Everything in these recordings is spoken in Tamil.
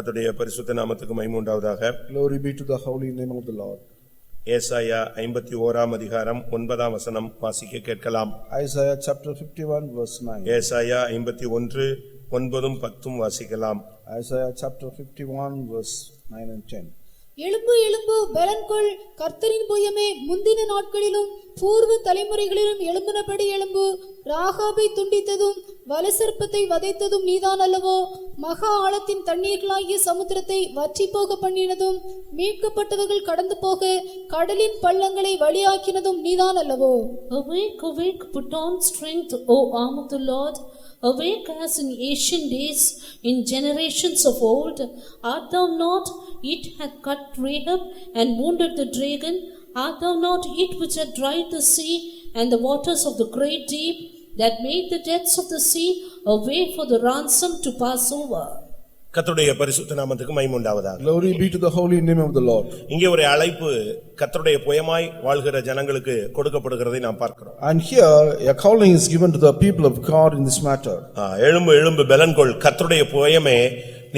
கர்த்தருடைய பரிசுத்த நாமத்துக்கு மகிமை உண்டாவதாக. Glory be to the holy name of the Lord. ஏசாயா 51 அதிகாரம் 9 வசனம் வாசிக்க கேட்கலாம். Isaiah chapter 51 verse 9. ஏசாயா 51 9 10 வாசிக்கலாம். Isaiah chapter 51 verse 9 and 10. எழும்பு எழும்பு பலன்கொள், கர்த்தரின் புயமே, முந்தின நாட்களிலும் பூர்வ தலைமுறைகளிலும் எழும்பினபடி எழும்பு. ராகாபை துண்டித்ததும் வலசர்ப்பத்தை வதைத்ததும் நீதான் அல்லவோ? மகா ஆழத்தின் தண்ணீர்களாகிய சமுத்திரத்தை வற்றி போக பண்ணினதும் மீட்கப்பட்டவர்கள் கடந்து போக கடலின் பள்ளங்களை வழியாக்கினதும் நீதான் அல்லவோ? Awake, awake, put on strength, O arm of the Lord. Awake as in ancient days, in generations of old. Art thou not it hath cut Rahab and wounded the dragon? Art thou not it which hath dried the sea and the waters of the great deep, that made the depths of the sea a way for the ransom to pass over? கர்த்தருடைய பரிசுத்த நாமத்துக்கு மகிமை உண்டாவதாக. Glory be to the holy name of the Lord. இங்கே ஒரு அழைப்பு கர்த்தருடைய புயமாய் வாழ்கிற ஜனங்களுக்கு கொடுக்கப்படுகிறதை நாம் பார்க்கிறோம். And here a calling is given to the people of God in this matter. எழும்பு எழும்பு பலன்கொள், கர்த்தருடைய புயமே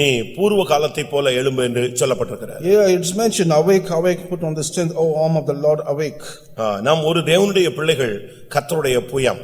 நீ பூர்வ காலத்தை போல எழும்பு என்று சொல்லப்பட்டிருக்கிறது. Here it's mentioned, awake, awake, put on the strength, O arm of the Lord, awake. நாம் ஒரு தேவனுடைய பிள்ளைகள், கர்த்தருடைய புயம்.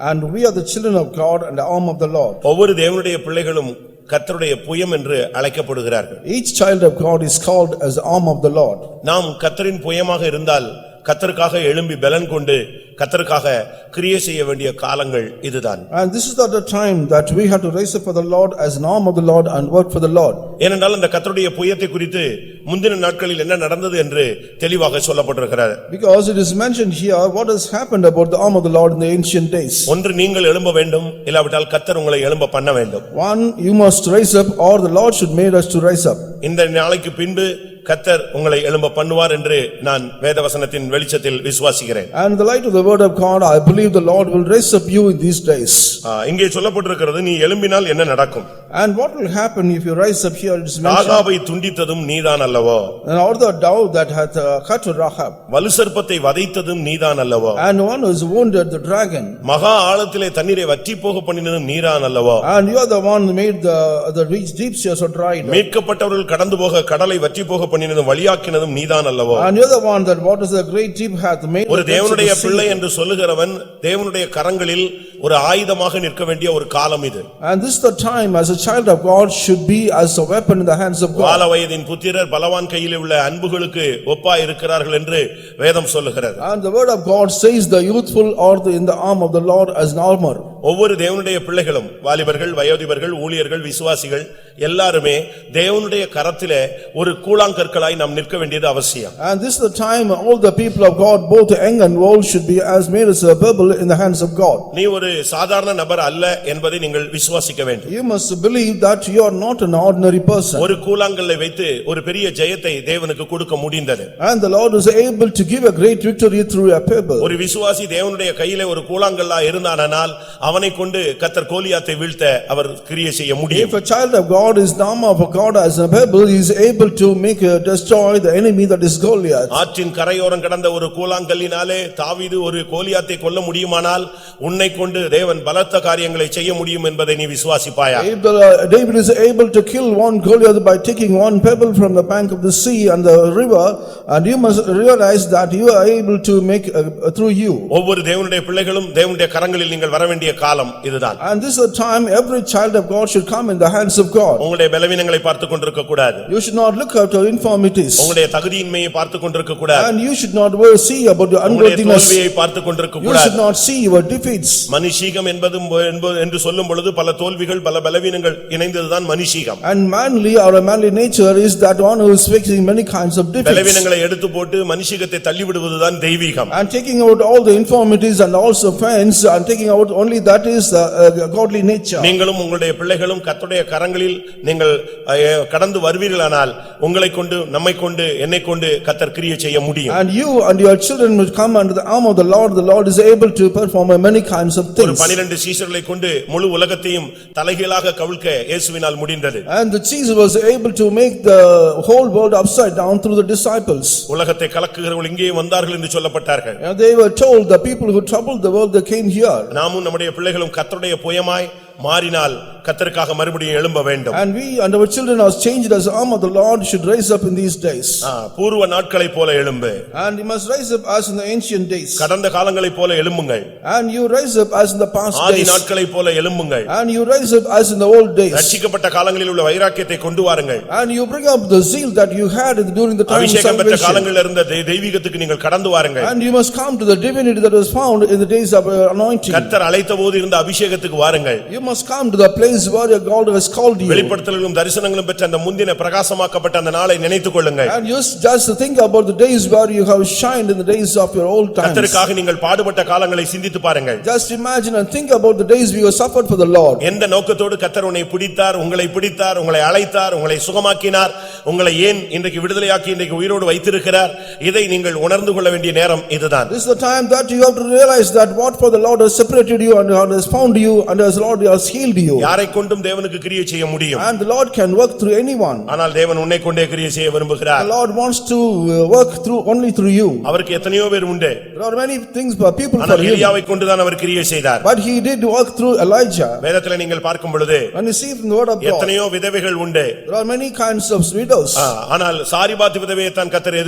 And we are the children of God and the arm of the Lord. ஒவ்வொரு தேவனுடைய பிள்ளைகளும் கர்த்தருடைய புயம் என்று அழைக்கப்படுகிறார்கள். Each child of God is called as the arm of the Lord. நாம் கர்த்தரின் புயமாக இருந்தால் கர்த்தருக்காக எழும்பி பலன் கொண்டு கர்த்தருக்காக கிரியை செய்ய வேண்டிய காலங்கள் இதுதான். And this is the time that we have to raise up for the Lord as an arm of the Lord and work for the Lord. ஏனென்றால் இந்த கர்த்தருடைய புயத்தை குறித்து முந்தின நாட்களில் என்ன நடந்தது என்று தெளிவாக சொல்லப்பட்டிருக்கிறது. Because it is mentioned here what has happened about the arm of the Lord in the ancient days. ஒன்று நீங்கள் எழும்ப வேண்டும், இல்லாவிட்டால் கர்த்தர் உங்களை எழும்ப பண்ண வேண்டும். One, you must rise up, or the Lord should make us to rise up. இந்த நாளைக்கு பின்பு கர்த்தர் உங்களை எழும்ப பண்ணுவார் என்று நான் வேதவசனத்தின் வெளிச்சத்தில் விசுவாசிக்கிறேன். And in the light of the word of God, I believe the Lord will raise up you in these days. இங்கே சொல்லப்பட்டிருக்கிறது, நீ எழும்பினால் என்ன நடக்கும்? And what will happen if you rise up here? It is mentioned. ராகாபை துண்டித்ததும் நீதான் அல்லவோ? And all the dove that hath cut Rahab. வலுசர்ப்பத்தை வதைத்ததும் நீதான் அல்லவோ? And one who has wounded the dragon. மகா ஆழத்திலே தண்ணீரை வற்றி போக பண்ணினதும் நீதான் அல்லவோ? And you are the one who made the rich deep seas are dried. மீட்கப்பட்டவர்கள் கடந்து போக கடலை வற்றி போக பண்ணினதும் வழியாக்கினதும் நீதான் அல்லவோ? And you are the one that waters the great deep hath made. ஒரு தேவனுடைய பிள்ளை என்று சொல்லுகிறவன் தேவனுடைய கரங்களில் ஒரு ஆயுதமாக நிற்க வேண்டிய ஒரு காலம் இது. And this is the time as a child of God should be as a weapon in the hands of God. வால வயதின் புத்திரர் பலவான் கையில் உள்ள அன்புகளுக்கு ஒப்பாய் இருக்கிறார்கள் என்று வேதம் சொல்லுகிறது. And the word of God says the youthful are in the arm of the Lord as an armor. ஒவ்வொரு தேவனுடைய பிள்ளைகளும், வாலிபர்கள், வயோதிபர்கள், ஊழியர்கள், விசுவாசிகள் எல்லாருமே தேவனுடைய கரத்திலே ஒரு கூழாங்கற்களாய் நாம் நிற்க வேண்டியது அவசியம். And this is the time all the people of God, both young and old, should be as made as a pebble in the hands of God. நீ ஒரு சாதாரண நபர் அல்ல என்பதை நீங்கள் விசுவாசிக்க வேண்டும். You must believe that you are not an ordinary person. ஒரு கூழாங்கல்லை வைத்து ஒரு பெரிய ஜெயத்தை தேவனுக்கு கொடுக்க முடிந்தது. And the Lord was able to give a great victory through a pebble. ஒரு விசுவாசி தேவனுடைய கையிலே ஒரு கூழாங்கல்லா இருந்தானால் அவனை கொண்டு கர்த்தர் கோலியாத்தை வீழ்த்த அவர் கிரியை செய்ய முடியும். If a child of God is the arm of God as a pebble, he is able to make destroy the enemy that is Goliath. ஆற்றின் கரையோரம் கடந்த ஒரு கூழாங்கல்லினாலே தாவீது ஒரு கோலியாத்தை கொல்ல முடியுமானால் உன்னை கொண்டு தேவன் பலத்த காரியங்களை செய்ய முடியும் என்பதை நீ விசுவாசிப்பாயா? David is able to kill one Goliath by taking one pebble from the bank of the sea and the river, and you must realize that you are able to make through you. ஒவ்வொரு தேவனுடைய பிள்ளைகளும் தேவனுடைய கரங்களில் நீங்கள் வர வேண்டிய காலம் இதுதான். And this is a time every child of God should come in the hands of God. உங்களுடைய பலவீனங்களை பார்த்து கொண்டிருக்க கூடாது. You should not look at your infirmities. உங்களுடைய தகுதியின்மையை பார்த்து கொண்டிருக்க கூடாது. And you should not see about your unworthiness. தோல்வியை பார்த்து கொண்டிருக்க You கூடாது. should not see your defeats. மனுஷீகம் என்று சொல்லும் பொழுது பல தோல்விகள் பல பலவீனங்கள் இணைந்ததுதான் மனுஷீகம். And manly or a manly nature is that one who is facing many kinds of defeats. பலவீனங்களை எடுத்து போட்டு மனுஷீகத்தை தள்ளி விடுவதுதான் தெய்வீகம். And taking out all the infirmities and also offense and taking out only that is godly nature. நீங்களும் உங்களுடைய பிள்ளைகளும் கர்த்தருடைய கரங்களில் நீங்கள் கடந்து வருவீர்களானால் உங்களை கொண்டு நம்மை கொண்டு என்னை கொண்டு கர்த்தர் கிரியை செய்ய முடியும். And you and your children will come under the arm of the Lord is able to perform many kinds of things. ஒரு 12 சீஷர்களை கொண்டு முழு உலகத்தையும் தலைகீழாக கவிழ்க்க இயேசுவினால் முடிந்தது. And the Jesus was able to make the whole world upside down through the disciples. உலகத்தை கலக்குகிறவர்கள் இங்கே வந்தார்கள் என்று சொல்லப்பட்டார்கள். And they were told the people who troubled the world they came here. நாமும் நம்முடைய பிள்ளைகளும் கர்த்தருடைய புயமாய் மாறினால் கர்த்தருக்காக மறுபடியும் எழும்ப வேண்டும். And we and our children are changed as the arm of the Lord should rise up in these days. பூர்வ நாட்களைப் போல எழும்பு. And you must rise up as in the ancient days. கடந்த காலங்களைப் போல எழும்புங்கள். And you rise up as in the past Aadhi days. நாட்களைப் போல எழும்புங்கள். And you rise up as in the old days. ரட்சிக்கப்பட்ட காலங்களில் உள்ள வைராக்கியத்தை கொண்டு வாருங்கள். And you bring up the zeal that you had during the time of அபிஷேகம் பெற்ற salvation. காலங்களில் இருந்த தெய்வீகத்துக்கு நீங்கள் கடந்து வாருங்கள். And you must come to the divinity that was found in the days of anointing. கர்த்தர் அழைத்தபோது இருந்த அபிஷேகத்துக்கு வாருங்கள். You must come to the place where your God has called you. வெளிப்படுத்தல்களும் தரிசனங்களும் பெற்ற அந்த முந்தின பிரகாசமாக்கப்பட்ட அந்த நாளை நினைத்துக் கொள்ளுங்கள். And just think about the days where you have shined in the days of your old times. கர்த்தருக்காக நீங்கள் பாடுபட்ட காலங்களை சிந்தித்து பாருங்கள். Just imagine and think about the days we have suffered for the Lord. எந்த நோக்கத்தோடு கர்த்தர் உன்னை பிடித்தார், உங்களை பிடித்தார், உங்களை அழைத்தார், உங்களை சுகமாக்கினார், உங்களை ஏன் இன்றைக்கு விடுதலையாக்கி இன்றைக்கு உயிரோடு வைத்திருக்கிறார், இதை நீங்கள் உணர்ந்து கொள்ள வேண்டிய நேரம் இதுதான். This is the time that you have to realize that what for the Lord has separated you and has found you and as Lord has healed you. யாரை கொண்டும் தேவனுக்கு கிரியை செய்ய முடியும். And the Lord can work through anyone. ஆனால் தேவன் உன்னை கொண்டே கிரியை செய்ய விரும்புகிறார். The Lord wants to work through only through you. அவருக்கு எத்தனையோ பேர் உண்டு. There are many things for people for ஆனால் him. எலியாவை கொண்டுதான் அவர் கிரியை செய்தார். But he did work through Elijah. வேதத்திலே நீங்கள் பார்க்கும் பொழுது When you see from the word of God, எத்தனையோ விதவைகள் உண்டு. there are many kinds of widows. ஆனால் சாரிபாத் விதவையை தான் கர்த்தர்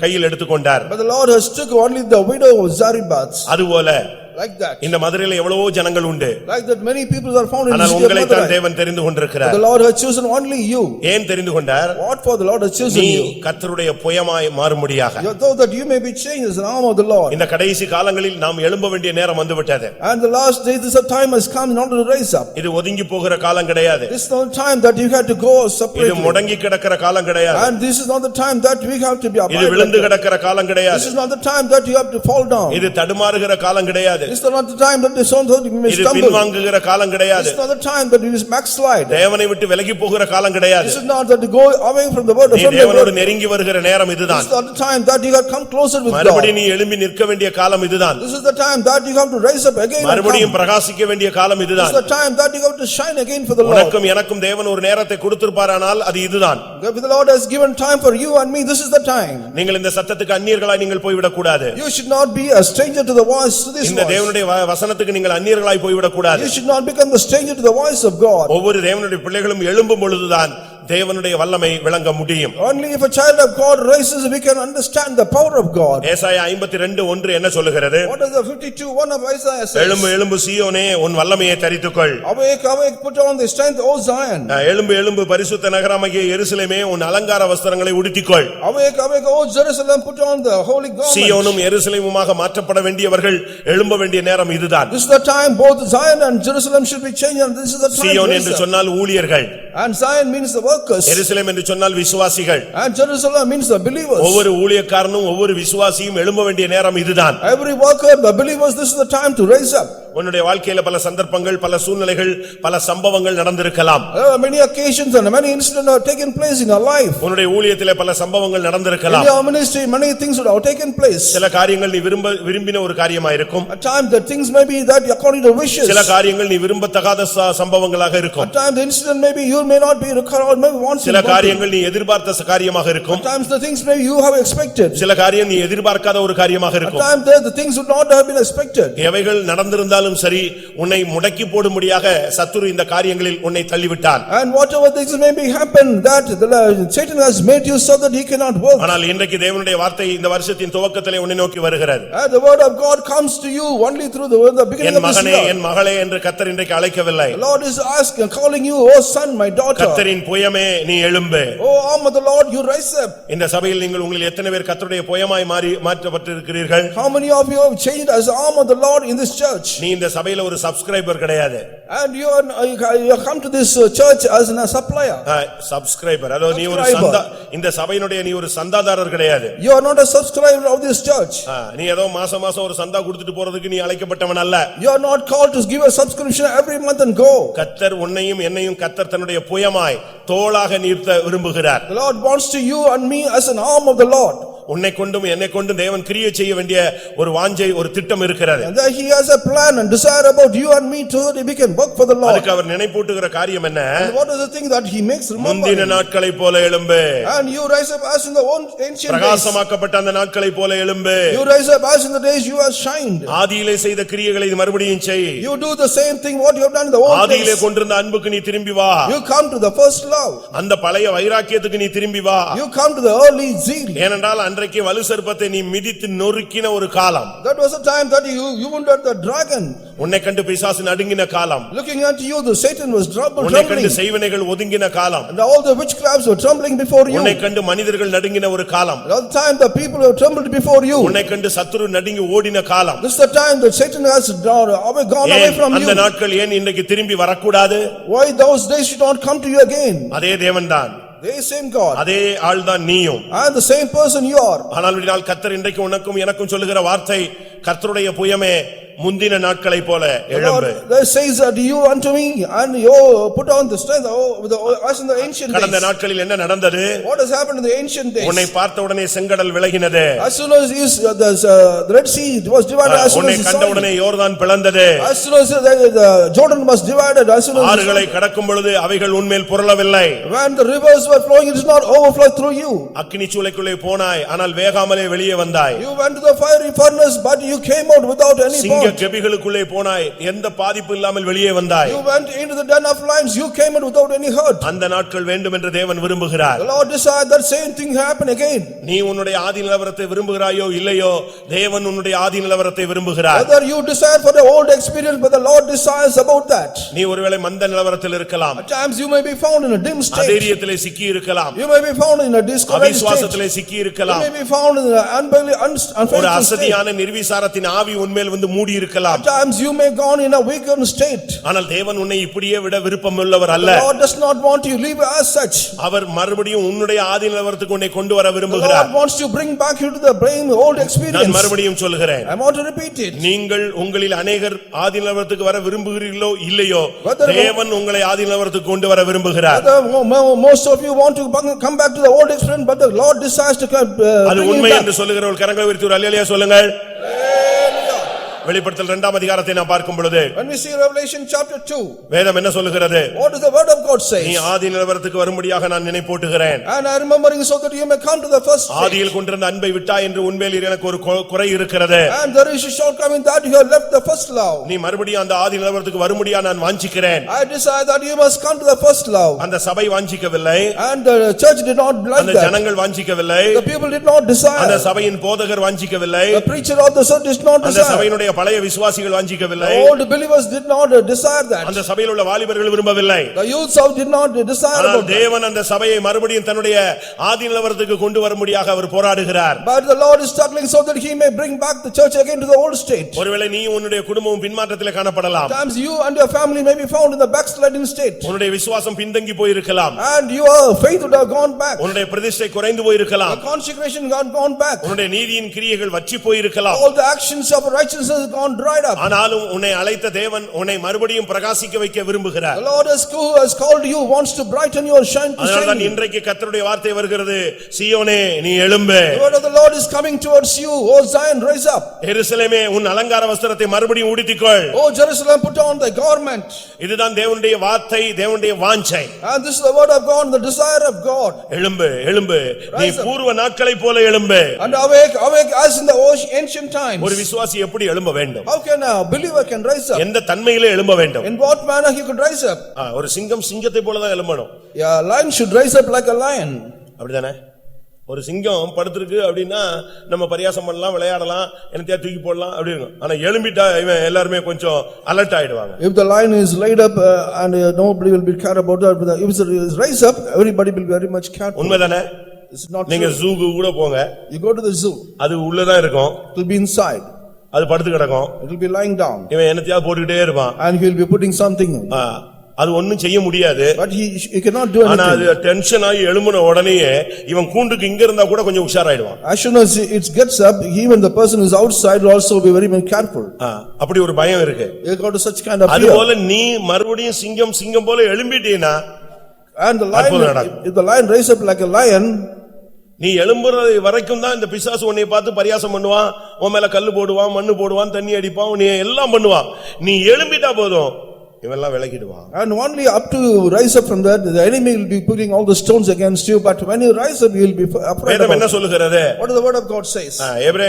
கையில் எடுத்துக்கொண்டார். But the Lord has took only the widow of Zarephath. அதுபோல Like that. இந்த மதுரையில எவ்வளவோ ஜனங்கள் உண்டு. Like that many people are found in ஆனால் this உங்களை தான் Madurai. தேவன் தெரிந்து கொண்டிருக்கிறார். The Lord has chosen only you. ஏன் தெரிந்து கொண்டார்? What for the Lord has chosen நீ you? கர்த்தருடைய புயமாய் மாறும்படியாக. Though that you may be changed as an arm of the Lord. இந்த கடைசி காலங்களில் நாம் எழும்ப வேண்டிய நேரம் வந்துவிட்டது. And the last days this time has come in order to rise up. இது ஒதுங்கி போகிற காலம் கிடையாது. This is not the time that you have to go இது separately. முடங்கி கிடக்கிற காலம் கிடையாது. And this is not the time that we have to be இது abided. விழுந்து கிடக்கிற காலம் This கிடையாது. is not the time that you have to fall down. இது தடுமாறுகிற காலம் கிடையாது. This is not the time that the son that you may இது stumble. பின்வாங்குகிற காலம் This கிடையாது. is not the time that you is backslide. தேவனை விட்டு விலகி போகிற காலம் கிடையாது. This is not that you go away from the word of நீ God. தேவனோடு நெருங்கி வருகிற நேரம் This இதுதான். is not the time that you have come closer with God. மறுபடியும் நீ எழும்பி நிற்க வேண்டிய காலம் இதுதான். This is the time that you have to rise up again. மறுபடியும் பிரகாசிக்க வேண்டிய காலம் This இதுதான். is the time that you have to shine again for the Lord. உனக்கும் எனக்கும் தேவன் ஒரு நேரத்தை கொடுத்திருப்பாரானால் அது இதுதான். If the Lord has given time for you and me, this is the time. நீங்கள் இந்த சத்தத்துக்கு அந்நியர்களாய் நீங்கள் போய்விடக் கூடாது. You should not be a stranger to the voice to this இந்த voice. தேவனுடைய வசனத்துக்கு நீங்கள் அந்நியர்களாய் போய்விடக் கூடாது. You should not become the stranger to the voice of God. ஒவ்வொரு தேவனுடைய பிள்ளைகளும் எழும்பும் பொழுதுதான் தேவனுடைய வல்லமை விளங்க முடியும். Only if a child of God rises, we can understand the power of God. ஏசாயா 52:1 என்ன சொல்லுகிறது? What does the 52:1 of Isaiah says? எழும்பு எழும்பு சீயோனே உன் வல்லமையை தரித்துக்கொள். Awake, awake, put on the strength, O Zion. எழும்பு எழும்பு பரிசுத்த நகரமாகிய எருசலேமே உன் அலங்கார வஸ்திரங்களை உடுத்திக்கொள். Awake, awake, O Jerusalem, put on the holy garment. சீயோனும் எருசலேமுமாக மாற்றப்பட வேண்டியவர்கள் எழும்ப வேண்டிய நேரம் இதுதான். This is the time both Zion and Jerusalem should be changed, and this is the time. Zion to என்று rise up. சொன்னால் ஊழியர்கள். And Zion means the workers. எருசலேம் என்று சொன்னால் விசுவாசிகள். And Jerusalem means the believers. ஒவ்வொரு ஊழியக்காரனும் ஒவ்வொரு விசுவாசியும் எழும்ப வேண்டிய நேரம் இதுதான். Every worker, the believers, this is the time to rise up. உன்னுடைய வாழ்க்கையில பல சந்தர்ப்பங்கள், பல சூழ்நிலைகள், பல சம்பவங்கள் நடந்திருக்கலாம். There are many occasions and many incidents have taken place in our life. உன்னுடைய ஊழியத்திலே பல சம்பவங்கள் நடந்திருக்கலாம். In your ministry, many things would have taken place. சில காரியங்கள் நீ விரும்பின ஒரு காரியமாயிருக்கும். At times, the things may be that according to wishes. சில காரியங்கள் நீ விரும்பத்தகாத சம்பவங்களாக இருக்கும். At times, the incident maybe you may not be required, maybe wants. சில காரியங்கள் நீ எதிர்பார்த்த காரியமாக இருக்கும். At times, the things maybe you have expected. சில காரியம் நீ எதிர்பார்க்காத ஒரு காரியமாக At இருக்கும். times, the things would not have been expected. எவைகள் நடந்திருந்தாலும் சரி, உன்னை முடக்கி போடும்படியாக சத்துரு இந்த காரியங்களில் உன்னை தள்ளிவிட்டான். And whatever things may be happened, that Satan has made you so that he cannot work. ஆனால் இன்றைக்கு தேவனுடைய வார்த்தை இந்த வருஷத்தின் துவக்கத்திலே உன்னை நோக்கி வருகிறது. And the word of God comes to you only through the beginning N of this மகனே, year. என் மகளே என்று கர்த்தர் இன்றைக்கு அழைக்கவில்லை. The Lord is asking, calling you, oh son, my daughter. கர்த்தரின் புயமே நீ எழும்பு. Oh arm of the Lord, you rise up. இந்த சபையில் நீங்கள் உங்களில் எத்தனை பேர் கர்த்தருடைய புயமாய் மாற்றப்பட்டிருக்கிறீர்கள்? How many of you have changed as the arm of the Lord in this church? நீ இந்த சபையில ஒரு சப்ஸ்கிரைபர் கிடையாது. And you come to this church as a supplier. Subscriber, அதோ நீ ஒரு இந்த சபையினுடைய நீ ஒரு சந்தாதாரர் கிடையாது. You are not a subscriber of this church. நீ ஏதோ மாசம் மாசம் ஒரு சந்தா கொடுத்துட்டு போறதுக்கு நீ அழைக்கப்பட்டவன் அல்ல. You are not called to give a subscription every month and go. கர்த்தர் உன்னையும் என்னையும் கர்த்தர் தன்னுடைய புயமாய் தோளாக நிறுத்த விரும்புகிறார். The Lord wants to you and me as an arm of the Lord. உன்னை கொண்டும் என்னை கொண்டும் தேவன் கிரியை செய்ய வேண்டிய ஒரு வாஞ்சை ஒரு திட்டம் இருக்கிறது. And that he has a plan and desire about you and me too, that we can work for the Lord. அதுக்கு அவர் நினைப்பூட்டுகிற காரியம் என்ன? And what is the thing that he makes remember? முந்தின நாட்களை போல எழும்பு. And you rise up as in the old ancient days. பிரகாசமாக்கப்பட்ட அந்த நாட்களை போல எழும்பு. You rise up as in the days you have shined. ஆதியிலே செய்த கிரியைகளை மறுபடியும் செய். You do the same thing what you have done in the old ஆதியிலே days. கொண்டிருந்த அன்புக்கு நீ திரும்பி வா. You come to the first love. அந்த பழைய வைராக்கியத்துக்கு நீ திரும்பி வா. You come to the early zeal. ஏனென்றால் அன்றைக்கு வலு சர்ப்பத்தை நீ மிதித்து நொறுக்கின ஒரு காலம். That was the time that you wounded the dragon. உன்னை கண்டு பிசாசு நடுங்கின காலம். Looking at you, the Satan was உன்னை கண்டு trembling. செய்வினைகள் ஒதுங்கின காலம். And all the witchcrafts were trembling before you. உன்னை கண்டு மனிதர்கள் நடுங்கின ஒரு காலம். All the time the people have trembled before you. உன்னை கண்டு சத்துரு நடுங்கி ஓடின காலம். This is the time that Satan has gone away from அந்த you. நாட்கள் ஏன் இன்றைக்கு திரும்பி வரக்கூடாது? Why those days should not come to you again? அதே தேவன்தான், The same God. அதே ஆள்தான் நீயும். And the same person you are. ஆனால் கர்த்தர் இன்றைக்கு உனக்கும் எனக்கும் சொல்லுகிற வார்த்தை, கர்த்தருடைய புயமே முந்தின நாட்களை போல எழும்பு. Lord says that you unto me and you put on the strength as in the ancient days. கடந்த நாட்களில் என்ன நடந்தது? What has happened in the ancient days? உன்னை பார்த்த உடனே செங்கடல் விலகினது. As soon as the Red Sea was divided, as soon உன்னை as கண்ட உடனே யோர்தான் பிளந்தது. as soon as the Jordan was divided, as soon as ஆறுகளை கடக்கும் பொழுது அவைகள் உன்மேல் புரளவில்லை. when the rivers were flowing, it is not overflowed through you. அக்கினி சூளைக்குள்ளே போனாய், ஆனால் வேகாமலே வெளியே வந்தாய். You went to the fiery furnace, but you came out without any சிங்க burn. கெபிகளுக்குள்ளே போனாய், எந்த பாதிப்பு இல்லாமல் வெளியே வந்தாய். You went into the den of lions, you came out without any hurt. அந்த நாட்கள் வேண்டும் என்று தேவன் விரும்புகிறார். The Lord desired that same thing happen again. நீ உன்னுடைய ஆதி நிலவரத்தை விரும்புகிறாயோ இல்லையோ, தேவன் உன்னுடைய ஆதி நிலவரத்தை விரும்புகிறார். Whether you desire for the old experience, but the Lord desires about that. நீ ஒருவேளை மந்த நிலவரத்தில் இருக்கலாம். At times you may be found in a dim state. அதேரியத்திலே சிக்கி இருக்கலாம். You may be found in a discouraged state. அவிசுவாசத்திலே சிக்கி You இருக்கலாம். may be found in an ஒரு unfaithful state. அசதியான நிர்விசாரத்தின் ஆவி உன்மேல் வந்து மூடி இருக்கலாம். At times you may gone in a weakened state. ஆனால் தேவன் உன்னை இப்படியே விட விருப்பமுள்ளவர் அல்ல. The Lord does not want you leave as such. அவர் மறுபடியும் உன்னுடைய ஆதி நிலவரத்துக்கு உன்னை கொண்டு வர The விரும்புகிறார். Lord wants to bring back you to the brain old நான் experience. மறுபடியும் சொல்கிறேன், I want to repeat it. நீங்கள் உங்களில் அநேகர் ஆதி நிலவரத்துக்கு வர விரும்புகிறீர்களோ இல்லையோ, Whether- தேவன் உங்களை ஆதி நிலவரத்துக்கு கொண்டு வர விரும்புகிறார். Most of you want to come back to the old experience, but the Lord desires to அது bring you உண்மை back. என்று சொல்லுகிறவர்கள் கரங்களை உயர்த்தி ஒரு அல்லேலூயா சொல்லுங்கள். வெளிப்படுத்தல் 2ஆம் அதிகாரத்தை நாம் பார்க்கும் பொழுது When we see Revelation chapter 2, வேதம் என்ன சொல்லுகிறது? what does the word of God say? நீ ஆதி நிலவரத்துக்கு வரும்படியாக நான் நினைப்பூட்டுகிறேன். And I remembering so that you may come to the first stage. ஆதியில் கொண்டிருந்த அன்பை விட்டாய் என்று உன்மேல் எனக்கு ஒரு குறை இருக்கிறது. And there is a shortcoming that you have left the first love. நீ மறுபடியும் அந்த ஆதி நிலவரத்துக்கு வரும்படியா நான் வாஞ்சிக்கிறேன். I desire that you must come to the first love. அந்த சபை வாஞ்சிக்கவில்லை, And the church did not like அந்த that. ஜனங்கள் வாஞ்சிக்கவில்லை, The people did not அந்த desire. சபையின் போதகர் வாஞ்சிக்கவில்லை, The preacher of the church did not அந்த desire. சபையினுடைய பழைய விசுவாசிகள் வாஞ்சிக்கவில்லை, The old believers did not desire that. அந்த சபையில் உள்ள வாலிபர்கள் விரும்பவில்லை. The youths of did not desire ஆனால் about that. தேவன் அந்த சபையை மறுபடியும் தன்னுடைய ஆதி நிலவரத்துக்கு கொண்டு வரும்படியாக அவர் போராடுகிறார். But the Lord is struggling so that he may bring back the church again to the old state. ஒருவேளை நீ உன்னுடைய குடும்பமும் பின்மாற்றத்திலே காணப்படலாம். Sometimes you and your family may be found in the backsliding state. உன்னுடைய விசுவாசம் பின்தங்கி போயிருக்கலாம். And your faith would have gone back. உன்னுடைய பிரதிஷ்டை குறைந்து போயிருக்கலாம். The consecration had gone back. உன்னுடைய நீதியின் கிரியைகள் வற்றி போயிருக்கலாம். All the actions of righteousness have gone dried up. ஆனாலும் உன்னை அழைத்த தேவன் உன்னை மறுபடியும் பிரகாசிக்க வைக்க விரும்புகிறார். The Lord who has called you wants to brighten your shine to அதனால்தான் shine. இன்றைக்கு கர்த்தருடைய வார்த்தை வருகிறது, சீயோனே நீ எழும்பு. The word of the Lord is coming towards you. O Zion, rise up. எருசலேமே உன் அலங்கார வஸ்திரத்தை மறுபடியும் உடுத்திக்கொள். O Jerusalem, put on thy garment. இதுதான் தேவனுடைய வார்த்தை, தேவனுடைய வாஞ்சை. And this is the word of God, the desire of God. எழும்பு எழும்பு, நீ பூர்வ நாட்களைப் போல எழும்பு. And awake as in the ancient times. ஒரு விசுவாசி எப்படி எழும்ப வேண்டும்? How can a believer can rise up? எந்த தன்மையிலே எழும்ப வேண்டும்? In what manner he could rise up? ஒரு சிங்கம் சிங்கத்தை போல தான் எழும்பணும். Yeah, a lion should rise up like a lion. அப்படிதானே? ஒரு சிங்கம் படுத்திருக்கு அப்படின்னா நம்ம பரியாசம் பண்ணலாம், விளையாடலாம், என்னத்தையா தூக்கி போடலாம் அப்படி இருக்கும். ஆனா எழும்பிட்டா இவன் எல்லாருமே கொஞ்சம் அலர்ட் ஆயிடுவாங்க. If the lion is laid up and nobody will be care about that, but if it is rise up, everybody will be very much careful. உண்மைதானே? It's not நீங்க true. ஜூக்கு கூட போங்க, You go to the zoo, அது உள்ளதான் இருக்கும், it will be inside, அது படுத்து கிடக்கும், it will be lying down, இவன் என்னத்தையா போட்டுக்கிட்டே இருப்பான். and he will be putting something. அது ஒண்ணும் செய்ய முடியாது. But he cannot do ஆனா அது anything. டென்ஷன் ஆகி எழும்பின உடனேயே இவன் கூண்டுக்கு இங்க இருந்தா கூட கொஞ்சம் உஷாராயிடுவான். As soon as it gets up, even the person who is outside will also be very much careful. அப்படி ஒரு பயம் இருக்கு. You got to such kind of fear. அதுபோல நீ மறுபடியும் சிங்கம் போல எழும்பிட்டீனா, And the lion, if the lion rise up like a lion, நீ எழும்புறது வரைக்கும் தான் இந்த பிசாசு உன்னை பார்த்து பரியாசம் பண்ணுவான், உன் மேல கல்லு போடுவான், மண்ணு போடுவான், தண்ணி அடிப்பான், நீ எல்லாம் பண்ணுவான். நீ எழும்பிட்டா போதும் இவெல்லாம் விலகிடுவான். And only up to rise up from that, the enemy will be putting all the stones against you, but when you rise up, you will be afraid. வேதம் என்ன சொல்லுகிறது? What does the word of God says? எபிரே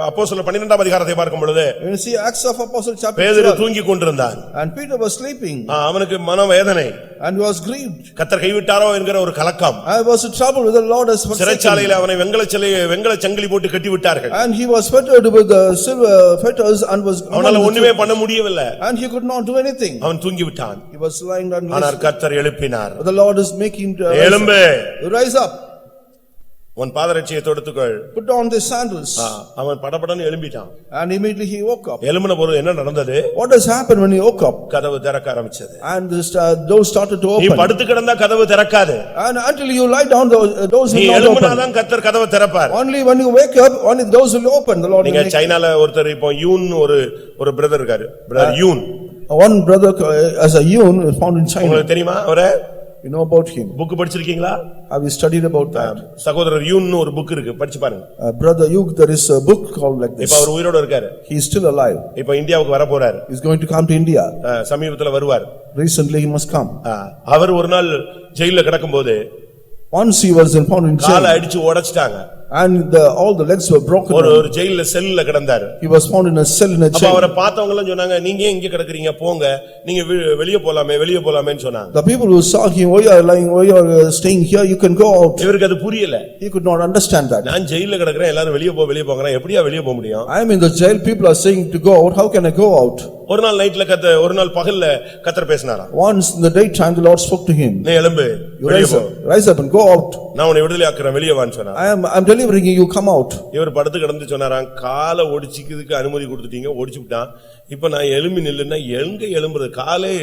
அப்போஸ்தலர் 12ஆம் அதிகாரத்தை பார்க்கும் பொழுது, When you see Acts of Apostles chapter பேதுரு 12, தூங்கி கொண்டிருந்தான். and Peter was sleeping, அவனுக்கு மனவேதனை, and he was grieved. கர்த்தர் கைவிட்டாரோ என்கிற ஒரு கலக்கம். I was in trouble with the Lord has forsaken. சிறைச்சாலையில அவனை வெங்கல சங்கிலி போட்டு கட்டி விட்டார்கள். And he was fettered with the silver fetters and was அவனால ஒண்ணுமே பண்ண முடியவில்லை. and he could not do anything. அவன் தூங்கி விட்டான். He was lying down. ஆனால் கர்த்தர் எழுப்பினார். The Lord is making to எழும்பு, rise up. உன் பாதரட்சியை தொடுத்துக்கொள். Put on the sandals. அவன் படபடன்னு எழும்பிட்டான். And immediately he woke up. எழும்பின போது என்ன நடந்தது? What has happened when he woke up? கதவு திறக்க ஆரம்பிச்சது. And the doors started to நீ open. படுத்து கிடந்தா கதவு திறக்காது. And until you lie down, the doors நீ will not எழும்பினா open. தான் கர்த்தர் கதவை திறப்பார். Only when you wake up, only the doors will open. The Lord will நீங்க make. சைனால ஒருத்தர் இப்போ யூன் ஒரு பிரதர் இருக்காரு. Brother Yoon. One brother as a Yun found in China. உங்களுக்கு தெரியுமா அவரை? You know about him? Book படிச்சிருக்கீங்களா? Have you studied about that? சகோதரர் யூன் ஒரு புக் இருக்கு, படிச்சு பாருங்க. Brother Yug, there is a book called like this. இப்ப அவர் உயிரோட இருக்காரு. He is still alive. இப்ப இந்தியாவுக்கு வர போறாரு. He is going to come to India. சமீபத்துல வருவார். Recently he must come. அவர் ஒரு நாள் ஜெயில்ல கிடக்கும்போது once he was found in jail. காலை அடிச்சு உடைச்சிட்டாங்க. And all the legs were broken. ஒரு ஜெயில்ல செல்ல கிடந்தாரு. He was found in a cell in a அப்ப jail. அவரை பார்த்தவங்க எல்லாம் சொன்னாங்க, நீங்க ஏன் இங்க கிடக்குறீங்க, போங்க, நீங்க வெளிய போலாமேன்னு சொன்னாங்க. The people who saw him, why you are lying, why you are staying here, you can go out. இவருக்கு அது புரியல. He could not understand that. நான் ஜெயில்ல கிடக்குறேன், எல்லாரும் வெளிய போங்கறாங்க, எப்படியா வெளிய போக முடியும்? I am in the jail, people are saying to go out, how can I go out? ஒரு நாள் பகல்ல கர்த்தர் பேசினாராம். Once in the daytime the Lord spoke to him. நீ எழும்பு, Rise up and go out. நான் உன்னை விடுதலையாக்குறேன், வெளிய வான்னு சொன்னார். I am delivering you, come out. இவர் படுத்து கிடந்து சொன்னாராம், காலை ஒடிச்சிக்கிறதுக்கு அனுமதி கொடுத்துட்டீங்க, ஒடிச்சு விட்டான். இப்ப நான் எழும்பி நில்லுன்னா எங்க எழும்புறது? காலே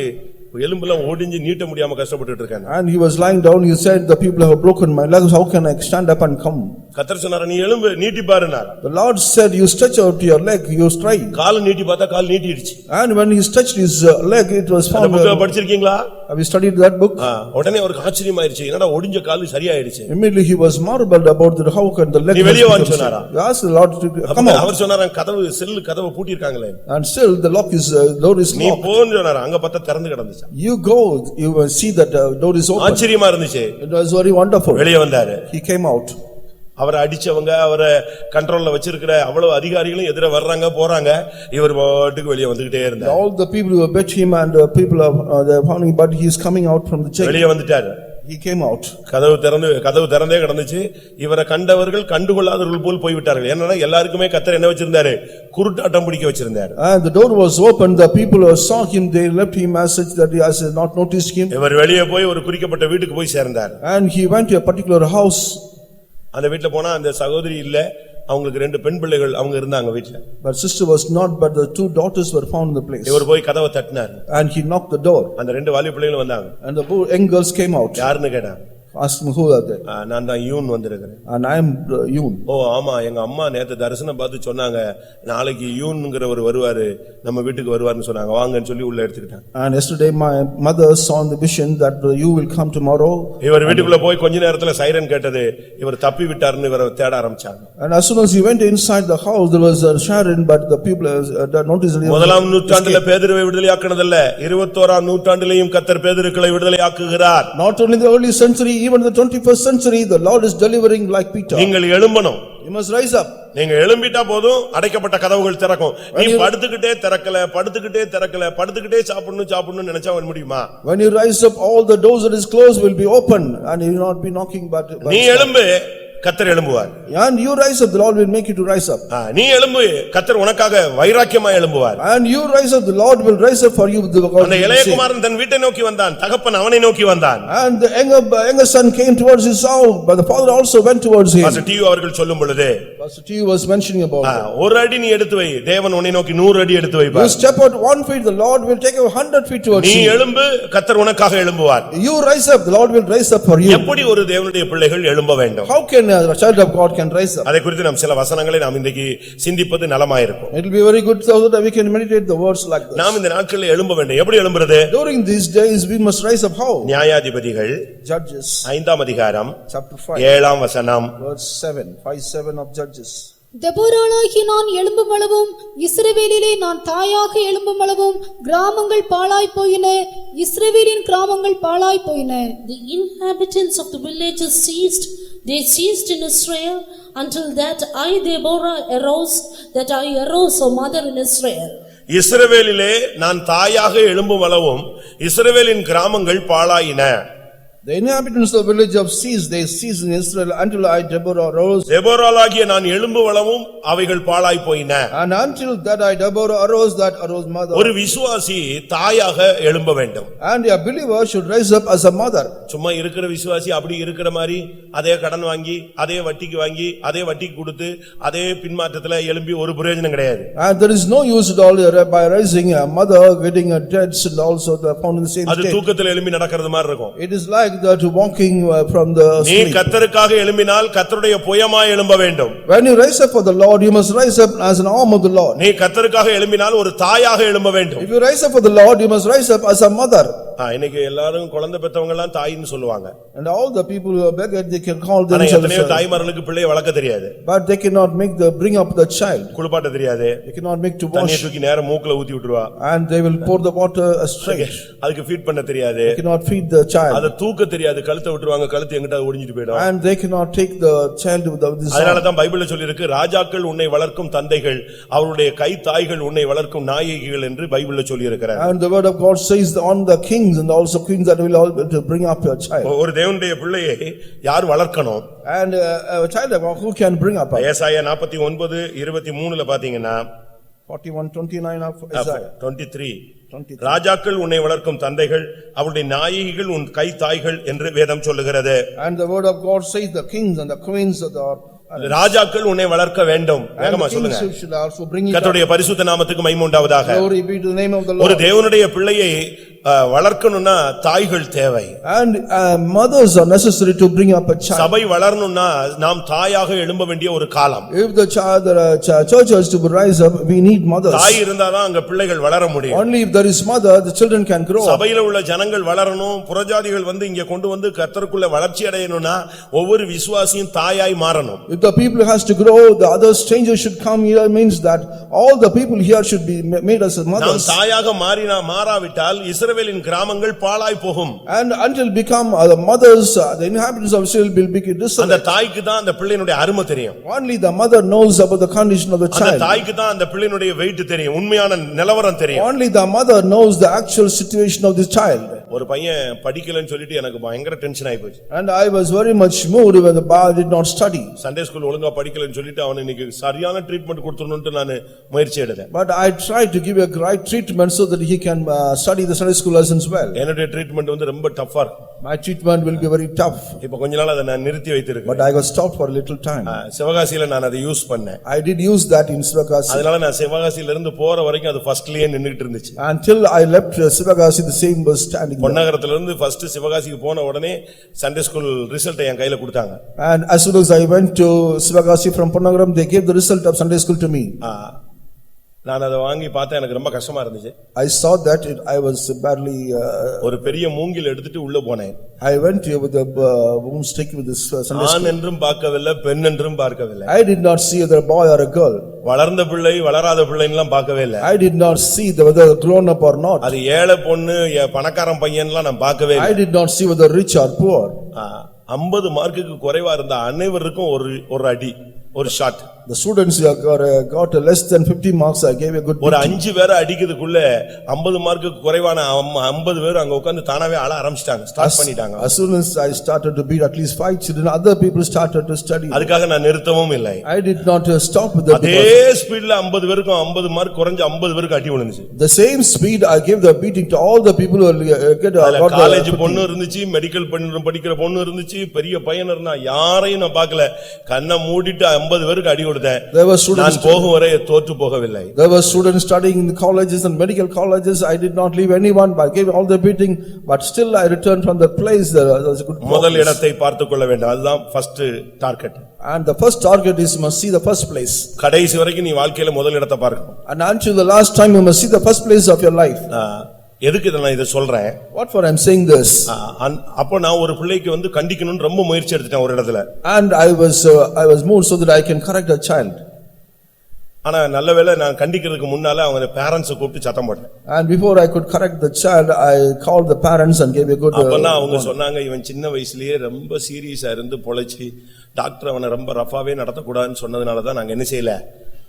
எலும்பெல்லாம் ஒடிஞ்சு நீட்ட முடியாம கஷ்டப்பட்டுட்டு இருக்கேன். And he was lying down, he said, the people have broken my legs, how can I stand up and come? கர்த்தர் சொன்னாரா, நீ எழும்பு, நீட்டி பாருன்னார். The Lord said, you stretch out your leg, you strike. கால் நீட்டி பார்த்தா கால் நீட்டிடுச்சு. And when he stretched his leg, it was found. அந்த புக்க படிச்சிருக்கீங்களா? Have you studied that book? உடனே அவருக்கு ஆச்சரியமாயிருச்சு, என்னடா ஒடிஞ்ச கால் சரியாயிடுச்சு. Immediately he was marveled about that, how can the leg. நீ வெளிய வான்னு சொன்னாரா? He asked the Lord to come out. அவர் சொன்னாரா, கதவு பூட்டி இருக்காங்களே. And still the lock is door is நீ locked. போன்னு சொன்னாரா, அங்க பார்த்தா திறந்து கிடந்துச்சு. You go, you will see that door is open. ஆச்சரியமா இருந்துச்சு. It was very wonderful. வெளிய வந்தாரு. He came out. அவரை அடிச்சவங்க, அவரை கண்ட்ரோல்ல வச்சிருக்கிற அவ்வளவு அதிகாரிகளும் எதிர வர்றாங்க போறாங்க, இவர் பாட்டுக்கு வெளிய வந்துகிட்டே இருந்தார். All the people who bet him and people they found him, but he is coming out from the jail. வெளிய வந்துட்டாரு. He came out. கதவு திறந்தே கிடந்துச்சு. இவரை கண்டவர்கள் கண்டுகொள்ளாதவர்கள் போல் போய்விட்டார்கள். ஏன்னா எல்லாருக்குமே கர்த்தர் என்ன வச்சிருந்தாரு? குருட்டாட்டம் பிடிக்க வச்சிருந்தாரு. And the door was open, the people who saw him, they left him as such that he has not noticed him. இவர் வெளிய போய் ஒரு குறிக்கப்பட்ட வீட்டுக்கு போய் சேர்ந்தார். And he went to a particular house. அந்த வீட்ல போனா அந்த சகோதரி இல்ல, அவங்களுக்கு 2 பெண் பிள்ளைகள் அவங்க இருந்தாங்க வீட்ல. But sister was not, but the 2 daughters were found in the place. இவர் போய் கதவை தட்டினார். And he knocked the door. அந்த 2 வாலிப பிள்ளைகள் வந்தாங்க. And the young girls came out. யாருன்னு கேட்டாங்க. Asked him, who are they? நான் தான் யூன் வந்திருக்கிறேன். And I am Yun. ஓ ஆமா, எங்க அம்மா நேத்து தரிசனம் பார்த்து சொன்னாங்க, நாளைக்கு யூன்ங்கறவர் வருவாரு, நம்ம வீட்டுக்கு வருவாருன்னு சொன்னாங்க, வாங்கன்னு சொல்லி உள்ள எடுத்துக்கிட்டாங்க. And yesterday my mother saw in the vision that you will come tomorrow. இவர் வீட்டுக்குள்ள போய் கொஞ்ச நேரத்துல சைரன் கேட்டது, இவர் தப்பி விட்டாருன்னு இவரை தேட ஆரம்பிச்சாங்க. And as soon as he went inside the house, there was a siren, but the people noticed that. முதலாம் நூற்றாண்டுல பேதுருவை விடுதலையாக்குனதல்ல, 21ஆம் நூற்றாண்டிலேயும் கர்த்தர் பேதுருக்களை விடுதலையாக்குகிறார். Not only in the early century, even in the 21st century, the Lord is delivering like Peter. நீங்கள் எழும்பணும். You must rise up. நீங்க எழும்பிட்டா போதும், அடைக்கப்பட்ட கதவுகள் திறக்கும். நீ படுத்துக்கிட்டே படுத்துக்கிட்டே சாப்பிடணும் நினைச்சா வர முடியுமா? When you rise up, all the doors that is closed will be open, and you will not be knocking, but நீ எழும்பு, கர்த்தர் எழும்புவார். And you rise up, the Lord will make you to rise up. நீ எழும்பு, கர்த்தர் உனக்காக வைராக்கியமா எழும்புவார். And you rise up, the Lord will rise up for you with the God. அந்த இளைய குமாரன் தன் வீட்டை நோக்கி வந்தான், தகப்பன் அவனை நோக்கி வந்தான். And the younger son came towards his house, but the father also went towards him. Pastor TV அவர்கள் சொல்லும் பொழுது, Pastor T was mentioning about that. ஒரு அடி நீ எடுத்து வை, தேவன் உன்னை நோக்கி 100 அடி எடுத்து You வைப்பார். step out 1 feet, the Lord will take you 100 feet towards நீ you. எழும்பு, கர்த்தர் உனக்காக எழும்புவார். You rise up, the Lord will rise up for you. எப்படி ஒரு தேவனுடைய பிள்ளைகள் எழும்ப வேண்டும்? How can a child of God can rise up? அதை குறித்து நாம் சில வசனங்களை நாம் இன்றைக்கு சிந்திப்பது நலமாயிருக்கும். It will be very good so that we can meditate the words like this. நாம் இந்த நாட்களில் எழும்ப வேண்டும். எப்படி எழும்புறது? During these days we must rise up how? நியாயாதிபதிகள் Judges 5ஆம் அதிகாரம் chapter 5 7ஆம் வசனம். verse 7, 5:7 of Judges. தெபோராளாகி நான் எழும்புமளவும் இஸ்ரவேலிலே நான் தாயாக எழும்புமளவும் கிராமங்கள் பாழாய் போயின, இஸ்ரவேலின் கிராமங்கள் பாழாய் போயின. The inhabitants of the villages ceased, they ceased in Israel, until that I Deborah arose, that I arose, O mother in Israel. இஸ்ரவேலிலே நான் தாயாக எழும்பும் அளவும் இஸ்ரவேலின் கிராமங்கள் பாழாயின. The inhabitants of the village of ceased, they ceased in Israel until I Deborah arose. தெபோராளாகிய நான் எழும்பும் அளவும் அவைகள் பாழாய் போயின. And until that I Deborah arose, that arose mother. ஒரு விசுவாசி தாயாக எழும்ப வேண்டும். And a believer should rise up as a mother. சும்மா இருக்கிற விசுவாசி அப்படி இருக்கிற மாதிரி அதே கடன் வாங்கி அதே வட்டிக்கு வாங்கி அதே வட்டிக்கு கொடுத்து அதே பின்மாற்றத்துல எழும்பி ஒரு பிரயோஜனம் கிடையாது. And there is no use at all by rising a mother getting a debts and also the found in the same அது state. தூக்கத்துல எழும்பி நடக்கிறது மாதிரி இருக்கும். It is like that walking from the நீ sleep. கர்த்தருக்காக எழும்பினால் கர்த்தருடைய புயமாய் எழும்ப வேண்டும். When you rise up for the Lord, you must rise up as an arm of the Lord. நீ கர்த்தருக்காக எழும்பினால் ஒரு தாயாக எழும்ப வேண்டும். If you rise up for the Lord, you must rise up as a mother. இன்னைக்கு எல்லாரும் குழந்தை பெற்றவங்க எல்லாம் தாயின்னு சொல்லுவாங்க. And all the people who are beggars, they can call ஆனா themselves. எத்தனையோ தாய்மார்களுக்கு பிள்ளையை வளர்க்க தெரியாது. But they cannot bring up the child. குளிப்பாட்ட தெரியாது. They cannot make to தண்ணியை wash. தூக்கி நேரா மூக்குல ஊத்தி விட்டுருவா. And they will pour the water straight. அதுக்கு ஃபீட் பண்ண தெரியாது. They cannot feed the child. அத தூக்க தெரியாது. கழுத்தை விட்டுருவாங்க. கழுத்து எங்கிட்ட ஒடிஞ்சிட்டு போயிடும். And they cannot take the child without this. அதனால தான் பைபிள்ல சொல்லி இருக்கு, ராஜாக்கள் உன்னை வளர்க்கும் தந்தைகள் அவருடைய கை தாய்கள் உன்னை வளர்க்கும் நாயகிகள் என்று பைபிள்ல சொல்லி இருக்கிறார். And the word of God says on the kings and also queens that will all to bring up your child. ஒரு தேவனுடைய பிள்ளையை யார் வளர்க்கணும்? And a child of God, who can bring up? ஏசாயா 49:23ல பாத்தீங்கன்னா 41:29 of Isaiah. 23 23. ராஜாக்கள் உன்னை வளர்க்கும் தந்தைகள் அவருடைய நாயகிகள் உன் கை தாய்கள் என்று வேதம் சொல்லுகிறது. And the word of God says the kings and the queens of the ராஜாக்கள் உன்னை வளர்க்க வேண்டும். and வேகமா the சொல்லுங்க. kings should also bring it up. கர்த்தருடைய பரிசுத்த நாமத்துக்கு மகிமை உண்டாவதாக. Glory be to the name of the ஒரு Lord. தேவனுடைய பிள்ளையை வளர்க்கணும்னா தாய்கள் தேவை. And mothers are necessary to bring up a child. சபை வளரணும்னா நாம் தாயாக எழும்ப வேண்டிய ஒரு காலம். If the church has to rise up, we need mothers. தாய் இருந்தாதான் அங்க பிள்ளைகள் வளர முடியும். Only if there is mother, the children can grow up. சபையில உள்ள ஜனங்கள் வளரணும், புறஜாதிகள் வந்து இங்க கொண்டு வந்து கர்த்தருக்குள்ள வளர்ச்சி அடையணும்னா ஒவ்வொரு விசுவாசியும் தாயாய் மாறணும். If the people has to grow, the other strangers should come here, means that all the people here should be made as நாம் mothers. தாயாக மாறாவிட்டால் இஸ்ரவேலின் கிராமங்கள் பாழாய் போகும். And until become the mothers, the inhabitants of Israel will be அந்த desolate. தாய்க்கு தான் அந்த பிள்ளையினுடைய அருமை தெரியும். Only the mother knows about the condition of the அந்த child. தாய்க்கு தான் அந்த பிள்ளையினுடைய வெயிட் தெரியும், உண்மையான நிலவரம் தெரியும். Only the mother knows the actual situation of the child. ஒரு பையன் படிக்கலன்னு சொல்லிட்டு எனக்கு பயங்கர டென்ஷன் ஆயி போச்சு. And I was very much moved when the boy did not study. Sunday school ஒழுங்கா படிக்கலன்னு சொல்லிட்டு அவன் இன்னைக்கு சரியான ட்ரீட்மெண்ட் கொடுத்துடணும்னு நான் முயற்சி எடுத்தேன். But I tried to give a right treatment so that he can study the Sunday school lessons well. என்னுடைய ட்ரீட்மெண்ட் வந்து ரொம்ப டஃப்பா இருக்கு. My treatment will be very tough. இப்ப கொஞ்ச நாள் அதை நான் நிறுத்தி வைத்திருக்கேன். But I was stopped for a little time. சிவகாசியில நான் அதை யூஸ் பண்ணேன். I did use that in Sivagasi. அதனால நான் சிவகாசியில இருந்து போற வரைக்கும் அது ஃபர்ஸ்ட்லயே நின்னுட்டு இருந்துச்சு. Until I left Sivagasi, the same was standing there. பொன்னகரத்துல இருந்து ஃபர்ஸ்ட் சிவகாசிக்கு போன உடனே சண்டே ஸ்கூல் ரிசல்ட் என் கையில கொடுத்தாங்க. And as soon as I went to Sivagasi from Ponnagaram, they gave the result of Sunday school to me. நான் அதை வாங்கி பார்த்தா எனக்கு ரொம்ப கஷ்டமா இருந்துச்சு. I saw that I was badly ஒரு பெரிய மூங்கில் எடுத்துட்டு உள்ள போனேன். I went here with a broomstick with this Sunday ஆண் school. என்றும் பார்க்கவில்லை, பெண் என்றும் பார்க்கவில்லை. I did not see whether a boy or a girl. வளர்ந்த பிள்ளை வளராத பிள்ளைன்னுலாம் பார்க்கவே இல்லை. I did not see whether grown up or not. அது ஏழை பொண்ணு பணக்காரன் பையன்லாம் நான் பார்க்கவே இல்லை. I did not see whether rich or poor. 50 மார்க்குக்கு குறைவா இருந்த அனைவருக்கும் ஒரு அடி, ஒரு shot. The students who got less than 50 marks, I gave a good ஒரு beating. 5 பேரை அடிக்கிறதுக்குள்ள 50 மார்க்குக்கு குறைவான 50 பேர் அங்க உட்கார்ந்து தானாவே அழ ஆரம்பிச்சிட்டாங்க, ஸ்டார்ட் பண்ணிட்டாங்க. As soon as I started to beat at least 5 children, other people started to study. அதுக்காக நான் நிறுத்தவும் இல்லை. I did not stop with the அதே ஸ்பீட்ல 50 பேருக்கும் 50 மார்க் குறைஞ்ச 50 பேருக்கு அடி விழுந்துச்சு. The same speed I gave the beating to all the people who got college பொண்ணு இருந்துச்சு, மெடிக்கல் படிக்கிற பொண்ணு இருந்துச்சு, பெரிய பையன் இருந்தா, யாரையும் நான் பார்க்கல. கண்ணை மூடிட்டு 50 பேருக்கு அடி கொடுத்தேன். There were students. நான் போகும் வரை தோற்று போகவில்லை. There were students studying in the colleges and medical colleges. I did not leave anyone, but I gave all the beating, but still I returned from that place. There was a good progress. முதல் இடத்தை பார்த்துக் கொள்ள வேண்டும். அதுதான் first target. And the first target is you must see the first place. கடைசி வரைக்கும் நீ வாழ்க்கையில முதல் இடத்தை பார்க்கணும். And until the last time you must see the first place of your life. எதுக்கு நான் இத சொல்றேன்? What for I'm saying this? அப்போ நான் ஒரு பிள்ளைக்கு வந்து கண்டிக்கணும்னு ரொம்ப முயற்சி எடுத்துட்டேன் ஒரு இடத்துல. And I was moved so that I can correct a child. ஆனா நல்லவேளை நான் கண்டிக்கிறதுக்கு முன்னால அவங்க பேரண்ட்ஸ் கூப்பிட்டு சத்தம் போட்டேன். And before I could correct the child, I called the parents and gave a good அப்பதான் அவங்க சொன்னாங்க இவன் சின்ன வயசுலயே ரொம்ப சீரியஸா இருந்து பொழைச்சி டாக்டர் அவனை ரொம்ப ரஃபாவே நடத்தக்கூடாதுன்னு சொன்னதுனால தான் நாங்க என்ன செய்யல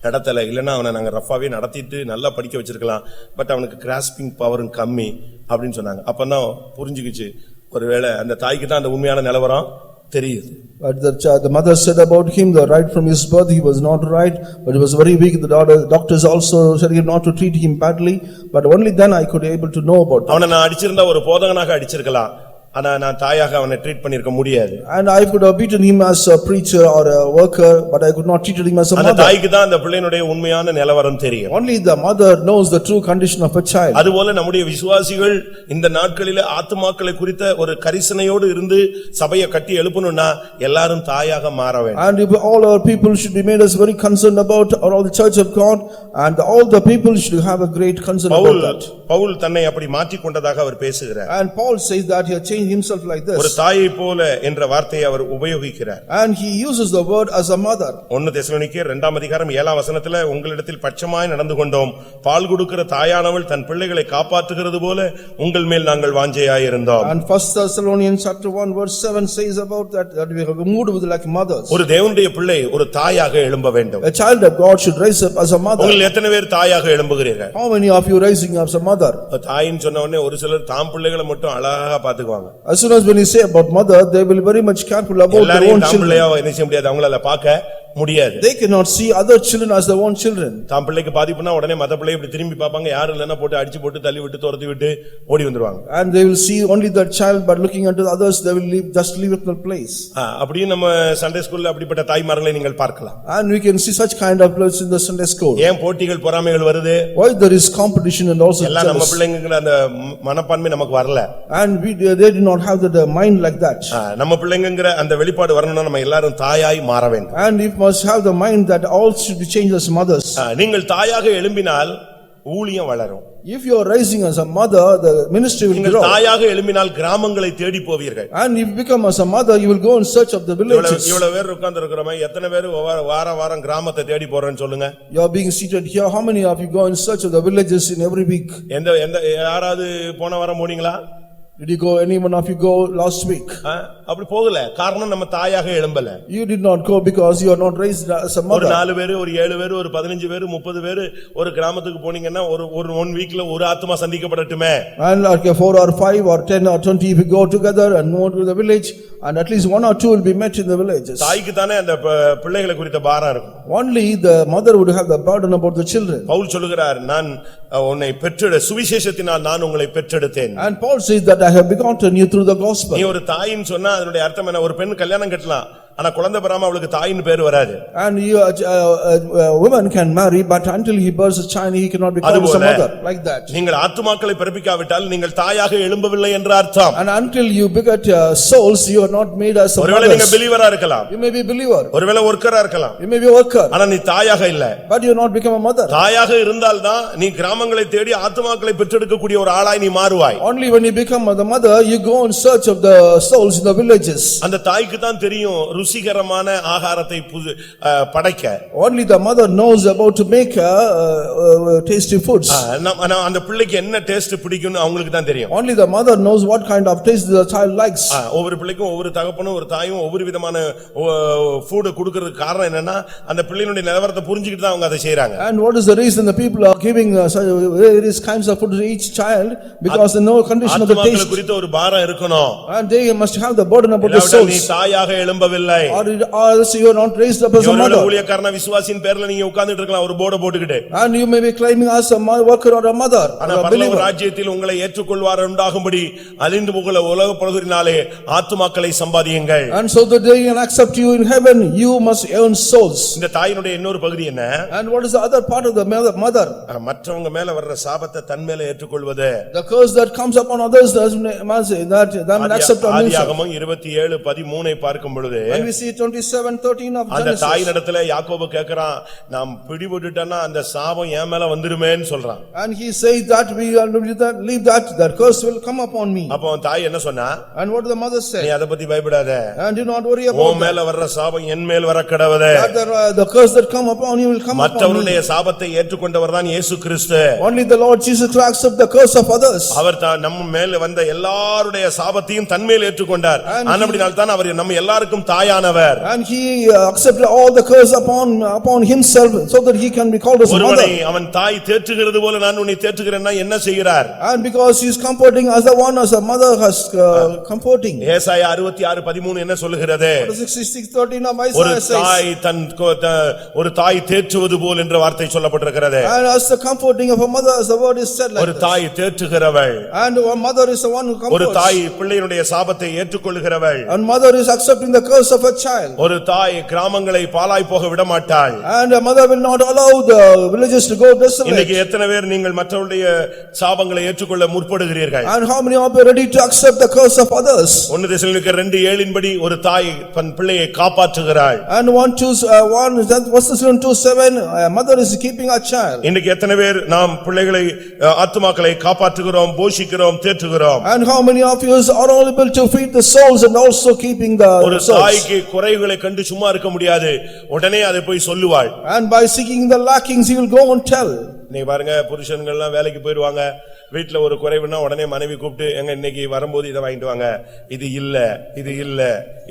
நடத்தல. இல்லன்னா அவனை நாங்க ரஃபாவே நடத்திட்டு நல்லா படிக்க வச்சிருக்கலாம். பட் அவனுக்கு கிராஸ்பிங் பவரும் கம்மி அப்படின்னு சொன்னாங்க. அப்பதான் புரிஞ்சுக்கிச்சு ஒருவேளை அந்த தாய்க்கு தான் அந்த உண்மையான நிலவரம் தெரியுது. But the mother said about him that right from his birth he was not right, but he was very weak. The doctors also said not to treat him badly, but only then I could able to know about that. அவனை நான் அடிச்சிருந்தா ஒரு போதகனாக அடிச்சிருக்கலாம். ஆனா நான் தாயாக அவனை ட்ரீட் பண்ணிருக்க முடியாது. And I could have beaten him as a preacher or a worker, but I could not treat him as a mother. அந்த தாய்க்கு தான் அந்த பிள்ளையினுடைய உண்மையான நிலவரம் தெரியும். Only the mother knows the true condition of a child. அதுபோல நம்முடைய விசுவாசிகள் இந்த நாட்களிலே ஆத்துமாக்களை குறித்த ஒரு கரிசனையோடு இருந்து சபையை கட்டி எழுப்பணும்னா எல்லாரும் தாயாக மாற வேண்டும். And if all our people should be made us very concerned about all the church of God, and all the people should have a great concern about that. Pavul தன்னை அப்படி மாற்றிக் கொண்டதாக அவர் பேசுகிறார். And Paul says that he has changed himself like this. ஒரு தாயை போல என்ற வார்த்தையை அவர் உபயோகிக்கிறார். And he uses the word as a mother. 1 தெசலோனிக்கேயர் 2ஆம் அதிகாரம் 7ஆம் வசனத்திலே உங்களிடத்தில் பட்சமாய் நடந்து கொண்டோம், பால் கொடுக்கிற தாயானவள் தன் பிள்ளைகளை காப்பாற்றுகிறது போல உங்கள் மேல் நாங்கள் வாஞ்சையாய் இருந்தோம். And 1 Thessalonians chapter 1 verse 7 says about that we have moved with like mothers. ஒரு தேவனுடைய பிள்ளை ஒரு தாயாக எழும்ப வேண்டும். A child of God should rise up as a mother. உங்கள் எத்தனை பேர் தாயாக எழும்புகிறீர்கள்? How many of you rising up as a mother? தாயின்னு சொன்ன உடனே ஒரு சிலர் தாம் பிள்ளைகளை மட்டும் அழகா பாத்துக்குவாங்க. As soon as when you say about mother, they will very much careful about their own தாம் children. பிள்ளையா என்ன செய்ய முடியாது, அவங்களால பார்க்க முடியாது. They cannot see other children as their own children. தாம் பிள்ளைக்கு பாதிப்புனா உடனே மத்த பிள்ளை இப்படி திரும்பி பாப்பாங்க, யாரும் இல்லன்னா போட்டு அடிச்சு போட்டு தள்ளி விட்டு துரத்தி விட்டு ஓடி வந்துருவாங்க. And they will see only that child, but looking unto the others they will just leave up the place. அப்படியே நம்ம சண்டே ஸ்கூல்ல அப்படிப்பட்ட தாய்மார்களை நீங்கள் பார்க்கலாம். And we can see such kind of place in the Sunday school. ஏன் போட்டிகள் பொறாமைகள் வருது? Why there is competition and also எல்லாம் நம்ம பிள்ளைங்கற அந்த மனப்பான்மை நமக்கு வரல. And they do not have the mind like that. நம்ம பிள்ளைங்கற அந்த வெளிப்பாடு வரணும்னா நம்ம எல்லாரும் தாயாய் மாற வேண்டும். And if must have the mind that all should be changed as mothers. நீங்கள் தாயாக எழும்பினால் ஊழியம் வளரும். If you are rising as a mother, the ministry will நீங்கள் grow. தாயாக எழும்பினால் கிராமங்களை தேடி போவீர்கள். And if you become as a mother, you will go in search of the villages. இவ்வளவு பேர் உட்கார்ந்து இருக்கறோமே, எத்தனை பேர் வாரம் கிராமத்தை தேடி போறேன்னு சொல்லுங்க. You are being seated here. How many of you go in search of the villages in every week? எந்த யாராவது போன வாரம் போனீங்களா? Did you go? Any one of you go last week? அப்படி போகல. காரணம் நம்ம தாயாக எழும்பல. You did not go because you are not raised as a mother. ஒரு 4 பேர், ஒரு 7 பேர், ஒரு 15 பேர், 30 பேர் ஒரு கிராமத்துக்கு போனீங்கன்னா ஒரு 1 வீக்ல ஒரு ஆத்மா சந்திக்கப்படட்டுமே. And like 4 or 5 or 10 or 20 if you go together and move to the village, and at least 1 or 2 will be met in the villages. தாய்க்கு தானே அந்த பிள்ளைகளை குறித்த பாரம் இருக்கும். Only the mother would have the burden about the children. Pavul சொல்லுகிறார், நான் உன்னை சுவிசேஷத்தினால் நான் உங்களை பெற்றெடுத்தேன். And Paul says that I have begotten you through the gospel. நீ ஒரு தாயின்னு சொன்னா அதனுடைய அர்த்தம் என்ன? ஒரு பெண் கல்யாணம் கட்டலாம், ஆனா குழந்தை பெறாம அவளுக்கு தாயின் பேர் வராது. And a woman can marry, but until he bears a child he cannot be called as a mother, like that. நீங்கள் ஆத்துமாக்களை பிறப்பிக்காவிட்டால் நீங்கள் தாயாக எழும்பவில்லை என்ற அர்த்தம். And until you beget souls, you are not made as a mother. ஒருவேளை நீங்க பிலீவரா இருக்கலாம், You may be a believer, ஒருவேளை ஒர்க்கரா இருக்கலாம், you may be a worker, ஆனா நீ தாயாக இல்ல. but you are not become a mother. தாயாக இருந்தால்தான் நீ கிராமங்களை தேடி ஆத்துமாக்களை பெற்றெடுக்கக்கூடிய ஒரு ஆளாய் நீ மாறுவாய். Only when you become the mother, you go in search of the souls in the villages. அந்த தாய்க்கு தான் தெரியும் ருசிகரமான ஆகாரத்தை படைக்க. Only the mother knows about to make tasty foods. அந்த பிள்ளைக்கு என்ன டேஸ்ட் பிடிக்கும்னு அவங்களுக்கு தான் தெரியும். Only the mother knows what kind of taste the child likes. ஒவ்வொரு பிள்ளைக்கும் ஒவ்வொரு தகப்பனும் ஒரு தாயும் ஒவ்வொரு விதமான ஃபுட் கொடுக்கிறதுக்கு காரணம் என்னன்னா அந்த பிள்ளையினுடைய நிலவரத்தை புரிஞ்சுக்கிட்டு தான் அவங்க அதை செய்றாங்க. And what is the reason the people are giving various kinds of food to each child? Because they know condition of the taste. குறித்த ஒரு பாரம் இருக்கணும். And they must have the burden about the souls. நீ தாயாக எழும்பவில்லை. இல்லை. or else you are not raised up as a mother. ஊழியக்காரனா விசுவாசியின் பேர்ல நீங்க உட்கார்ந்துட்டு இருக்கலாம் ஒரு போர்டு போட்டுக்கிட்டு. And you may be claiming as a worker or a mother or ஆனா a பரலோக believer. ராஜ்யத்தில் உங்களை ஏற்றுக்கொள்வார் உண்டாகும்படி அழிந்து போகிற உலக பிரகுரினாலே ஆத்துமாக்களை சம்பாதியுங்கள். And so that they can accept you in heaven, you must earn souls. இந்த தாயினுடைய இன்னொரு பகுதி என்ன? And what is the other part of the mother? மற்றவங்க மேல வர்ற சாபத்தை தன் மேல ஏற்றுக்கொள்வது. The curse that comes upon others must say that then accept on himself. ஆதியாகமம் 27:13 பார்க்கும் பொழுது When we see 27:13 of அந்த Genesis, தாயினிடத்துல யாக்கோபு கேக்குறான், நாம் பிடிபட்டுட்டேன்னா அந்த சாபம் என் மேல வந்துருமேன்னு சொல்றான். and he says that we are leave that curse will come upon me. அப்போ அவன் தாய் என்ன சொன்னா? And what did the mother நீ say? அத பத்தி பயப்படாத, And do not worry about உன் மேல வர்ற சாபம் என் மேல் வரக்கடவது. that the curse that come upon you will come upon me. மற்றவருடைய சாபத்தை ஏற்றுக்கொண்டவர் தான் இயேசு கிறிஸ்து. Only the Lord Jesus to accept the curse of others. அவர் தான் நம்ம மேல வந்த எல்லாருடைய சாபத்தையும் தன் மேல் ஏற்றுக்கொண்டார். ஆனபடியால் தான் அவர் நம்ம எல்லாருக்கும் தாயானவர். And he accepted all the curse upon himself so that he can be called as a mother. ஒருவனை அவன் தாய் தேற்றுகிறது போல நான் உன்னை தேற்றுகிறேன்னா என்ன செய்கிறார்? And because he is comforting as the one as a mother has comforting. ஏசாயா 66:13 என்ன சொல்லுகிறது? 66:13 of ஒரு Isaiah says, தாய் ஒரு தாய் தேற்றுவது போல் என்ற வார்த்தை சொல்லப்பட்டிருக்கிறது. and as the comforting of a mother as the word is said like ஒரு this. தாய் தேற்றுகிறவள். And a mother is the one who ஒரு comforts. தாய் பிள்ளையினுடைய சாபத்தை ஏற்றுக்கொள்கிறவள். And mother is accepting the curse of a child. ஒரு தாய் கிராமங்களை பாழாய் போக விட மாட்டாள். And a mother will not allow the villages to go desolate. இன்னைக்கு எத்தனை பேர் நீங்கள் மற்றவருடைய சாபங்களை ஏற்றுக்கொள்ள முற்படுகிறீர்கள்? And how many of you are ready to accept the curse of others? 1 தெசலோனிக்கர் 2:7 படி ஒரு தாய் தன் பிள்ளையை காப்பாற்றுகிறாள். And 1:2:7 a mother is keeping a child. இன்னைக்கு எத்தனை பேர் நாம் பிள்ளைகளை ஆத்துமாக்களை காப்பாற்றுகிறோம், போஷிக்கிறோம், தேற்றுகிறோம்? And how many of you are all able to feed the souls and also keeping the ஒரு souls? தாய்க்கு குறைகளை கண்டு சும்மா இருக்க முடியாது, உடனே அதை போய் சொல்லுவாள். And by seeking the lackings he will go and tell. நீ பாருங்க, புருஷன்கள்லாம் வேலைக்கு போயிடுவாங்க, வீட்டுல ஒரு குறைவுன்னா உடனே மனைவி கூப்பிட்டு எங்க இன்னைக்கு வரும்போது இதை வாங்கிட்டு வாங்க, இது இல்ல இது இல்ல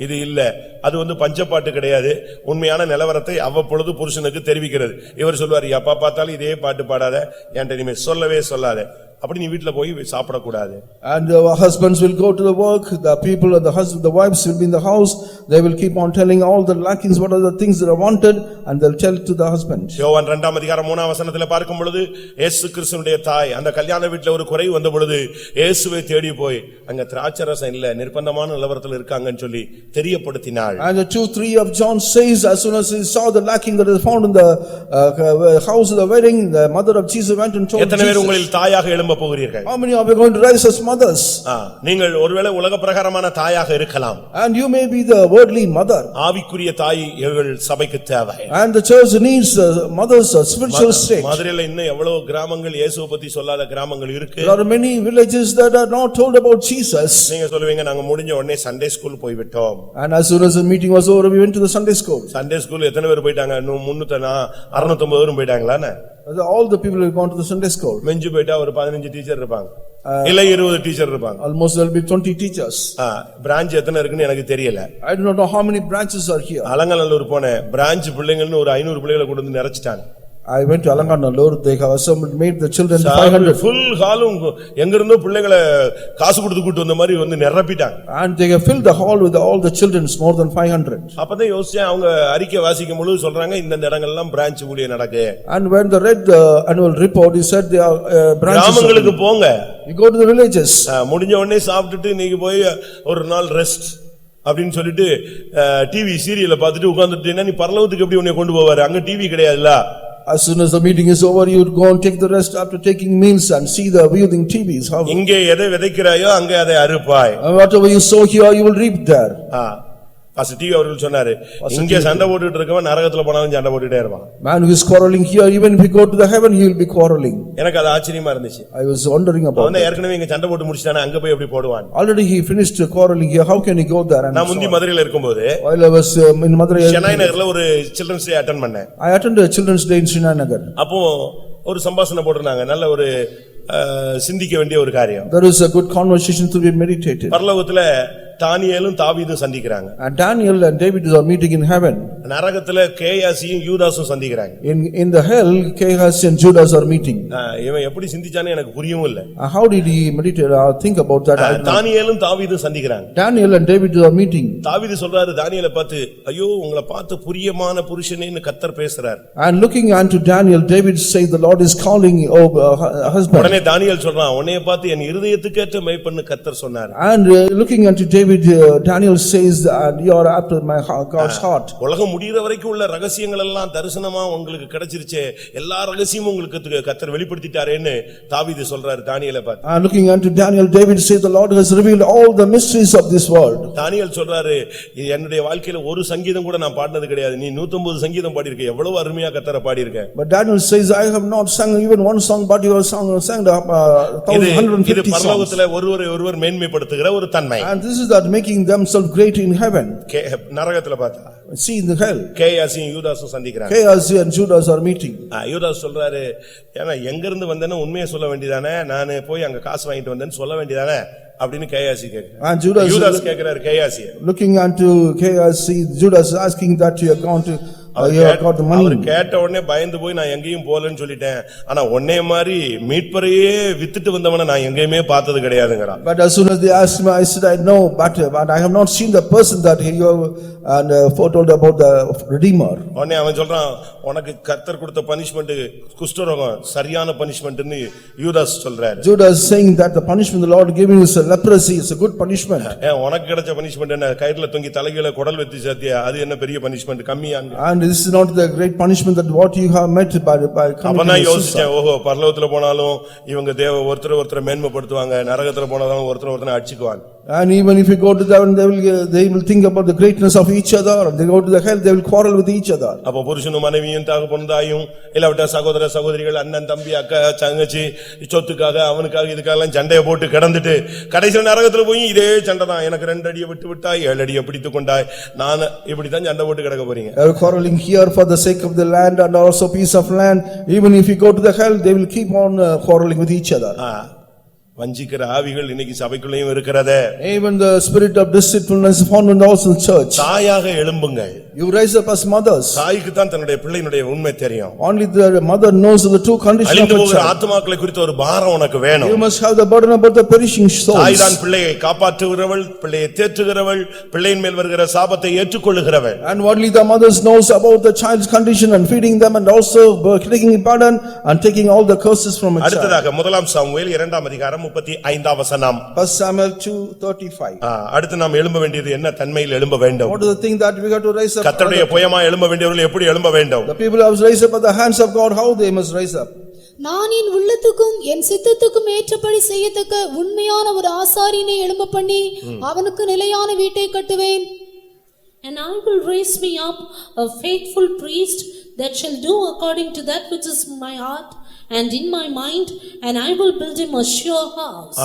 இது இல்ல. அது பஞ்சப்பாட்டு கிடையாது, உண்மையான நிலவரத்தை அவ்வப்பொழுது புருஷனுக்கு தெரிவிக்கிறது. இவர் சொல்வார், எப்பா பார்த்தாலும் இதே பாட்டு பாடாத, என்கிட்ட இனிமே சொல்லவே சொல்லாத, அப்படி நீ வீட்டுல போய் சாப்பிடக்கூடாது. And the husbands will go to the work, the people and the wives will be in the house, they will keep on telling all the lackings, what are the things that are wanted, and they'll tell to the husband. யோவான் 2:3 பார்க்கும் பொழுது இயேசு கிறிஸ்துவினுடைய தாய் அந்த கல்யாண வீட்டுல ஒரு குறை வந்த பொழுது இயேசுவை தேடி போய் அங்க திராட்சரசம் இல்ல, நிர்பந்தமான நிலவரத்தில் இருக்காங்கன்னு சொல்லி தெரியப்படுத்தினாள். And the 2:3 of John says, as soon as he saw the lacking that is found in the house of the wedding, the mother of Jesus went and told எத்தனை பேர் Jesus. உங்களில் தாயாக எழும்ப போகிறீர்கள்? How many of you are going to rise as mothers? நீங்கள் ஒருவேளை உலக பிரகாரமான தாயாக இருக்கலாம். And you may be the worldly mother. ஆவிக்குரிய தாய் எங்கள் சபைக்கு தேவை. And the church needs mothers of spiritual state. மதுரையில இன்னும் எவ்வளவு கிராமங்கள் இயேசுவை பத்தி சொல்லாத கிராமங்கள் இருக்கு. There are many villages that are not told about Jesus. நீங்க சொல்லுவீங்க, நாங்க முடிஞ்ச உடனே சண்டே ஸ்கூல் போய் விட்டோம். And as soon as the meeting was over, we went to the Sunday school. Sunday school எத்தனை பேர் போயிட்டாங்க? 650 பேரும் போயிட்டாங்களானே. All the people have gone to the Sunday school. மெஞ்சு போயிட்டா ஒரு 15 டீச்சர் இருப்பாங்க, இல்ல 20 டீச்சர் இருப்பாங்க. Almost there will be 20 teachers. Branch எத்தனை இருக்குன்னு எனக்கு தெரியல. I do not know how many branches are here. Alanganallur போனேன், பிரான்ச் பிள்ளைங்கள்னு ஒரு 500 பிள்ளைகளை கொண்டு வந்து நிறைச்சிட்டாங்க. I went to Alanganallur, they have assembled, made the children 500. full ஹாலும் எங்க இருந்தோ பிள்ளைகளை காசு கொடுத்து கூட்டி வந்த மாதிரி நிரப்பிட்டாங்க. And they have filled the hall with all the children, more than 500. அப்பதான் யோசிச்சேன், அவங்க அறிக்கை வாசிக்கும் பொழுது சொல்றாங்க இந்த இடங்கள் எல்லாம் பிரான்ச் ஊழியம் நடக்கு. And when they read the annual report, he said they are branches. கிராமங்களுக்கு போங்க, you go to the villages. முடிஞ்ச உடனே சாப்பிட்டுட்டு நீங்க போய் ஒரு நாள் ரெஸ்ட் அப்படின்னு சொல்லிட்டு டிவி சீரியலை பார்த்துட்டு உட்கார்ந்துட்டீங்கன்னா நீ பரலோகத்துக்கு எப்படி உன்னை கொண்டு போவாரு? அங்க டிவி கிடையாதுல்ல. As soon as the meeting is over, you would go and take the rest after taking meals and see the viewing TVs. இங்கே எதை விதைக்கிறாயோ அங்கே அதை அறுப்பாய். Whatever you sow here, you will reap there. Positive அவர்கள் சொன்னாரு, இங்க சண்டை போட்டுட்டு இருக்கவன் நரகத்துல போனாலும் சண்டை போட்டுட்டே இருப்பான். Man who is quarreling here, even if he go to the heaven, he will be quarreling. எனக்கு அது ஆச்சரியமா இருந்துச்சு. I was wondering about அவன் ஏற்கனவே இங்க சண்டை போட்டு முடிச்சிட்டானே, அங்க போய் எப்படி போடுவான்? Already he finished quarreling here, how can he go there? நான் முந்தி மதுரையில இருக்கும்போது, while I was in Madurai, Chennai நகர்ல ஒரு சில்ட்ரன்ஸ் டே அட்டெண்ட் பண்ணேன். I attended a children's day in Chennai Nagar. அப்போ ஒரு சம்பாஷணை போட்டுருந்தாங்க, நல்ல ஒரு சிந்திக்க வேண்டிய ஒரு காரியம். There is a good conversation to be meditated. பரலோகத்துல தானியேலும் தாவீதும் சந்திக்கிறாங்க. And Daniel and David are meeting in heaven. நரகத்துல கேயாசியும் யூதாசும் சந்திக்கிறாங்க. In the hell, Gehazi and Judas are meeting. இவன் எப்படி சிந்திச்சானே எனக்கு புரியவும் இல்ல. How did he meditate or think about that? தானியேலும் தாவீதும் சந்திக்கிறாங்க. Daniel and David are meeting. தாவீது சொல்றாரு தானியேலை பார்த்து, ஐயோ உங்களை பார்த்து பிரியமான புருஷனேன்னு கர்த்தர் பேசுறார். And looking unto Daniel, David says, the Lord is calling, husband. உடனே தானியேல் சொல்றான், உன்னைய பார்த்து என் இருதயத்துக்கு ஏற்ற மேய்ப்பன்னு கர்த்தர் சொன்னார். And looking unto David, Daniel says, you are after my God's heart. உலகம் முடிகிற வரைக்கும் உள்ள ரகசியங்கள் எல்லாம் தரிசனமா உங்களுக்கு கிடைச்சிருச்சே, எல்லா ரகசியமும் உங்களுக்கு கர்த்தர் வெளிப்படுத்திட்டாரேன்னு தாவீது சொல்றாரு தானியேலை பார்த்து. And looking unto Daniel, David says, the Lord has revealed all the mysteries of this world. தானியேல் சொல்றாரு, என்னுடைய வாழ்க்கையில ஒரு சங்கீதம் கூட நான் பாடினது கிடையாது, நீ 150 சங்கீதம் பாடியிருக்க, எவ்வளவு அருமையா கர்த்தரை பாடியிருக்க. But Daniel says, I have not sung even one song, but you have sung 150 இது songs. பரலோகத்துல ஒருவர் மேன்மைப்படுத்துகிற ஒரு தன்மை. And this is that making themselves great in heaven. நரகத்துல பார்த்தா See in the hell, கேயாசியும் யூதாசும் சந்திக்கிறாங்க. Gehazi and Judas are meeting. யூதாஸ் சொல்றாரு, ஏன்னா எங்க இருந்து வந்தேன்னு உண்மையை சொல்ல வேண்டியதானே, நானு போய் அங்க காசு வாங்கிட்டு வந்தேன்னு சொல்ல வேண்டியதானே அப்படின்னு கேயாசி கேக்குறாரு. And யூதாஸ் கேக்குறாரு கேயாசியை. looking unto Gehazi, Judas asking that you have gone to you have got the money. அவர் கேட்ட உடனே பயந்து போய் நான் எங்கேயும் போலன்னு சொல்லிட்டேன். ஆனா உன்னைய மாதிரி மீட்பரையே வித்துட்டு வந்தவனை நான் எங்கேயுமே பார்த்தது கிடையாதுங்கறான். But as soon as they asked me, I said, I know, but I have not seen the person that you have and foretold about the Redeemer. உடனே அவன் சொல்றான், உனக்கு கர்த்தர் கொடுத்த பனிஷ்மென்ட் குஷ்டரோகம் சரியான பனிஷ்மென்ட்னு யூதாஸ் சொல்றாரு. Judas saying that the punishment the Lord gave you is a leprosy, is a good punishment. உனக்கு கிடைச்ச பனிஷ்மென்ட் என்ன, கயிறுல தொங்கி தலைகீழ குடல் வெட்டி சேர்த்தியா, அது என்ன பெரிய பனிஷ்மென்ட் கம்மியா? And this is not the great punishment that what you have met by committing suicide. suicide. ஓஹோ பரலோகத்துல போனாலும் இவங்க ஒருத்தரை மேன்மைப்படுத்துவாங்க, நரகத்துல போனாலும் ஒருத்தரை அடிச்சுக்குவாங்க. And even if you go to heaven, they will think about the greatness of each other. And they go to the hell, they will quarrel with each other. அப்ப புருஷனும் மனைவியும் தகப்பனும் தாயும் இல்லாவிட்டா சகோதர சகோதரிகள் அண்ணன் தம்பி அக்கா தங்கச்சி சொத்துக்காக அவனுக்காக இதுக்காக சண்டையை போட்டு கிடந்துட்டு கடைசியில நரகத்துல போய் இதே சண்டை தான், எனக்கு 2 அடியை விட்டு விட்டாய் 7 அடியை பிடித்து கொண்டாய், நான் இப்படித்தான் சண்டை போட்டு கிடக்க போறீங்க. They are quarreling here for the sake of the land and also piece of land. Even if you go to the hell, they will keep on quarreling with each other. வஞ்சிக்கிற ஆவிகள் இன்னைக்கு சபைக்குள்ளேயும் இருக்கிறதே. Even the spirit of deceitfulness found in also in church. தாயாக எழும்புங்கள். You rise up as mothers. தாய்க்கு தான் தன்னுடைய பிள்ளையினுடைய உண்மை தெரியும். Only the mother knows the true condition of அழிந்து a போகிற child. ஆத்துமாக்களை குறித்த ஒரு பாரம் உனக்கு வேணும். You must have the burden about the perishing souls. தாய் தான் பிள்ளையை காப்பாற்றுகிறவள், பிள்ளையை தேற்றுகிறவள், பிள்ளையின் மேல் வருகிற சாபத்தை ஏற்றுக்கொள்ளுகிறவள். And only the mothers knows about the child's condition and feeding them and also taking burden and taking all the curses from a child. அடுத்ததாக முதலாம் சாமுவேல் 2ஆம் அதிகாரம் 35ஆம் வசனம். 1 Samuel 2:35. அடுத்து நாம் எழும்ப வேண்டியது என்ன தன்மையில் எழும்ப வேண்டும்? What is the thing that we got to raise up? கர்த்தருடைய புயமா எழும்ப வேண்டியவர்கள் எப்படி எழும்ப வேண்டும்? The people who have raised up at the hands of God, how they must rise up? நான் என் உள்ளத்துக்கும் என் சித்தத்துக்கும் ஏற்றபடி செய்யத்தக்க உண்மையான ஒரு ஆசாரியனை எழும்ப பண்ணி அவனுக்கு நிலையான வீட்டை கட்டுவேன். And I will raise me up a faithful priest that shall do according to that which is my heart and in my mind, and I will build him a sure house.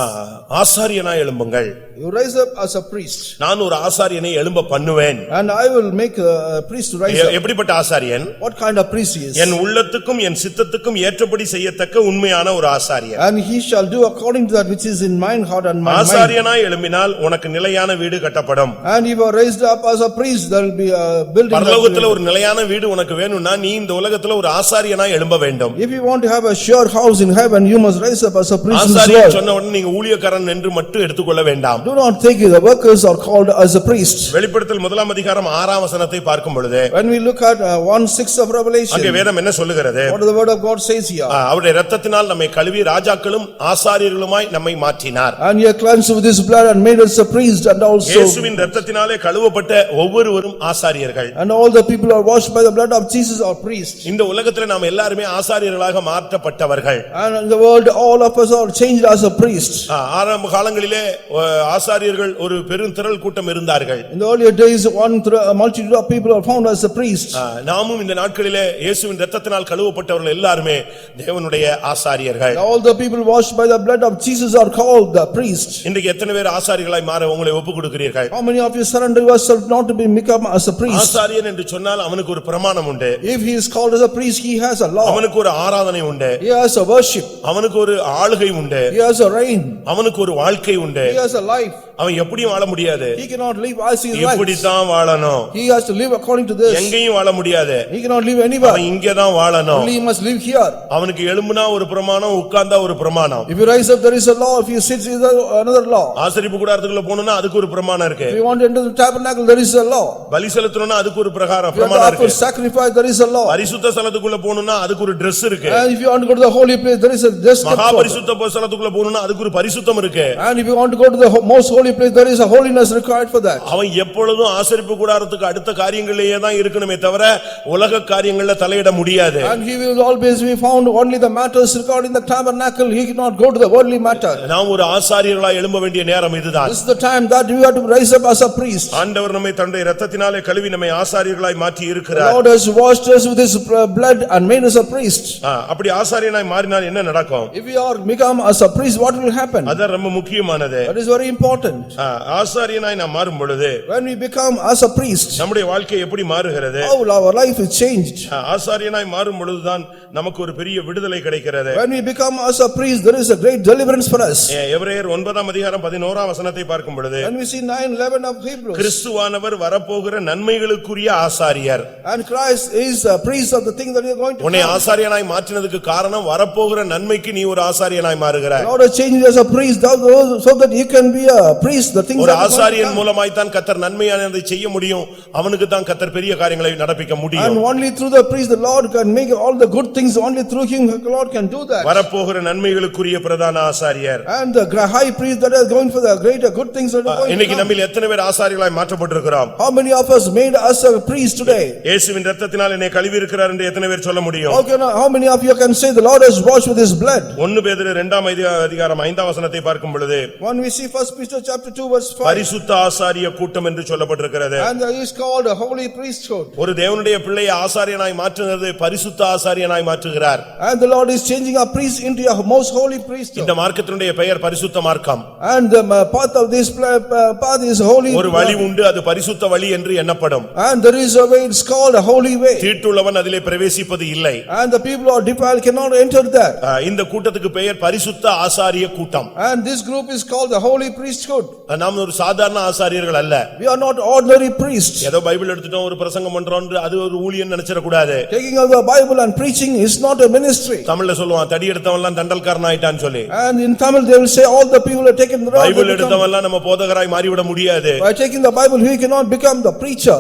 ஆசாரியனாய் எழும்புங்கள். You rise up as a priest. நான் ஒரு ஆசாரியனை எழும்ப பண்ணுவேன். And I will make a priest to rise up. எப்படிப்பட்ட ஆசாரியன்? What kind of priest he is? என் உள்ளத்துக்கும் என் சித்தத்துக்கும் ஏற்றபடி செய்யத்தக்க உண்மையான ஒரு ஆசாரியன். And he shall do according to that which is in mine heart and my mind. ஆசாரியனாய் எழும்பினால் உனக்கு நிலையான வீடு கட்டப்படும். And if you are raised up as a priest, there will be a building. பரலோகத்துல ஒரு நிலையான வீடு உனக்கு வேணும்னா நீ இந்த உலகத்துல ஒரு ஆசாரியனாய் எழும்ப வேண்டும். If you want to have a sure house in heaven, you must rise up as a priest in this ஆசாரியன் world. சொன்ன உடனே நீங்க ஊழியக்காரன் என்று மட்டும் எடுத்துக்கொள்ள வேண்டாம். Do not think the workers are called as a priest. வெளிப்படுத்தல் 1ஆம் அதிகாரம் 6ஆம் வசனத்தை பார்க்கும் பொழுது When we look at 1:6 of Revelation, அங்கே வேதம் என்ன சொல்லுகிறது? what the word of God says here? அவருடைய இரத்தத்தினால் நம்மை கழுவி ராஜாக்களும் ஆசாரியர்களுமாய் நம்மை மாற்றினார். And he cleansed with his blood and made us a priest and also. இயேசுவின் இரத்தத்தினாலே கழுவப்பட்ட ஒவ்வொருவரும் ஆசாரியர்கள். And all the people are washed by the blood of Jesus are priests. இந்த உலகத்திலே நாம் எல்லாரும் ஆசாரியர்களாக மாற்றப்பட்டவர்கள். And in the world all of us are changed as a priest. ஆரம்ப காலங்களிலே ஆசாரியர்கள் ஒரு பெருந்திரள் கூட்டம் இருந்தார்கள். In the earlier days a multitude of people are found as a priest. நாமும் இந்த நாட்களிலே இயேசுவின் இரத்தத்தினால் கழுவப்பட்டவர்கள் எல்லாரும் தேவனுடைய ஆசாரியர்கள். All the people washed by the blood of Jesus are called the priests. இன்றைக்கு எத்தனை பேர் ஆசாரியர்களாய் மாற உங்களை ஒப்புக்கொடுக்கிறீர்கள்? How many of you surrender yourself not to become as a priest? ஆசாரியன் என்று சொன்னால் அவனுக்கு ஒரு பிரமாணம் உண்டு. If he is called as a priest, he has a law. அவனுக்கு ஒரு ஆராதனை உண்டு. He has a worship. அவனுக்கு ஒரு ஆளுகை உண்டு, He has a reign. அவனுக்கு ஒரு வாழ்க்கை உண்டு. He has a life. அவன் எப்படியும் வாழ முடியாது, He cannot live as he likes. இப்படித்தான் வாழணும், He has to live according to this. எங்கேயும் வாழ முடியாது, He cannot live anywhere. அவன் இங்கதான் வாழணும். Only he must live here. அவனுக்கு எழும்புனா ஒரு பிரமாணம், உட்கார்ந்தா ஒரு பிரமாணம். If he rise up, there is a law. If he sits, there is another law. ஆசரிப்பு கூடாரத்துக்குள்ள போகணும்னா அதுக்கு ஒரு பிரமாணம் இருக்கு. If you want to enter the tabernacle, there is a law. பலி செலுத்தணும்னா அதுக்கு ஒரு பிரமாணம் If you want to offer இருக்கு. sacrifice, there is a law. பரிசுத்த ஸ்தலத்துக்குள்ள போகணும்னா அதுக்கு ஒரு Dress இருக்கு. And if you want to go to the holy place, there is a dress. மகா பரிசுத்த ஸ்தலத்துக்குள்ள போகணும்னா அதுக்கு ஒரு பரிசுத்தம் இருக்கு. And if you want to go to the most holy place, there is a holiness required for that. அவன் எப்பொழுதும் ஆசரிப்பு கூடாரத்துக்கு அடுத்த காரியங்களிலேயே தான் இருக்கணுமே தவிர உலக காரியங்கள்ல தலையிட முடியாது. And he will always be found only the matters regarding the tabernacle. He cannot go to the worldly matter. நாம் ஒரு ஆசாரியர்களாய் எழும்ப வேண்டிய நேரம் இதுதான். This is the time that we have to rise up as a priest. ஆண்டவர் நம்மை தன்னுடைய இரத்தத்தினாலே கழுவி நம்மை ஆசாரியர்களாய் மாற்றி The இருக்கிறார். Lord has washed us with his blood and made us a priest. அப்படி ஆசாரியனாய் மாறினால் என்ன நடக்கும்? If we are become as a priest, what will happen? அது ரொம்ப முக்கியமானது. That is very important. ஆசாரியனாய் நாம் மாறும் பொழுது When we become as a priest, நம்முடைய வாழ்க்கை எப்படி மாறுகிறது? how our life is changed. ஆசாரியனாய் மாறும் பொழுதுதான் நமக்கு ஒரு பெரிய விடுதலை கிடைக்கிறது. When we become as a priest, there is a great deliverance for us. எபிரேயர் 9:11 வசனத்தை பார்க்கும் பொழுது When we see 9:11 of Hebrews, கிறிஸ்துவானவர் வரப்போகிற நன்மைகளுக்குரிய ஆசாரியர். and Christ is a priest of the thing that we are going to உன்னை come. ஆசாரியனாய் மாற்றினதுக்கு காரணம் வரப்போகிற நன்மைக்கு நீ ஒரு ஆசாரியனாய் மாறுகிறாய். The Lord has changed you as a priest so that you can be a priest. The things ஒரு that are going to ஆசாரியன் come. மூலமாய் தான் கர்த்தர் நன்மையானதை செய்ய முடியும். அவனுக்கு தான் கர்த்தர் பெரிய காரியங்களை நடப்பிக்க முடியும். And only through the priest the Lord can make all the good things. Only through him the Lord can do that. வரப்போகிற நன்மைகளுக்குரிய பிரதான ஆசாரியர். And the high priest that is going for the greater good things that are going to இன்னைக்கு come. நம்மில் எத்தனை பேர் ஆசாரியர்களாய் மாற்றப்பட்டிருக்கிறோம்? How many of us made us a priest today? இயேசுவின் இரத்தத்தினால் என்னை கழுவி இருக்கிறார் என்று எத்தனை பேர் சொல்ல முடியும்? How many of you can say the Lord has washed with his blood? 1 பேதுரு 2:5 வசனத்தை பார்க்கும் பொழுது When we see 1 Peter chapter 2 verse 5, பரிசுத்த ஆசாரிய கூட்டம் என்று சொல்லப்பட்டிருக்கிறது. and he is called a holy priesthood. ஒரு தேவனுடைய பிள்ளையை ஆசாரியனாய் மாற்றுகிறது பரிசுத்த ஆசாரியனாய் மாற்றுகிறார். And the Lord is changing a priest into a most holy priesthood. இந்த மார்க்கத்தினுடைய பெயர் பரிசுத்த மார்க்கம். And the path of this path is holy. ஒரு வழி உண்டு, அது பரிசுத்த வழி என்று எண்ணப்படும். And there is a way, it's called a holy way. தீட்டுள்ளவன் அதிலே பிரவேசிப்பது இல்லை. And the people who are defiled cannot enter there. இந்த கூட்டத்துக்கு பெயர் பரிசுத்த ஆசாரிய கூட்டம். And this group is called the holy priesthood. நாம் ஒரு சாதாரண ஆசாரியர்கள் அல்ல. We are not ordinary priests. ஏதோ பைபிள் எடுத்துட்டோம் ஒரு பிரசங்கம் பண்றோம் அது ஒரு ஊழியம் நினைச்சிட கூடாது. Taking of the Bible and preaching is not a ministry. தமிழ்ல சொல்லுவான் தடி எடுத்தவன்லாம் தண்டல்காரன் ஆயிட்டான்னு சொல்லி. And in Tamil they will say all the people are taken the road. Bible எடுத்தவன்லாம் நம்ம போதகராய் மாறிவிட முடியாது. By taking the Bible we cannot become the preacher.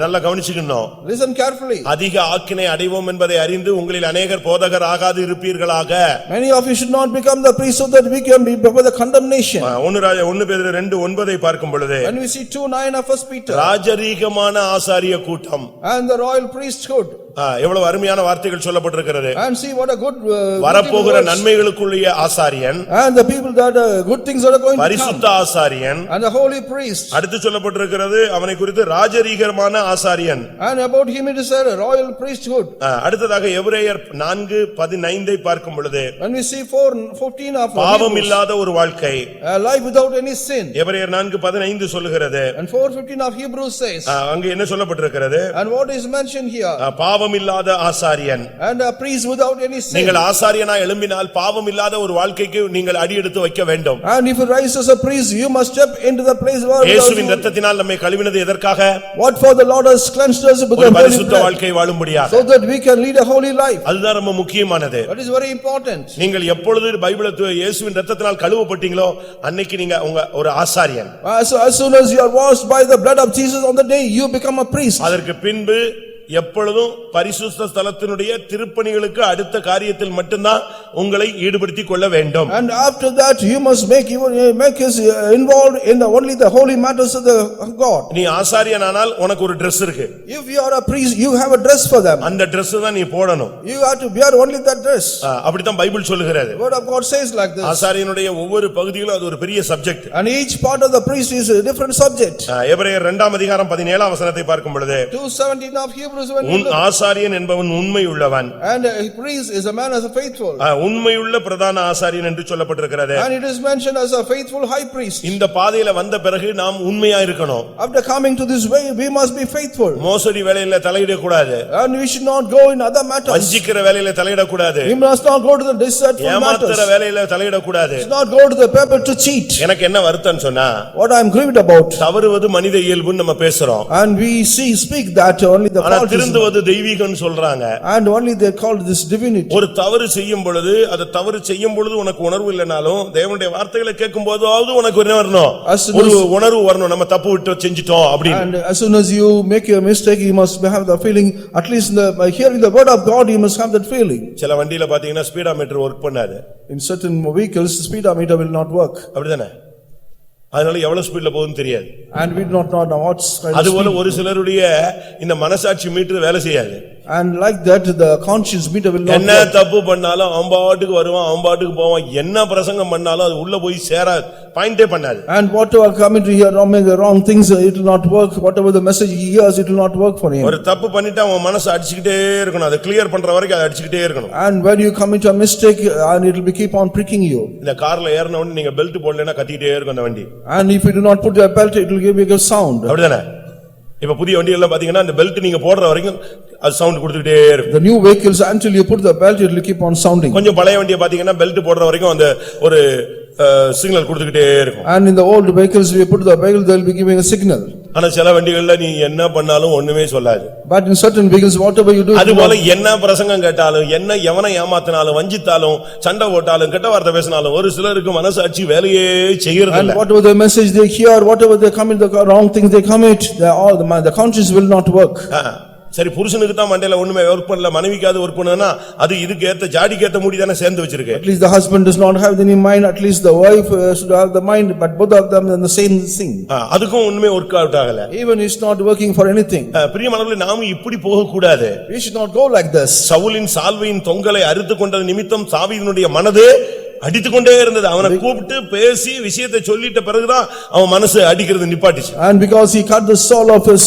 நல்லா கவனிச்சுக்கணும். Listen carefully. அதிக ஆக்கினை அடைவோம் என்பதை அறிந்து உங்களில் அநேகர் போதகர் ஆகாது இருப்பீர்களாக. Many of you should not become the priest so that we can be before the condemnation. 1 பேதுரு 2:9 பார்க்கும் பொழுது When we see 2:9 of 1 Peter, ராஜரீகமான ஆசாரிய கூட்டம், and the royal priesthood, எவ்வளவு அருமையான வார்த்தைகள் சொல்லப்பட்டிருக்கிறது. and see what a good வரப்போகிற நன்மைகளுக்குரிய ஆசாரியன், and the people that good things are going to come, பரிசுத்த ஆசாரியன், and the holy priest. அடுத்து சொல்லப்பட்டிருக்கிறது அவனை குறித்து ராஜரீகமான ஆசாரியன். And about him it is said a royal priesthood. அடுத்ததாக எபிரேயர் 4:15 பார்க்கும் பொழுது When we see 4:14 of பாவம் இல்லாத ஒரு வாழ்க்கை, a life without any sin. எபிரேயர் 4:15 சொல்லுகிறது. And 4:15 of Hebrews says, அங்க என்ன சொல்லப்பட்டிருக்கிறது? and what is mentioned here, பாவம் இல்லாத ஆசாரியன். and a priest without any sin. நீங்கள் ஆசாரியனாய் எழும்பினால் பாவம் இல்லாத ஒரு வாழ்க்கைக்கு நீங்கள் அடியெடுத்து வைக்க வேண்டும். And if you rise as a priest, you must step into the place where இயேசுவின் இரத்தத்தினால் நம்மை கழுவினது எதற்காக? what for the Lord has cleansed us with the holy பரிசுத்த blood, வாழ்க்கை வாழும்படியாக. so that we can lead a holy life. அதுதான் ரொம்ப முக்கியமானது. That is very important. நீங்கள் எப்பொழுது பைபிளை இயேசுவின் இரத்தத்தினால் கழுவப்பட்டீங்களோ அன்னைக்கு நீங்க ஒரு ஆசாரியன். As soon as you are washed by the blood of Jesus on the day you become a priest. அதற்கு பின்பு எப்பொழுதும் பரிசுத்த ஸ்தலத்தினுடைய திருப்பணிகளுக்கு அடுத்த காரியத்தில் மட்டும்தான் உங்களை ஈடுபடுத்திக் கொள்ள வேண்டும். And after that you must make us involved in only the holy matters of the God. நீ ஆசாரியனானால் உனக்கு ஒரு Dress இருக்கு. If you are a priest, you have a dress for them. அந்த Dress தான் நீ போடணும். You have to wear only that dress. அப்படிதான் பைபிள் சொல்லுகிறது. The word of God says like this. ஆசாரியனுடைய ஒவ்வொரு பகுதியிலும் அது ஒரு பெரிய subject. And each part of the priest is a different subject. எபிரேயர் 2:17 வசனத்தை பார்க்கும் பொழுது 2:17 of Hebrews, when உன் ஆசாரியன் என்பவன் உண்மை உள்ளவன். and a priest is a man as a faithful. உண்மையுள்ள பிரதான ஆசாரியன் என்று சொல்லப்பட்டிருக்கிறது. And it is mentioned as a faithful high priest. இந்த பாதையில வந்த பிறகு நாம் உண்மையா இருக்கணும். After coming to this way, we must be faithful. மோசடி வேலையில தலையிட கூடாது. And we should not go in other matters. வஞ்சிக்கிற வேலையில தலையிட கூடாது. We must not go to the deceitful matters. ஏமாத்துற வேலையில தலையிட கூடாது. We must not go to the people to cheat. எனக்கு என்ன வருத்தம் சொன்னா, What I am grieved about. தவறுவது மனித இயல்புன்னு நம்ம பேசுறோம். And we speak that only the ஆனா fault is. திருந்துவது தெய்வீகம்னு சொல்றாங்க. And only they call this divinity. ஒரு தவறு செய்யும் பொழுது அது தவறு செய்யும் பொழுது உனக்கு உணர்வு இல்லனாலும் தேவனுடைய வார்த்தைகளை கேட்கும் போதாவது உனக்கு என்ன வரணும், ஒரு உணர்வு வரணும், நம்ம தப்பு விட்டு செஞ்சிட்டோம் அப்படி. And as soon as you make a mistake, you must have the feeling, at least by hearing the word of God, you must have that feeling. சில வண்டியில பாத்தீங்கன்னா ஸ்பீடாமீட்டர் வொர்க் பண்ணாது. In certain vehicles, speedometer will not work. அப்படிதானே? அதனால எவ்வளவு ஸ்பீட்ல போகுதுன்னு தெரியாது. And we do not know what's kind of அதுபோல speed. ஒரு சிலருடைய இந்த மனசாட்சி மீட்டர் வேலை செய்யாது. And like that, the conscience meter will not என்ன work. தப்பு பண்ணாலும் அவன் பாட்டுக்கு வருவான், அவன் பாட்டுக்கு போவான், என்ன பிரசங்கம் பண்ணாலும் அது உள்ள போய் சேராது, பாயிண்டே பண்ணாது. And whatever coming to hear wrong things, it will not work. Whatever the message he hears, it will not work for him. ஒரு தப்பு பண்ணிட்டு அவன் மனசு அடிச்சுக்கிட்டே இருக்கணும், அதை கிளியர் பண்ற வரைக்கும் அதை அடிச்சுக்கிட்டே இருக்கணும். And when you come into a mistake, and it will be keep on pricking you. இந்த கார்ல ஏறின உடனே நீங்க பெல்ட் போடலைன்னா கத்திக்கிட்டே இருக்கும் அந்த வண்டி. And if you do not put your belt, it will give you a sound. அப்படிதானே? இப்ப புதிய வண்டி எல்லாம் பாத்தீங்கன்னா அந்த பெல்ட் நீங்க போடுற வரைக்கும் அது சவுண்ட் கொடுத்துக்கிட்டே இருக்கும். The new vehicles, until you put the belt, it will keep on sounding. கொஞ்சம் பழைய வண்டியை பாத்தீங்கன்னா பெல்ட் போடுற வரைக்கும் அந்த ஒரு சிக்னல் கொடுத்துக்கிட்டே இருக்கும். And in the old vehicles, we put the vehicle, they will be giving a signal. ஆனா சில வண்டிகள்ல நீ என்ன பண்ணாலும் ஒண்ணுமே சொல்லாது. But in certain vehicles, whatever you do, அதுபோல என்ன பிரசங்கம் கேட்டாலும், என்ன எவனை ஏமாத்தினாலும், வஞ்சித்தாலும், சண்டை போட்டாலும், கெட்ட வார்த்தை பேசினாலும் ஒரு சிலருக்கு மனசாட்சி வேலையே செய்யறது and இல்ல. whatever the message they hear, whatever they commit, the wrong things they commit, the conscience will not work. சரி, புருஷனுக்கு தான் மண்டையில ஒண்ணுமே ஒர்க் பண்ணல, மனைவிக்காவது ஒர்க் பண்ணுனா அது இதுக்கு ஏத்த ஜாடிக்கு ஏத்த முடி தானே சேர்ந்து வச்சிருக்கு. At least the husband does not have any mind, at least the wife should have the mind, but both of them are the same thing. அதுக்கும் ஒண்ணுமே ஒர்க் அவுட் ஆகல. Even it's not working for anything. பிரியமானவர்களே, நாம இப்படி போக கூடாது. We should not go like this. சவுலின் சால்வையின் தொங்கலை அறுத்து கொண்டது நிமித்தம் தாவீதினுடைய மனது அடித்துக்கொண்டே இருந்தது. அவனை கூப்பிட்டு பேசி விஷயத்தை சொல்லிட்ட பிறகுதான் அவன் மனசு அடிக்கிறது நிப்பாட்டிச்சு. And because he cut the soul of his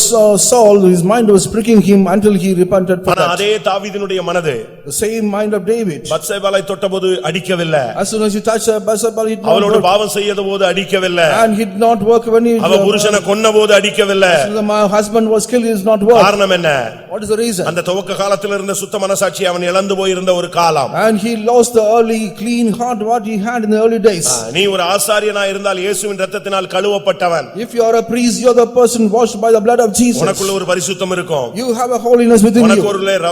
Saul, his mind was pricking him until he repented for that. அதே தாவீதினுடைய மனது, The same mind of David. பத்சேபாளை தொட்டபோது அடிக்கவில்லை. As soon as he touched Bathsheba, he did not அவளோடு work. பாவம் செய்தபோது அடிக்கவில்லை. And he did not work when he அவ புருஷனை கொன்னபோது அடிக்கவில்லை. my husband was killed, he did not work. காரணம் என்ன? What is the reason? அந்த துவக்க காலத்தில் இருந்த சுத்த மனசாட்சி அவன் இழந்து போயிருந்த ஒரு காலம். And he lost the early clean heart what he had in the early days. நீ ஒரு ஆசாரியனா இருந்தால் இயேசுவின் இரத்தத்தினால் கழுவப்பட்டவன். If you are a priest, you are the person washed by the blood of Jesus. உனக்குள்ள ஒரு பரிசுத்தம் இருக்கும். You have a holiness within you. உனக்கு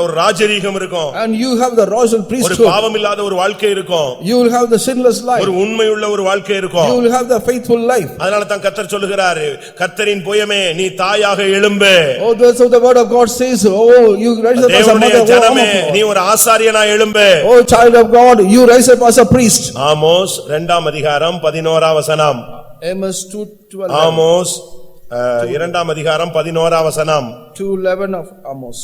ஒரு ராஜரீகம் இருக்கும். And you have the royal ஒரு priesthood. பாவமில்லாத ஒரு வாழ்க்கை இருக்கும். You will have the sinless life. ஒரு உண்மையுள்ள ஒரு வாழ்க்கை இருக்கும். You will have the faithful life. அதனால தான் கர்த்தர் சொல்லுகிறார், கர்த்தரின் புயமே நீ தாயாக எழும்பு. Oh, that's what the word of God says. Oh, you rise up as a தேவனுடைய mother. ஜனமே நீ ஒரு ஆசாரியனா எழும்பு. Oh, child of God, you rise up as a priest. Amos 2ஆம் அதிகாரம் 11ஆம் வசனம். Amos 2:12. ஆமோஸ் 2ஆம் அதிகாரம் 11ஆம் வசனம். 2:11 of Amos.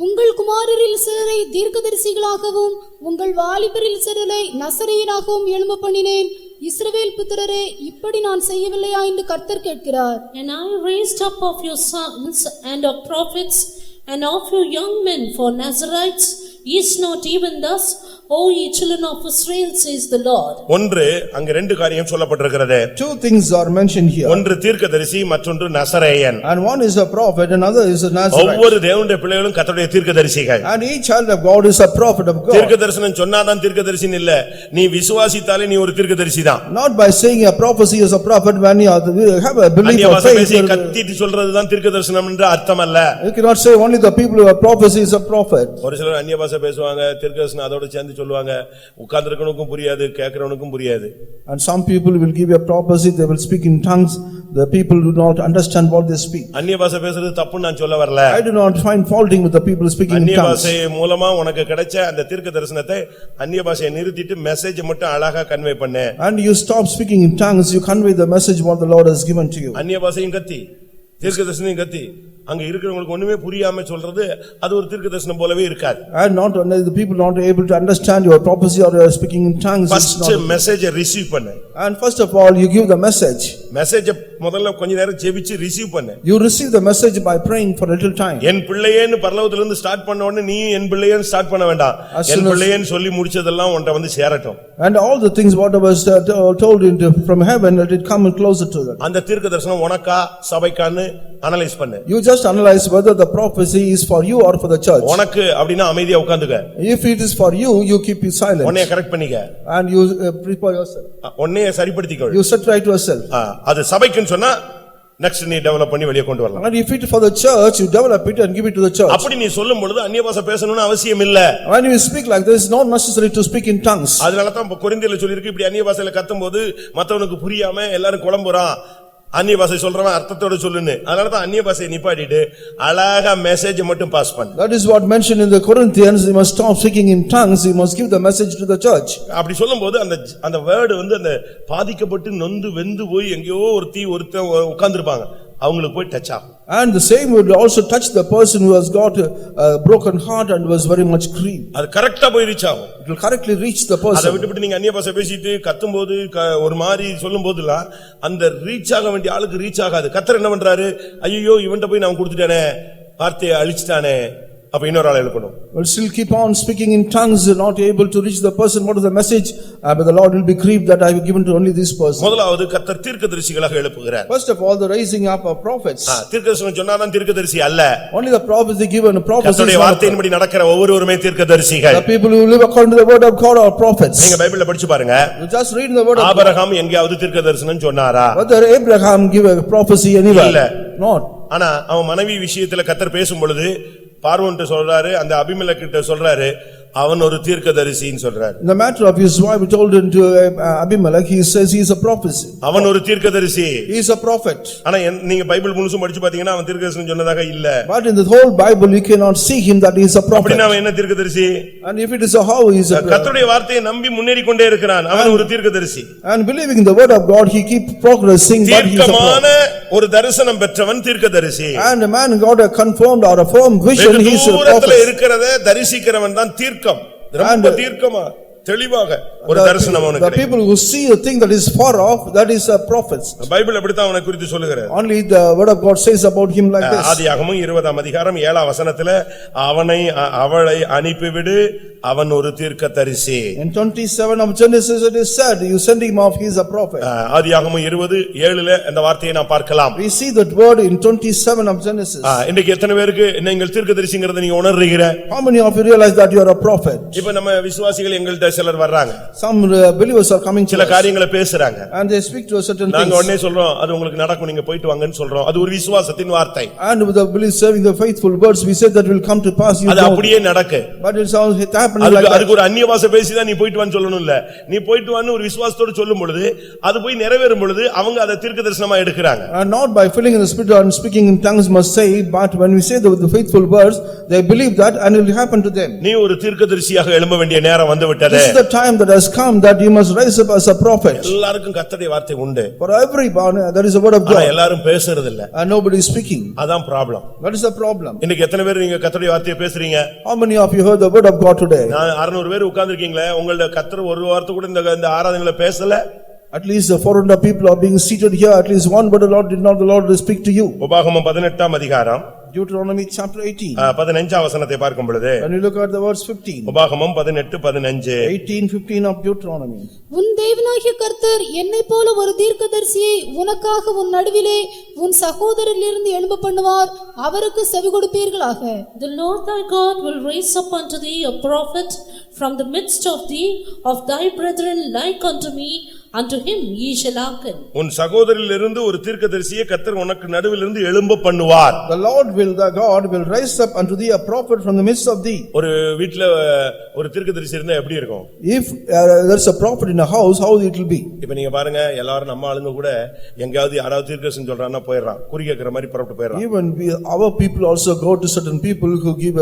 உங்கள் குமாரரில் சிலரை தீர்க்கதரிசிகளாகவும் உங்கள் வாலிபரில் சிலரை நசரேயனாகவும் எழும்ப பண்ணினேன். இஸ்ரவேல் புத்திரரே, இப்படி நான் செய்யவில்லையா என்று கர்த்தர் கேட்கிறார். And I raised up of your sons and of prophets and of your young men for Nazarites. Is not even thus, O ye children of Israel, says the Lord. ஒன்று, அங்க ரெண்டு காரியம் சொல்லப்பட்டிருக்கிறது. Two things are mentioned here. ஒன்று தீர்க்கதரிசி, மற்றொன்று நசரேயன். And one is a prophet, another is a Nazarite. ஒவ்வொரு தேவனுடைய பிள்ளைகளும் கர்த்தருடைய தீர்க்கதரிசிகள். And each child of God is a prophet of God. தீர்க்கதரிசனம் சொன்னாதான் தீர்க்கதரிசின்னு இல்ல, நீ விசுவாசித்தாலே நீ ஒரு தீர்க்கதரிசி தான். Not by saying a prophecy is a prophet when you have a belief அந்நிய or பாஷை பேசி faith. கத்திட்டு சொல்றதுதான் தீர்க்கதரிசனம் என்று அர்த்தம் அல்ல. You cannot say only the people who have prophecy is a prophet. ஒரு சிலர் அந்நிய பாஷை பேசுவாங்க, தீர்க்கதரிசனம் அதோட சேர்ந்து சொல்லுவாங்க. உட்கார்ந்திருக்கவனுக்கும் புரியாது, கேட்கிறவனுக்கும் புரியாது. And some people will give a prophecy, they will speak in tongues, the people do not understand what they speak. அந்நிய பாஷை பேசுறது தப்புன்னு நான் சொல்ல வரல. I do not find faulting with the people speaking in அந்நிய tongues. பாஷை மூலமா உனக்கு கிடைச்ச அந்த தீர்க்கதரிசனத்தை அந்நிய பாஷையை நிறுத்திட்டு மெசேஜ் மட்டும் அழகா கன்வே பண்ணு. And you stop speaking in tongues, you convey the message what the Lord has given to you. அந்நிய பாஷையும் கத்தி, தீர்க்கதரிசனையும் கத்தி, அங்க இருக்கிறவங்களுக்கு ஒண்ணுமே புரியாம சொல்றது அது ஒரு தீர்க்கதரிசனம் போலவே இருக்காது. And not the people not able to understand your prophecy or you are speaking in tongues. First message receive பண்ணு. And first of all you give the message. Message முதல்ல கொஞ்ச நேரம் ஜெபிச்சு ரிசீவ் பண்ணு. You receive the message by praying for a little time. என் பிள்ளையேன்னு பரலோகத்துல இருந்து ஸ்டார்ட் பண்ண உடனே நீ என் பிள்ளையேன்னு ஸ்டார்ட் பண்ண வேண்டாம். என் பிள்ளையேன்னு சொல்லி முடிச்சதெல்லாம் உன்கிட்ட வந்து சேரட்டும். And all the things whatever was told from heaven, let it come closer to that. அந்த தீர்க்கதரிசனம் உனக்கா சபைக்கான்னு அனலைஸ் பண்ணு. You just analyze whether the prophecy is for you or for the church. உனக்கு அப்படினா அமைதியா உட்கார்ந்துக்க. If it is for you, you keep it silent. உன்னை கரெக்ட் பண்ணிக்க. And you prepare yourself. உன்னை சரிப்படுத்திக்க. You set right yourself. அது சபைக்குன்னு சொன்னா நெக்ஸ்ட் நீ டெவலப் பண்ணி வெளிய கொண்டு வரலாம். And if it for the church, you develop it and give it to the church. அப்படி நீ சொல்லும் பொழுது அந்நிய பாஷை பேசணும்னு அவசியம் இல்ல. When you speak like this, it's not necessary to speak in tongues. அதனால தான் கொரிந்தியர்ல சொல்லி இருக்கு, இப்படி அந்நிய பாஷையில கத்தும்போது மத்தவனுக்கு புரியாம எல்லாரும் குழம்புறான். அந்நிய பாஷை சொல்றவன் அர்த்தத்தோட சொல்லுன்னு. அதனால தான் அந்நிய பாஷையை நிப்பாட்டிட்டு அழகா மெசேஜ் மட்டும் பாஸ் பண்ணு. That is what mentioned in the Corinthians, you must stop speaking in tongues, you must give the message to the church. அப்படி சொல்லும்போது அந்த வேர்ட் வந்து அந்த பாதிக்கப்பட்டு நொந்து வெந்து போய் எங்கேயோ ஒருத்தன் உட்கார்ந்திருப்பாங்க, அவங்களுக்கு போய் டச் ஆகும். And the same would also touch the person who has got a broken heart and was very much grieved. அது கரெக்ட்டா போய் ரீச் ஆகும். It will correctly reach the person. அதை விட்டுவிட்டு நீங்க அந்நிய பாஷை பேசிட்டு கத்தும்போது ஒரு மாதிரி சொல்லும்போதெல்லாம் அந்த ரீச் ஆக வேண்டிய ஆளுக்கு ரீச் ஆகாது. கர்த்தர் என்ன பண்றாரு, ஐயோ இவன்ட்ட போய் நான் கொடுத்துட்டானே, வார்த்தையை அழிச்சிட்டானே, அப்ப இன்னொரு ஆளை எழுப்பணும். But still keep on speaking in tongues, not able to reach the person. What is the message? But the Lord will be grieved that I have given to only this person. முதலாவது கர்த்தர் தீர்க்கதரிசிகளாக எழுப்புகிறார். First of all, the raising up of prophets. தீர்க்கதரிசனம் சொன்னாதான் தீர்க்கதரிசி அல்ல. Only the prophecy given, prophecy. கர்த்தருடைய வார்த்தையின்படி நடக்கிற ஒவ்வொருவருமே தீர்க்கதரிசிகள். The people who live according to the word of God are prophets. நீங்க பைபிள்ல படிச்சு பாருங்க. You just read the word of God. Abraham எங்கேயாவது தீர்க்கதரிசனம் சொன்னாரா? Whether Abraham give a prophecy anywhere? இல்ல. Not. ஆனா அவன் மனைவி விஷயத்துல கர்த்தர் பேசும் பொழுது பார்வோன்ட்ட சொல்றாரு, அந்த அபிமெலேக்கிட்ட சொல்றாரு, அவன் ஒரு தீர்க்கதரிசின்னு சொல்றாரு. In the matter of his wife told him to Abimelech, he says he is a prophet. அவன் ஒரு தீர்க்கதரிசி. He is a prophet. ஆனா நீங்க பைபிள் முழுசும் படிச்சு பாத்தீங்கன்னா அவன் தீர்க்கதரிசனம் சொன்னதாக இல்ல. But in the whole Bible you cannot see him that he is a prophet. அப்படினா அவன் என்ன தீர்க்கதரிசி? And if it is a how he is a கர்த்தருடைய வார்த்தையை நம்பி முன்னேறி கொண்டே இருக்கிறான், அவன் ஒரு தீர்க்கதரிசி. And believing in the word of God he keep progressing, but he is a prophet. ஒரு தரிசனம் பெற்றவன் தீர்க்கதரிசி. And a man got a confirmed or a firm vision, he is a prophet. இருக்கிறத தரிசிக்கிறவன் தான் தீர்க்கம். ரொம்ப தீர்க்கமா தெளிவாக ஒரு தரிசனம் அவனுக்கு. The people who see a thing that is far off, that is a prophet. Bible அப்படிதான் அவனை குறித்து சொல்லுகிறது. Only the word of God says about him like this. ஆதியாகமம் 20ஆம் அதிகாரம் 7ஆம் வசனத்திலே அவளை அனுப்பிவிடு, அவன் ஒரு தீர்க்கதரிசி. In 27 of Genesis it is said, you send him off, he is a prophet. ஆதியாகமம் 20:7ல அந்த வார்த்தையை நாம் பார்க்கலாம். We see that word in 27 of Genesis. இன்னைக்கு எத்தனை பேருக்கு நீங்கள் தீர்க்கதரிசிங்கறதை நீங்க உணர்றீங்க? How many of you realize that you are a prophet? இப்ப நம்ம விசுவாசிகள் எங்கள்ட்ட சிலர் வர்றாங்க. Some believers are coming to சில காரியங்களை பேசுறாங்க. and they speak to a certain things. நாங்க உடனே சொல்றோம், அது உங்களுக்கு நடக்கும், நீங்க போய்ட்டு வாங்கன்னு சொல்றோம். அது ஒரு விசுவாசத்தின் வார்த்தை. And with the belief serving the faithful words, we said that will come to pass. அது அப்படியே நடக்கு. But it's all happening like that. அதுக்கு ஒரு அந்நிய பாஷை பேசி தான் நீ போய்ட்டு வான்னு சொல்லணும் இல்ல. நீ போய்ட்டு வான்னு ஒரு விசுவாசத்தோட சொல்லும் பொழுது அது போய் நிறைவேறும் பொழுது அவங்க அதை தீர்க்கதரிசனமா எடுக்கறாங்க. And not by filling in the spirit and speaking in tongues must say, but when we say the faithful words, they believe that and it will happen to them. நீ ஒரு தீர்க்கதரிசியாக எழும்ப வேண்டிய நேரம் வந்து விட்டது. This is the time that has come that you must rise up as a prophet. எல்லாருக்கும் கர்த்தருடைய வார்த்தை உண்டு. For everyone there is a word of God. ஆனா எல்லாரும் பேசுறது இல்ல. And nobody is speaking. அதான் problem. That is the problem. இன்னைக்கு எத்தனை பேர் நீங்க கர்த்தருடைய வார்த்தையை பேசுறீங்க? How many of you heard the word of God today? நான் 600 பேர் உட்கார்ந்திருக்கீங்களே, உங்களோட கர்த்தர் ஒரு வார்த்தை கூட இந்த ஆராதனையில பேசல. At least 400 people are being seated here, at least one word the Lord will speak to you. உபாகமம் 18ஆம் அதிகாரம் Deuteronomy chapter 18. 15ஆம் வசனத்தை பார்க்கும் பொழுது, when you look at the verse 15. உபாகமம் 18:15. 18:15 of Deuteronomy. உன் தேவனாகிய கர்த்தர் என்னைப் போல ஒரு தீர்க்கதரிசியை உனக்காக உன் நடுவிலே உன் சகோதரரிலிருந்து எழும்ப பண்ணுவார், அவருக்கு செவி கொடுப்பீர்களாக. The Lord thy God will raise up unto thee a prophet from the midst of thee, of thy brethren like unto me, unto him ye shall hearken. உன் சகோதரரிலிருந்து ஒரு தீர்க்கதரிசியை கர்த்தர் உனக்கு நடுவிலிருந்து எழும்ப பண்ணுவார். The God will raise up unto thee a prophet from the midst of thee. ஒரு வீட்ல ஒரு தீர்க்கதரிசி இருந்தா எப்படி இருக்கும்? If there is a prophet in a house, how it will be? இப்ப நீங்க பாருங்க, எல்லாரும் நம்ம ஆளுங்க கூட எங்கயாவது யாராவது தீர்க்கதரிசி சொல்றான்னா போயிடுறான், குறி கேக்குற மாதிரி புறப்பட்டு போயிடுறான். Even our people also go to certain people who give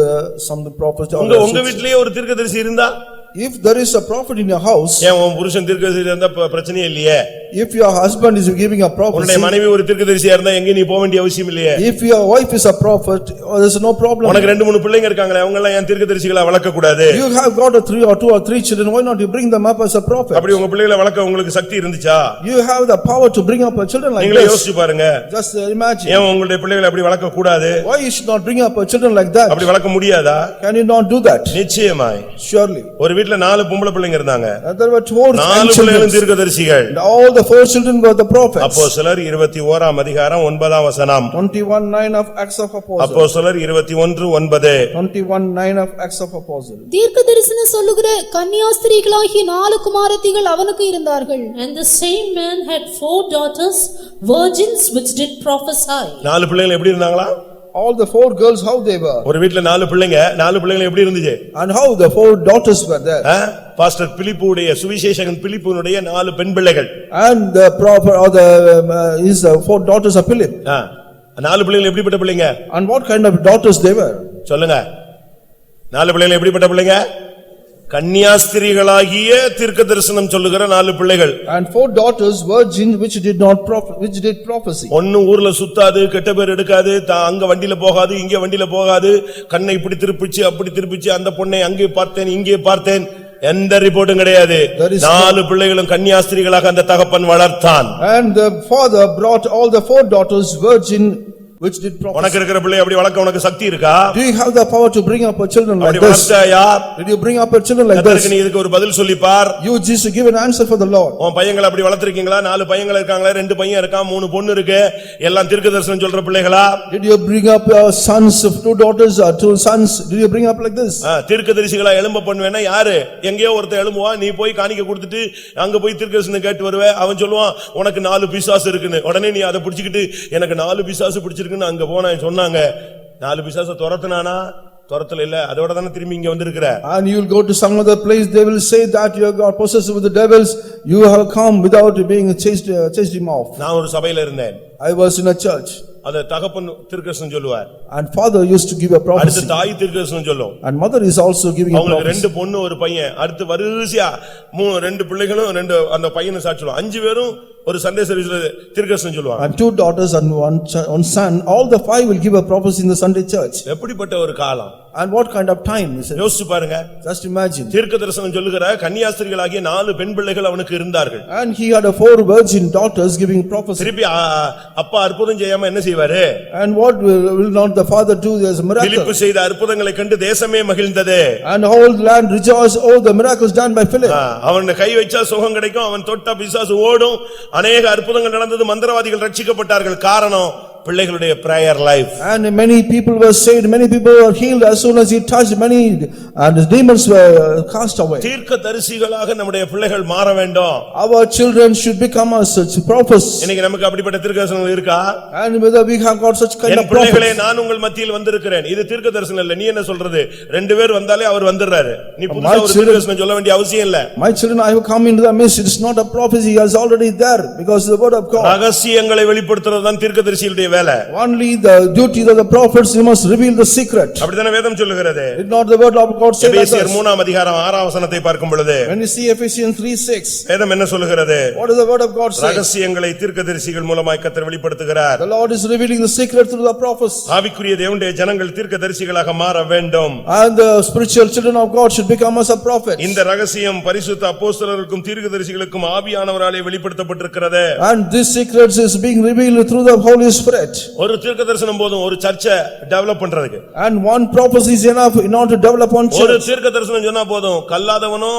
some prophet. உங்க வீட்லயே ஒரு தீர்க்கதரிசி இருந்தா If there is a prophet in your house, ஏன் உன் புருஷன் தீர்க்கதரிசியா இருந்தா பிரச்சனையே இல்லையே? if your husband is giving a prophecy, உன்னுடைய மனைவி ஒரு தீர்க்கதரிசியா இருந்தா எங்க நீ போக வேண்டிய அவசியம் இல்லையே? if your wife is a prophet, there's no problem. உனக்கு ரெண்டு மூணு பிள்ளைங்க இருக்காங்களே, அவங்க எல்லாம் ஏன் தீர்க்கதரிசிகளா வளர்க்க கூடாது? You have got two or three children, why not you bring them up as a prophet? அப்படி உங்க பிள்ளைகளை வளர்க்க உங்களுக்கு சக்தி இருந்துச்சா? You have the power to bring up a children like நீங்களே this. யோசிச்சு பாருங்க. Just imagine. ஏன் உங்களுடைய பிள்ளைகளை அப்படி வளர்க்க கூடாது? Why you should not bring up a children like that? அப்படி வளர்க்க முடியாதா? Can you not do that? நிச்சயமாய். Surely. ஒரு வீட்ல 4 பொம்பளை பிள்ளைங்க இருந்தாங்க. There were 4 பிள்ளைகளும் தீர்க்கதரிசிகள். and all the 4 children were the prophets. அப்போஸ்தலர் 21 அதிகாரம் 9 வசனம். 21:9 of Acts of Apostles. அப்போஸ்தலர் 21:9. 21:9 of Acts of Apostles. தீர்க்கதரிசனம் சொல்லுகிற கன்னியாஸ்திரிகளாகிய 4 குமாரத்திகள் அவனுக்கு இருந்தார்கள். And the same man had 4 daughters, virgins which did prophesy. 4 பிள்ளைகள் எப்படி இருந்தாங்களா? All the 4 girls, how they were. ஒரு வீட்ல 4 பிள்ளைங்க, 4 பிள்ளைகள் எப்படி இருந்துச்சு? And how the 4 daughters were there. Pastor பிலிப்புடைய சுவிசேஷகன் பிலிப்புனுடைய 4 பெண் பிள்ளைகள். And the prophet or the is the 4 daughters of Philip. 4 பிள்ளைகள் எப்படிப்பட்ட பிள்ளைங்க? And what kind of daughters they were? சொல்லுங்க. 4 பிள்ளைகள் எப்படிப்பட்ட பிள்ளைங்க? கன்னியாஸ்திரிகளாகிய தீர்க்கதரிசனம் சொல்லுகிற 4 பிள்ளைகள். And 4 daughters virgin which did prophecy. ஒன்னு ஊர்ல சுத்தாது, கெட்ட பேர் எடுக்காது, அங்க வண்டியில போகாது, இங்க வண்டியில போகாது, கண்ணை இப்படி திருப்பிச்சு அப்படி திருப்பிச்சு அந்த பொண்ணை அங்கே பார்த்தேன் இங்கே பார்த்தேன், எந்த ரிப்போர்ட்டும் கிடையாது. 4 பிள்ளைகளும் கன்னியாஸ்திரிகளாக அந்த தகப்பன் வளர்த்தான். And the father brought all the 4 daughters virgin which did prophecy. உனக்கு இருக்கிற பிள்ளை அப்படி வளர்க்க உனக்கு சக்தி இருக்கா? Do you have the power to bring up a children like அப்படி this? வளர்த்தாயா? Did you bring up a children like this? நீ இதுக்கு ஒரு பதில் சொல்லி பார். You just give an answer for the Lord. உன் பையங்களை அப்படி வளர்த்திருக்கீங்களா? 4 பையங்கள் இருக்காங்களா? 2 பையன் இருக்கான், 3 பொண்ணு இருக்கு, எல்லாம் தீர்க்கதரிசனம் சொல்ற பிள்ளைகளா? Did you bring up sons of 2 daughters or 2 sons? Did you bring up like this? தீர்க்கதரிசிகளா எழும்ப பண்ணுவேன்னா யாரு? எங்கேயோ ஒருத்தன் எழும்புவா, நீ போய் காணிக்க கொடுத்துட்டு அங்க போய் தீர்க்கதரிசனம் கேட்டு வருவே, அவன் சொல்லுவான் உனக்கு 4 பிசாசு இருக்குன்னு. உடனே நீ அதை பிடிச்சிக்கிட்டு எனக்கு 4 பிசாசு பிடிச்சிருக்குன்னு அங்க போன சொன்னாங்க. 4 பிசாசு துரத்துனானா? துரத்தல இல்ல, அதோட தான திரும்பி இங்க வந்திருக்கிற. And you will go to some other place, they will say that you got possessed with the devils, you have come without being chased him off. நான் ஒரு சபையில இருந்தேன். I was in a church. அத தகப்பன் தீர்க்கதரிசனம் சொல்லுவார். And father used to give a prophecy. அடுத்து தாய் தீர்க்கதரிசனம் சொல்லும். And mother is also giving a prophecy. அவங்களுக்கு 2 பொண்ணு ஒரு பையன். அடுத்து வரிசையா 2 பிள்ளைகளும் 2 அந்த பையனை சாட்சி சொல்லுவாங்க. 5 பேரும் ஒரு சண்டே சர்வீஸ்ல தீர்க்கதரிசனம் சொல்லுவாங்க. And 2 daughters and one son, all the 5 will give a prophecy in the Sunday church. எப்படிப்பட்ட ஒரு காலம்? And what kind of time is it? யோசிச்சு பாருங்க. Just imagine. தீர்க்கதரிசனம் சொல்லுகிற கன்னியாஸ்திரிகளாகிய 4 பெண் பிள்ளைகள் அவனுக்கு இருந்தார்கள். And he had 4 virgin daughters giving prophecy. திருப்பி அப்பா அற்புதம் செய்யாம என்ன செய்வாரு? And what will not the father do as a miracle? பிலிப்பு செய்த அற்புதங்களை கண்டு தேசமே மகிழ்ந்தது. And the whole land rejoiced, oh the miracles done by Philip. அவன் கை வச்சா சுகம் கிடைக்கும், அவன் தொட்ட பிசாசு ஓடும். அநேக அற்புதங்கள் நடந்தது, மந்திரவாதிகள் ரட்சிக்கப்பட்டார்கள். காரணம் பிள்ளைகளுடைய prayer life. And many people were saved, many people were healed as soon as he touched, many and the demons were cast away. தீர்க்கதரிசிகளாக நம்முடைய பிள்ளைகள் மாற வேண்டும். Our children should become as such prophets. இன்னைக்கு நமக்கு அப்படிப்பட்ட தீர்க்கதரிசனம் இருக்கா? And whether we have got such kind of prophets. பிள்ளைகளே நான் உங்கள் மத்தியில் வந்திருக்கிறேன். இது தீர்க்கதரிசனம் இல்ல. நீ என்ன சொல்றது? 2 பேர் வந்தாலே அவர் வந்துறாரு. நீ புதுசா ஒரு தீர்க்கதரிசனம் சொல்ல வேண்டிய அவசியம் இல்ல. My children, I have come into the midst. It is not a prophecy, he is already there because the word of God. ரகசியங்களை வெளிப்படுத்துறது தான் தீர்க்கதரிசியுடைய வேலை. Only the duty of the prophets, you must reveal the secret. அப்படிதானே வேதம் சொல்லுகிறது. Did not the word of God say that? எபேசியர் 3 அதிகாரம் 6 வசனத்தை பார்க்கும் பொழுது when you see Ephesians 3:6, வேதம் என்ன சொல்லுகிறது? what does the word of God say? ரகசியங்களை தீர்க்கதரிசிகள் மூலமாய் கர்த்தர் வெளிப்படுத்துகிறார். The Lord is revealing the secret through the prophets. ஆவிக்குரிய தேவனுடைய ஜனங்கள் தீர்க்கதரிசிகளாக மாற வேண்டும். And the spiritual children of God should become as a prophet. இந்த ரகசியம் பரிசுத்த அப்போஸ்தலருக்கும் தீர்க்கதரிசிகளுக்கும் ஆவியானவராலே வெளிப்படுத்தப்பட்டிருக்கிறது. And this secret is being revealed through the Holy Spirit. ஒரு தீர்க்கதரிசனம் போதும் ஒரு சர்ச்சை டெவலப் பண்றதுக்கு. And one prophecy is enough in order to develop one church. ஒரு தீர்க்கதரிசனம் சொன்னா போதும், கல்லாதவனோ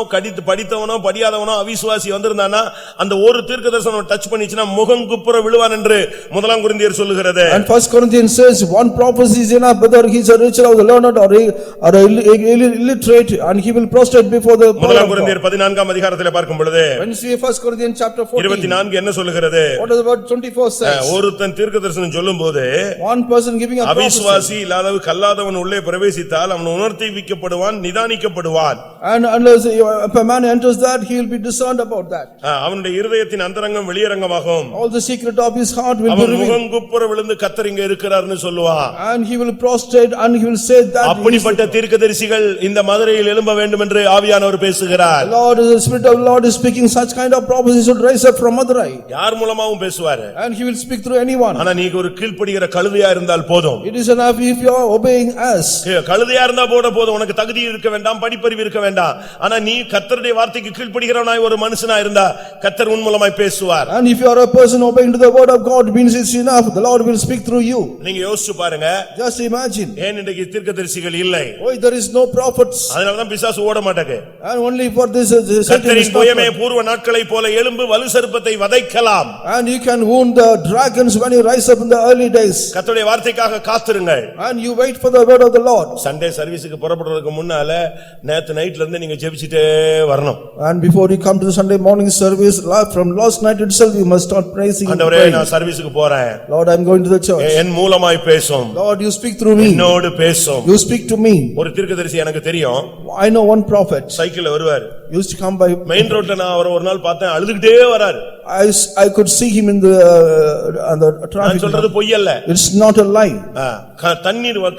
படித்தவனோ படியாதவனோ அவிசுவாசி வந்திருந்தானா அந்த ஒரு தீர்க்கதரிசனம் டச் பண்ணிச்சுனா முகம் குப்புற விழுவான் என்று முதலாம் கொரிந்தியர் சொல்லுகிறது. And First Corinthians says one prophecy is enough whether he is a richer or the learned or illiterate, and he will prostrate before the முதலாம் கொரிந்தியர் 14ஆம் அதிகாரத்திலே பார்க்கும் பொழுது when you see First Corinthians chapter 14 24 என்ன சொல்லுகிறது? what does the word 24 says? ஒருத்தன் தீர்க்கதரிசனம் தரிசனம் சொல்லும்போது one person giving a prophecy. அவிசுவாசி இல்லாதவ கல்லாதவன் உள்ளே பிரவேசித்தால் அவன் உணர்த்திவிக்கப்படுவான், நிதானிக்கப்படுவான். And unless if a man enters that, he will be discerned about that. அவனுடைய இருதயத்தின் அந்தரங்கம் வெளியரங்கமாகும். All the secret of his heart will be அவன் revealed. முகங்குப்புற விழுந்து கர்த்தர் இங்க இருக்கிறார்னு சொல்லுவான். And he will prostrate and he will say that. அப்படிப்பட்ட தீர்க்கதரிசிகள் இந்த மதுரையில் எழும்ப வேண்டும் என்று ஆவியானவர் பேசுகிறார். Lord, the Spirit of the Lord is speaking such kind of prophecy should rise up from Madurai. யார் மூலமாவும் பேசுவாரு. And he will speak through anyone. ஆனா நீ ஒரு கீழ்ப்படிகிற கழுதையா இருந்தால் போதும். It is enough if you are obeying us. கழுதையா இருந்தா போதும், உனக்கு தகுதி இருக்க வேண்டாம், படிப்பறிவு இருக்க வேண்டாம். ஆனா நீ கர்த்தருடைய வார்த்தைக்கு கீழ்ப்படிகிறவனாய் ஒரு மனுஷனா இருந்தா கர்த்தர் உன் மூலமாய் பேசுவார். And if you are a person obeying to the word of God, means it's enough, the Lord will speak through you. நீங்க யோசிச்சு பாருங்க. Just imagine. ஏன் இன்றைக்கு தீர்க்கதரிசிகள் இல்லை? Why there is no prophets? அதனால தான் பிசாசு ஓட மாட்டேங்க. And only for this கர்த்தரின் புயமே பூர்வ நாட்களை போல எழும்பு வலு சர்ப்பத்தை வதைக்கலாம். And you can wound the dragons when you rise up in the early days. கர்த்தருடைய வார்த்தைக்காக காத்திருங்கள். And you wait for the word of the Lord. Sunday சர்வீஸ்க்கு புறப்படுறதுக்கு முன்னால நேத்து நைட்ல இருந்து நீங்க ஜெபிச்சிட்டே வரணும். And before you come to the Sunday morning service, from last night itself you must start praising and ஆண்டவரே praying. நான் சர்வீஸ்க்கு போறேன். Lord, I am going to the church. என் மூலமாய் பேசும். Lord, you speak through me. என்னோடு பேசும். You speak to me. ஒரு தீர்க்கதரிசி எனக்கு தெரியும். I know one prophet. சைக்கிள்ல வருவார். Used to come by main ரோட்ல நான் அவரை ஒரு நாள் பார்த்தேன், அழுதுகிட்டே வராரு. I could see him in the on the நான் traffic. சொல்றது பொய் அல்ல. It's not a lie.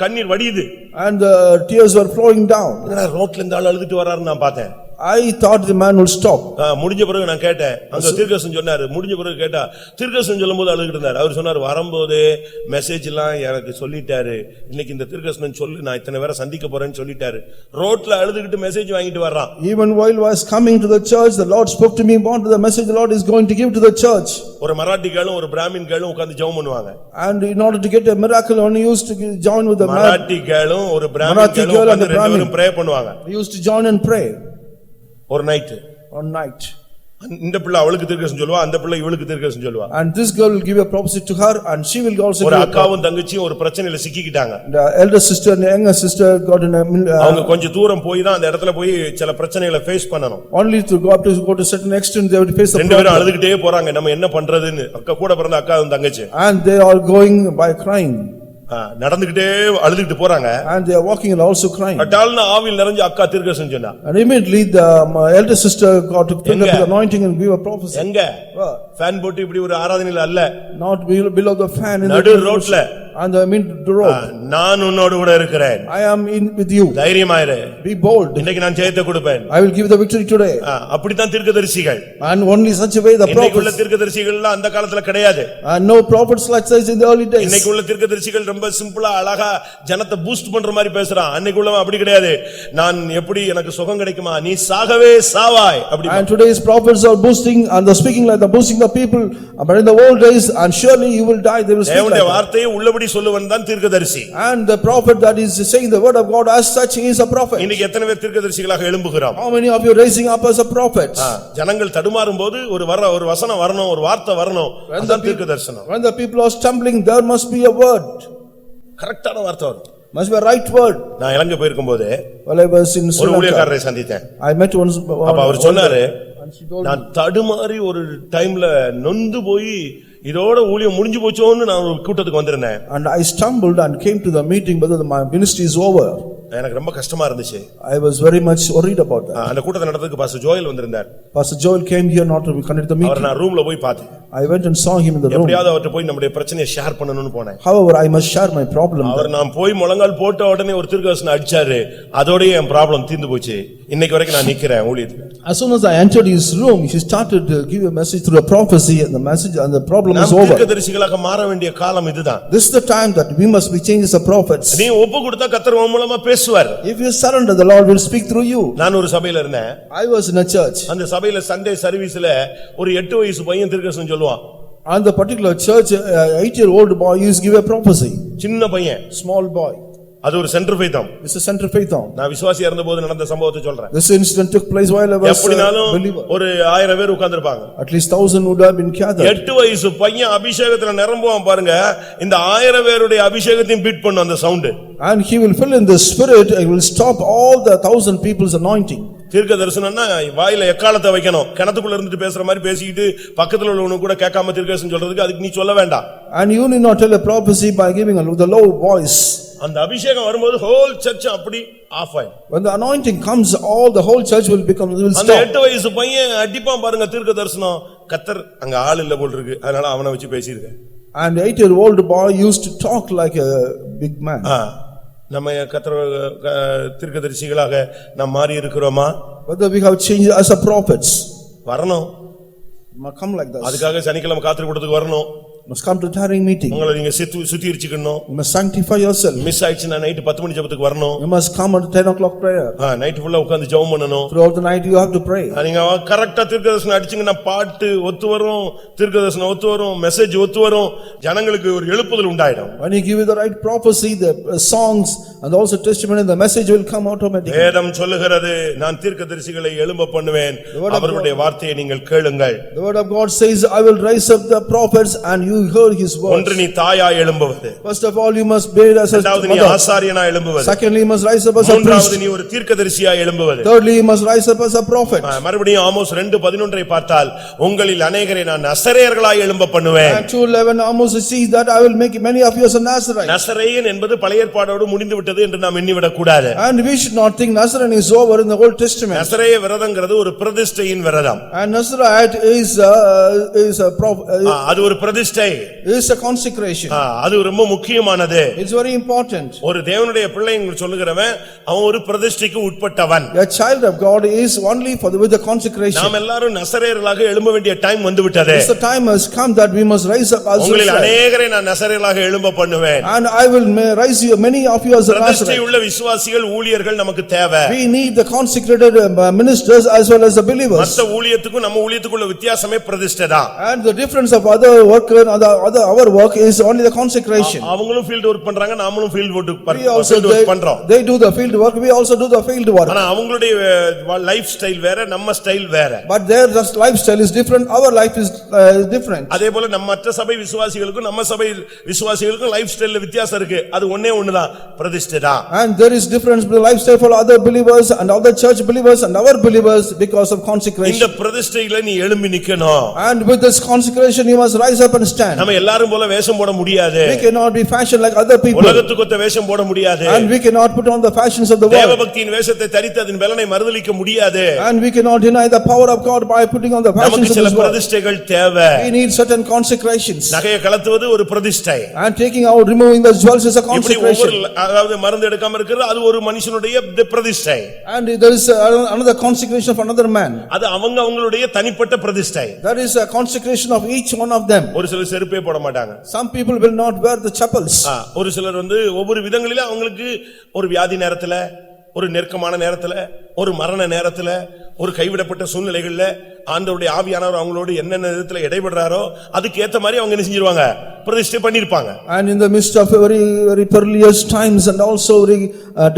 கண்ணீர் வடியுது. And the tears were flowing down. ரோட்ல இருந்து ஆள் அழுதுட்டு வராருன்னு நான் பார்த்தேன். I thought the man will stop. முடிஞ்ச பிறகு நான் கேட்டேன், அங்க தீர்க்கதரிசி சொன்னாரு. முடிஞ்ச பிறகு கேட்டா தீர்க்கதரிசி சொல்லும்போது அழுதுட்டு இருந்தாரு. அவர் சொன்னாரு, வரும்போது மெசேஜ் எல்லாம் எனக்கு சொல்லிட்டாரு, இன்னைக்கு இந்த தீர்க்கதரிசி சொல்லி நான் இத்தனை பேரை சந்திக்க போறேன்னு சொல்லிட்டாரு. ரோட்ல அழுதுகிட்டு மெசேஜ் வாங்கிட்டு வர்றான். Even while I was coming to the church, the Lord spoke to me about the message the Lord is going to give to the church. ஒரு மராட்டி கேளும் ஒரு பிராமின் கேளும் உட்கார்ந்து ஜெபம் பண்ணுவாங்க. And in order to get a miracle, only used to join with the Marathi கேளும் ஒரு பிராமின் கேளும் உட்கார்ந்து ரெண்டு பேரும் ப்ரே பண்ணுவாங்க. They used to join and pray. ஒரு நைட் on night. இந்த பிள்ளை அவளுக்கு தீர்க்கதரிசி சொல்லுவா, அந்த பிள்ளை இவளுக்கு தீர்க்கதரிசி சொல்லுவா. And this girl will give a prophecy to her and she will also ஒரு அக்காவும் தங்கச்சியும் ஒரு பிரச்சனையில சிக்கிக்கிட்டாங்க. The elder sister and the younger sister got in a அவங்க கொஞ்சம் தூரம் போய் தான் அந்த இடத்துல போய் சில பிரச்சனைகளை ஃபேஸ் பண்ணனும். Only to go to certain extent they will face the ரெண்டு பேரும் அழுதுகிட்டே போறாங்க, நம்ம என்ன பண்றதுன்னு. அக்கா கூட பிறந்த அக்காவும் தங்கச்சி. And they are going by crying. நடந்துகிட்டே அழுதுகிட்டு போறாங்க. And they are walking and also crying. அட்டால்னா ஆவியில் நிறைஞ்ச அக்கா தீர்க்கதரிசி சொன்னா. And immediately the elder sister got to pick up the anointing and give a prophecy. எங்க ஃபேன் போட்டு இப்படி ஒரு ஆராதனையில அல்ல. Not below the fan in நடு ரோட்ல. And I mean the road. நான் உன்னோடு கூட இருக்கிறேன். I am in with you. தைரியமாயிரு. Be bold. இன்னைக்கு நான் ஜெயத்தை கொடுப்பேன். I will give the victory today. அப்படி தான் தீர்க்கதரிசிகள். And only such a way the prophets. இன்னைக்குள்ள தீர்க்கதரிசிகள் அந்த காலத்துல கிடையாது. And no prophets like such in the early days. இன்னைக்குள்ள தீர்க்கதரிசிகள் ரொம்ப சிம்பிளா அழகா ஜனத்தை பூஸ்ட் பண்ற மாதிரி பேசுறான். அன்னைக்குள்ளவன் அப்படி கிடையாது. நான் எப்படி எனக்கு சுகம் கிடைக்குமா, நீ சாகவே சாவாய் அப்படி. And today's prophets are boosting and the speaking like the boosting the people, but in the old days and surely you will die, they will speak like தேவனுடைய வார்த்தையை உள்ளபடி சொல்லுவன் தான் தீர்க்கதரிசி. And the prophet that is saying the word of God as such is a prophet. இன்னைக்கு எத்தனை பேர் தீர்க்கதரிசிகளாக எழும்புகிறோம்? How many of you raising up as a prophet? ஜனங்கள் தடுமாறும்போது ஒரு வசனம் வரணும், ஒரு வார்த்தை வரணும், அதுதான் தீர்க்கதரிசனம். When the people are stumbling, there must be a word. கரெக்ட்டான வார்த்தை வரும். Must be a right word. நான் இலங்கை போயிருக்கும்போது While I was in ஒரு ஊழியக்காரரை சந்தித்தேன். I met one. அப்ப அவர் சொன்னாரு, நான் தடுமாறி ஒரு டைம்ல நொந்து போய் இதோட ஊழியம் முடிஞ்சு போச்சோன்னு நான் ஒரு கூட்டத்துக்கு வந்திருந்தேன். And I stumbled and came to the meeting whether my ministry is over. எனக்கு ரொம்ப கஷ்டமா இருந்துச்சு. I was very much worried about that. அந்த கூட்டத்தை நடத்துறதுக்கு பாஸ்டர் ஜோயல் வந்திருந்தார். Pastor Joel came here not to conduct the meeting. அவரை நான் ரூம்ல போய் பார்த்தேன். I went and saw him in the room. எப்படியாவது அவர்ட்ட போய் நம்முடைய பிரச்சனையை ஷேர் பண்ணனும்னு போனேன். However, I must share my problem. அவர் நான் போய் முழங்கால் போட்ட உடனே ஒரு தீர்க்கதரிசனம் அடிச்சாரு. அதோடயே என் ப்ராப்ளம் தீர்ந்து போச்சு. இன்னைக்கு வரைக்கும் நான் நிக்கிறேன் ஊழியத்துக்கு. As soon as I entered his room, he started to give a message through a prophecy and the message and the problem is over. தீர்க்கதரிசிகளாக மாற வேண்டிய காலம் இதுதான். This is the time that we must be changed as prophets. நீ ஒப்பு கொடுத்தா கர்த்தர் உன் மூலமா பேசுவார். If you surrender, the Lord will speak through you. நான் ஒரு சபையில இருந்தேன். I was in a church. அந்த சபையில சண்டே சர்வீஸ்ல ஒரு 8 வயசு பையன் தீர்க்கதரிசனம் சொல்லுவான். And the particular church, 8-year-old boy used to give a prophecy. சின்ன பையன், Small boy. அது ஒரு centre ஃபெய்தம். It's a center faith on. நான் விசுவாசியா இருந்தபோது நடந்த சம்பவத்தை சொல்றேன். This incident took place while I was எப்படினாலும் believer. ஒரு 1000 பேர் உட்கார்ந்திருப்பாங்க. At least 1000 would have been gathered. 8 வயசு பையன் அபிஷேகத்துல நிரம்புவான் பாருங்க. இந்த 1000 பேருடைய அபிஷேகத்தையும் பீட் பண்ணும் அந்த sound. And he will fill in the spirit and will stop all the 1000 people's anointing. தீர்க்க தரிசனம்னா வாயில எக்காலத்தை வைக்கணும். கிணத்துக்குள்ள இருந்துட்டு பேசுற மாதிரி பேசிக்கிட்டு பக்கத்துல உள்ளவனுக்கு கூட கேட்காம தீர்க்க தரிசனம் சொல்றதுக்கு அதுக்கு நீ சொல்ல வேண்டாம். And you need not tell a prophecy by giving with a low voice. அந்த அபிஷேகம் வரும்போது whole church அப்படி ஆஃப் ஆயிடும். When the anointing comes, all the whole church will அந்த stop. 8 வயசு பையன் அடிப்பான் பாருங்க தீர்க்க தரிசனம். கத்தர் அங்க ஆள் இல்ல போல் இருக்கு, அதனால அவனை வச்சு பேசியிருக்கேன். And 8-year-old boy used to talk like a big man. நம்ம கத்தர் தீர்க்கதரிசிகளாக நாம் மாறி இருக்கிறோமா? Whether we have changed as a prophets. வரணும். Come like this. அதுக்காக சனிக்கிழமை காத்திரை கூட்டத்துக்கு வரணும். Must come to tarrying meeting. உங்களை நீங்க சுத்திரிச்சுக்கணும். You must sanctify yourself. Miss ஆயிடுச்சுனா நைட் 10 மணி ஜெபத்துக்கு வரணும். You must come at 10 o'clock prayer. Night ஃபுல்லா உட்கார்ந்து ஜெபம் பண்ணணும். Throughout the night you have to pray. நீங்க கரெக்ட்டா தீர்க்கதரிசனம் அடிச்சீங்கன்னா பாட்டு ஒத்து வரும், தீர்க்கதரிசனம் ஒத்து வரும், மெசேஜ் ஒத்து வரும், ஜனங்களுக்கு ஒரு எழுப்புதல் உண்டாயிடும். When you give the right prophecy, the songs and also testimony, the message will come automatically. வேதம் சொல்லுகிறது, நான் தீர்க்கதரிசிகளை எழும்ப பண்ணுவேன், அவருடைய வார்த்தையை நீங்கள் கேளுங்கள். The word of God says, I will raise up the prophets and you hear his words. ஒன்று நீ தாயாய் எழும்புவது. First of all you must be as a இரண்டாவது நீ ஆசாரியனாய் எழும்புவது. Secondly you must rise up as a priest. மூன்றாவது நீ ஒரு தீர்க்கதரிசியாய் எழும்புவது. Thirdly you must rise up as a prophet. மறுபடியும் ஆமோஸ் 2:11 பார்த்தால், உங்களில் அநேகரை நான் நசரேயர்களாய் எழும்ப பண்ணுவேன். And 2:11 Amos says that I will make many of you as a Nazarite. நசரேயன் என்பது பழைய ஏற்பாடோடு முடிந்து விட்டது என்று நாம் எண்ணிவிடக் கூடாது. And we should not think Nazarene is over in the Old Testament. நசரேய விரதம்ங்கிறது ஒரு பிரதிஷ்டையின் விரதம். And Nazarite is a அது ஒரு பிரதிஷ்டை. is a consecration. அது ரொம்ப முக்கியமானது. It's very important. ஒரு தேவனுடைய பிள்ளைங்க சொல்லுகிறவன் அவன் ஒரு பிரதிஷ்டைக்கு உட்பட்டவன். A child of God is only with the consecration. நாம் எல்லாரும் நசரேயர்களாக எழும்ப வேண்டிய டைம் வந்து விட்டது. The time has come that we must rise up as உங்களில் அநேகரை நான் நசரேயர்களாக எழும்ப பண்ணுவேன். And I will raise you many of you as a பிரதிஷ்டை Nazarite. உள்ள விசுவாசிகள் ஊழியர்கள் நமக்கு தேவை. We need the consecrated ministers as well as the believers. மற்ற ஊழியத்துக்கும் நம்ம ஊழியத்துக்குள்ள வித்தியாசமே பிரதிஷ்டை தான். And the difference of other work and our work is only the consecration. அவங்களும் ஃபீல்ட் வர்க் பண்றாங்க, நாமளும் ஃபீல்ட் வர்க் பண்றோம். They do the field work, we also do the field work. ஆனா அவங்களுடைய லைஃப் ஸ்டைல் வேற, நம்ம ஸ்டைல் வேற. But their lifestyle is different, our life is different. அதேபோல நம்ம மற்ற சபை விசுவாசிகளுக்கும் நம்ம சபை விசுவாசிகளுக்கும் லைஃப் ஸ்டைல்ல வித்தியாசம் இருக்கு. அது ஒண்ணே ஒண்ணுதான், பிரதிஷ்டை தான். And there is difference between lifestyle for other believers and other church believers and our believers because of consecration. இந்த பிரதிஷ்டையில நீ எழும்பி நிக்கணும். And with this consecration you must rise up and stand. நம்ம எல்லாரும் போல வேஷம் போட முடியாது. We cannot be fashioned like other people. உலகத்துக்கு ஒத்த வேஷம் போட முடியாது. And we cannot put on the fashions of the world. தேவபக்தியின் வேஷத்தை தரித்து அதன் பலனை மறுதலிக்க முடியாது. And we cannot deny the power of God by putting on the fashions of நமக்கு சில this world. பிரதிஷ்டைகள் தேவை. We need certain consecrations. நகையை கலத்துவது ஒரு பிரதிஷ்டை. And taking out, removing the jewels is a consecration. அதாவது மருந்து எடுக்காம இருக்கிறது அது ஒரு மனுஷனுடைய பிரதிஷ்டை. And there is another consecration of another man. அது அவங்களுடைய தனிப்பட்ட பிரதிஷ்டை. That is a consecration of each one of them. ஒரு சிலர் செருப்பே போட மாட்டாங்க. Some people will not wear the chappals. ஒரு சிலர் ஒவ்வொரு விதங்களில அவங்களுக்கு ஒரு வியாதி நேரத்துல, ஒரு நெருக்கமான நேரத்துல, ஒரு மரண நேரத்துல, ஒரு கைவிடப்பட்ட சூழ்நிலைகள்ல ஆண்டவருடைய ஆவியானவர் அவங்களோடு என்னென்ன விதத்துல இடைபடுறாரோ அதுக்கு ஏத்த மாதிரி அவங்க என்ன செஞ்சிருவாங்க, பிரதிஷ்டை பண்ணிருப்பாங்க. And in the midst of very very perilous times and also very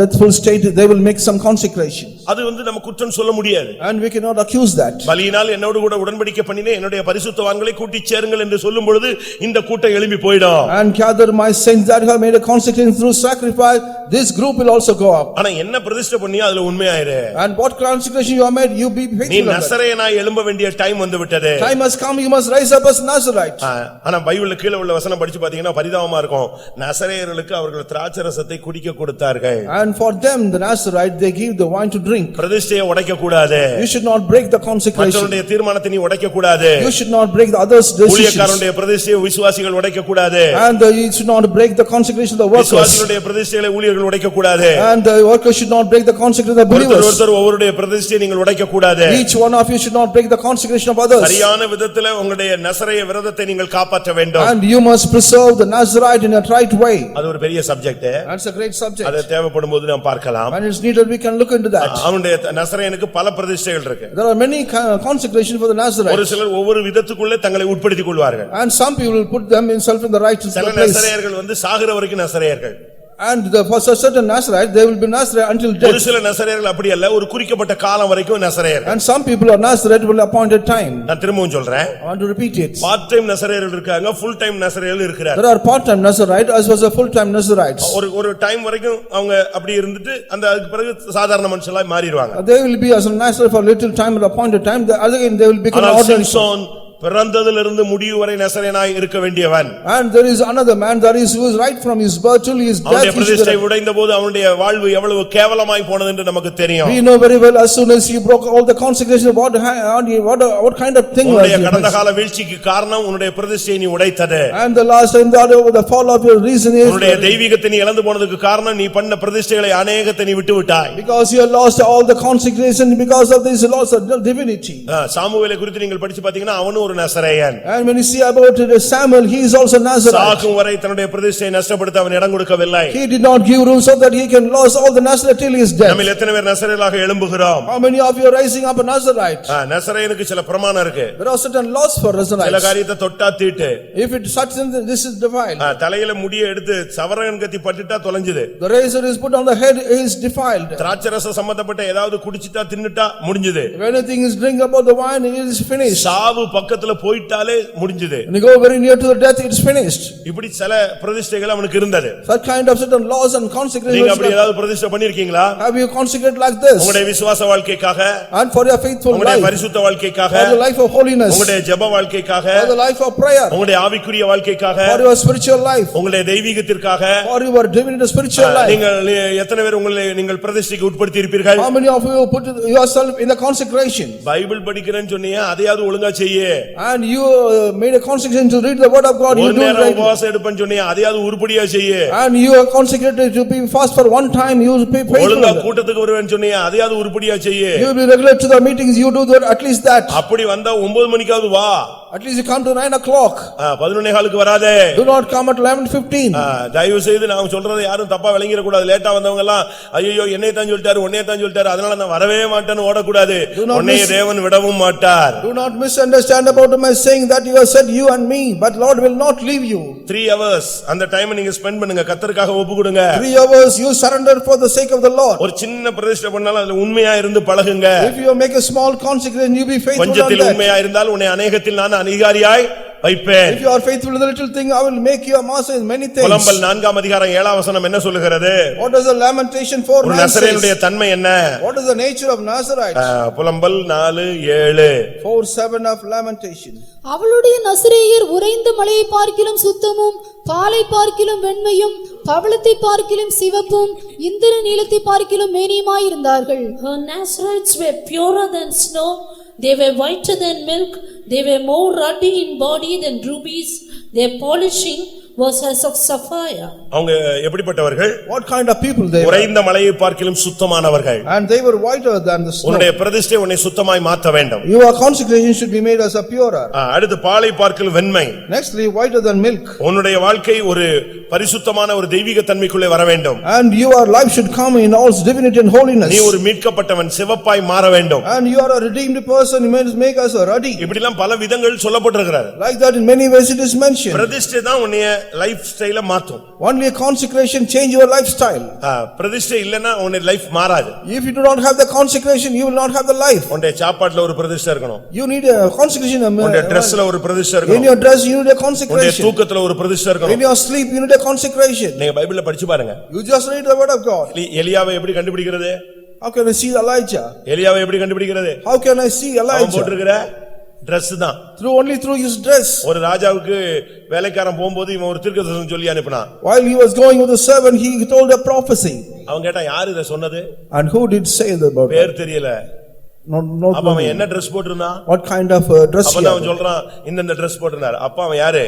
deathful state they will make some consecration. அது நம்ம குற்றம் சொல்ல முடியாது. And we cannot accuse that. பலியினால் என்னோடு கூட உடன்படிக்கை பண்ணினே என்னுடைய பரிசுத்தவான்களை கூட்டி சேருங்கள் என்று சொல்லும் பொழுது இந்த கூட்டம் எழும்பி போய்டும். And gather my saints that have made a consecration through sacrifice, this group will also go up. ஆனா என்ன பிரதிஷ்டை பண்ணியா அதுல உண்மையாயிரு. And what consecration you have made, you be faithful. நீ நசரேயனாய் எழும்ப வேண்டிய டைம் வந்து விட்டது. Time has come, you must rise up as Nazarite. ஆனா பைபிள்ல கீழ உள்ள வசனம் படிச்சு பாத்தீங்கன்னா பரிதாபமா இருக்கும். நசரேயர்களுக்கு அவர்கள் திராட்சரசத்தை குடிக்க கொடுத்தார்கள். And for them the Nazarite they give the wine to drink. பிரதிஷ்டையை உடைக்க கூடாது. You should not break the consecration. மற்றவருடைய தீர்மானத்தை நீ உடைக்க கூடாது. You should not break the others' decisions. ஊழியக்காரனுடைய பிரதிஷ்டையை விசுவாசிகள் உடைக்க கூடாது. And you should not break the consecration of the workers. விசுவாசிகளுடைய பிரதிஷ்டைகளை ஊழியர்கள் உடைக்க கூடாது. And the workers should not break the consecration of the believers. ஒருத்தர் ஒவ்வொருடைய பிரதிஷ்டையை நீங்கள் உடைக்க கூடாது. Each one of you should not break the consecration of others. சரியான விதத்திலே உங்களுடைய நசரேய விரதத்தை நீங்கள் காப்பாற்ற வேண்டும். And you must preserve the Nazarite in a right way. அது ஒரு பெரிய subject. That's a great subject. அது தேவைப்படும்போது நாம் பார்க்கலாம். When it's needed we can look into that. அவனுடைய நசரேயனுக்கு பல பிரதிஷ்டைகள் இருக்கு. There are many consecrations for the Nazarite. ஒரு சிலர் ஒவ்வொரு விதத்துக்குள்ளே தங்களை உட்படுத்திக் கொள்வார்கள். And some people will put them themselves in the right place. சில நசரேயர்கள் சாகிற வரைக்கும் நசரேயர்கள். And for certain Nazarite, they will be Nazarite until ஒரு death. சில நசரேயர்கள் அப்படி அல்ல, ஒரு குறிக்கப்பட்ட காலம் வரைக்கும் நசரேயர்கள். And some people are Nazarite will appointed time. நான் திரும்பவும் சொல்றேன், I want to repeat it. Part time நசரேயர்கள் இருக்காங்க, ஃபுல் டைம் நசரேயர்கள் இருக்கிறார். There are part-time Nazarite as well as full-time Nazarites. ஒரு டைம் வரைக்கும் அவங்க அப்படி இருந்துட்டு அந்த அதுக்கு பிறகு சாதாரண மனுஷங்களா மாறிடுவாங்க. They will be as a Nazarite for little time at appointed time, again they will become ஆனால் ordinary. சிம்சோன் பிறந்ததிலிருந்து முடிவு வரை நசரேயனாய் இருக்க வேண்டியவன். And there is another man that is who is right from his birth till his death. அவனுடைய பிரதிஷ்டை உடைந்தபோது அவனுடைய வாழ்வு எவ்வளவு கேவலமாய் போனது என்று நமக்கு தெரியும். We know very well as soon as he broke all the consecration, what kind of thing was உன்னுடைய it? கடந்த கால வீழ்ச்சிக்கு காரணம் உன்னுடைய பிரதிஷ்டையை நீ உடைத்தது. And the last time the fall of your reason is உன்னுடைய தெய்வீகத்தை நீ இழந்து போனதுக்கு காரணம் நீ பண்ண பிரதிஷ்டைகளை அநேகத்தை நீ விட்டு விட்டாய். because you have lost all the consecration because of this loss of divinity. சாமுவேலை குறித்து நீங்கள் படிச்சு பாத்தீங்கன்னா அவனும் ஒரு நசரேயன். And when you see about Samuel, he is also Nazarite. சாகும் வரை தன்னுடைய பிரதிஷ்டையை நஷ்டப்படுத்த அவன் இடம் கொடுக்கவில்லை. He did not give room so that he can lose all the Nazarite till his death. நம்மில் எத்தனை பேர் நசரேயர்களாக எழும்புகிறோம்? How many of you are rising up a Nazarite? நசரேயனுக்கு சில பிரமாணம் இருக்கு. There are certain laws for சில Nazarites. காரியத்தை தொட்டா தீட்டு. If it such this is defiled. தலையில முடியை எடுத்து சவரகன் கத்தி பட்டுட்டா தொலைஞ்சது. The razor is put on the head is defiled. திராட்சரசம் சம்பந்தப்பட்ட ஏதாவது குடிச்சிட்டா தின்னுட்டா முடிஞ்சது. If anything is drink about the wine, it is finished. சாவு பக்கத்துல போயிட்டாலே முடிஞ்சது. When you go very near to the death, it's finished. இப்படி சில பிரதிஷ்டைகள் அவனுக்கு இருந்தது. Such kind of certain laws and consecrations. நீங்க அப்படி ஏதாவது பிரதிஷ்டை பண்ணிருக்கீங்களா? Have you consecrated like this? உங்களுடைய விசுவாச வாழ்க்கைக்காக, And for your faithful உங்களுடைய life, பரிசுத்த வாழ்க்கைக்காக, for the life of holiness, உங்களுடைய ஜெப வாழ்க்கைக்காக, for the life of prayer, உங்களுடைய ஆவிக்குரிய வாழ்க்கைக்காக, for your spiritual life, உங்களுடைய தெய்வீகத்திற்காக, for your divinity spiritual life. நீங்கள் எத்தனை பேர் உங்களை நீங்கள் பிரதிஷ்டைக்கு உட்படுத்தி இருப்பீர்கள்? How many of you put yourself in the consecration? Bible படிக்கிறேன்னு சொன்னீங்க, அதையாவது ஒழுங்கா செய்யு. And you made a consecration to read the word of God, you ஒரு do it நேரம் right. உபவாசம் எடுப்பேன்னு சொன்னீங்க, அதையாவது உருப்படியா செய்யு. And you are consecrated to be fast for one time, you be ஒழுங்கா faithful. கூட்டத்துக்கு வருவேன்னு சொன்னீங்க, அதையாவது உருப்படியா செய்யு. You will be regular to the meetings, you do that, at least that. அப்படி வந்தா 9 மணிக்காவது வா. At least you come to 9 o'clock. 11:15 வராதே. Do not come at 11:15. தயவு செய்து நான் சொல்றதை யாரும் தப்பா விளங்கிட கூடாது. லேட்டா வந்தவங்க எல்லாம் ஐயோ என்னைய தான் சொல்லிட்டாரு உன்னைய தான் சொல்லிட்டாரு அதனால நான் வரவே மாட்டேன்னு ஓடக்கூடாது. உன்னைய தேவன் விடவும் மாட்டார். Do not misunderstand about my saying that you have said you and me, but Lord will not leave you. 3 hours அந்த டைம் நீங்க ஸ்பெண்ட் பண்ணுங்க, கர்த்தருக்காக ஒப்பு கொடுங்க. 3 hours you surrender for the sake of the Lord. ஒரு சின்ன பிரதிஷ்டை பண்ணாலும் அதுல உண்மையா இருந்து பழகுங்க. If you make a small consecration, you be faithful on கொஞ்சத்தில் that. உண்மையா இருந்தால் உன்னை அநேகத்தில் நான் அதிகாரியாய் வைப்பேன். If you are faithful in the little thing, I will make you a master in many things. புலம்பல் 4 அதிகாரம் 7 வசனம் என்ன சொல்லுகிறது? What does the lamentation for ஒரு man நசரேயனுடைய says? தன்மை என்ன? What is the nature of Nazarite? புலம்பல் 4:7 4:7 of lamentation. அவளுடைய நசரேயர் உறைந்த மலையை பார்க்கிலும் சுத்தமும், பாலை பார்க்கிலும் வெண்மையும், பவளத்தை பார்க்கிலும் சிவப்பும், இந்திர நீலத்தை பார்க்கிலும் மேனியுமாயிருந்தார்கள். Her Nazarites were purer than snow, they were whiter than milk, they were more ruddy in body than rubies, their polishing was as of sapphire. அவங்க எப்படிப்பட்டவர்கள்? What kind of people they were? உறைந்த மலையை பார்க்கிலும் சுத்தமானவர்கள். And they were whiter than the snow. உன்னுடைய பிரதிஷ்டை உன்னை சுத்தமாய் மாற்ற வேண்டும். Your consecration should be made as a purer. அடுத்து பாலை பார்க்கிலும் வெண்மை. Nextly, whiter than milk. உன்னுடைய வாழ்க்கை ஒரு பரிசுத்தமான ஒரு தெய்வீக தன்மைக்குள்ளே வர வேண்டும். And your life should come in all divinity and holiness. நீ ஒரு மீட்கப்பட்டவன், சிவப்பாய் மாற வேண்டும். And you are a redeemed person, you must make us a ruddy. இப்படிலாம் பல விதங்கள் சொல்லப்பட்டிருக்கிறது. Like that in many ways it is mentioned. பிரதிஷ்டை தான் உன்னைய லைஃப் ஸ்டைல மாத்தும். Only a consecration change your lifestyle. பிரதிஷ்டை இல்லனா உன்னுடைய லைஃப் மாறாது. If you do not have the consecration, you will not have the life. உன்னுடைய சாப்பாட்டுல ஒரு பிரதிஷ்டை இருக்கணும். You need a consecration. உன்னுடைய Dressல ஒரு பிரதிஷ்டை In இருக்கணும். your dress you need a உன்னுடைய consecration. தூக்கத்துல ஒரு பிரதிஷ்டை In இருக்கணும். your sleep you need a consecration. நீங்க பைபிள்ல படிச்சு பாருங்க. You just read the word of God. எலியாவை எப்படி கண்டுபிடிக்கிறது? How can I see Elijah? எலியாவை எப்படி கண்டுபிடிக்கிறது? How can I see அவன் Elijah? போட்டுக்கிற Dress தான். Only through his dress. ஒரு ராஜாவுக்கு வேலைக்காரன் போகும்போது இவன் ஒரு தீர்க்கதரிசனம் சொல்லி அனுப்பினான். While he was going with the servant, he told a prophecy. அவன் கேட்டா யாரு இத சொன்னது? And who did say about it? பேர் தெரியல. Not அப்ப அவன் என்ன Dress போட்டிருந்தான்? what kind of dress he அப்ப அவன் had. சொல்றான் இந்த Dress போட்டிருந்தார். அப்ப அவன் யாரு?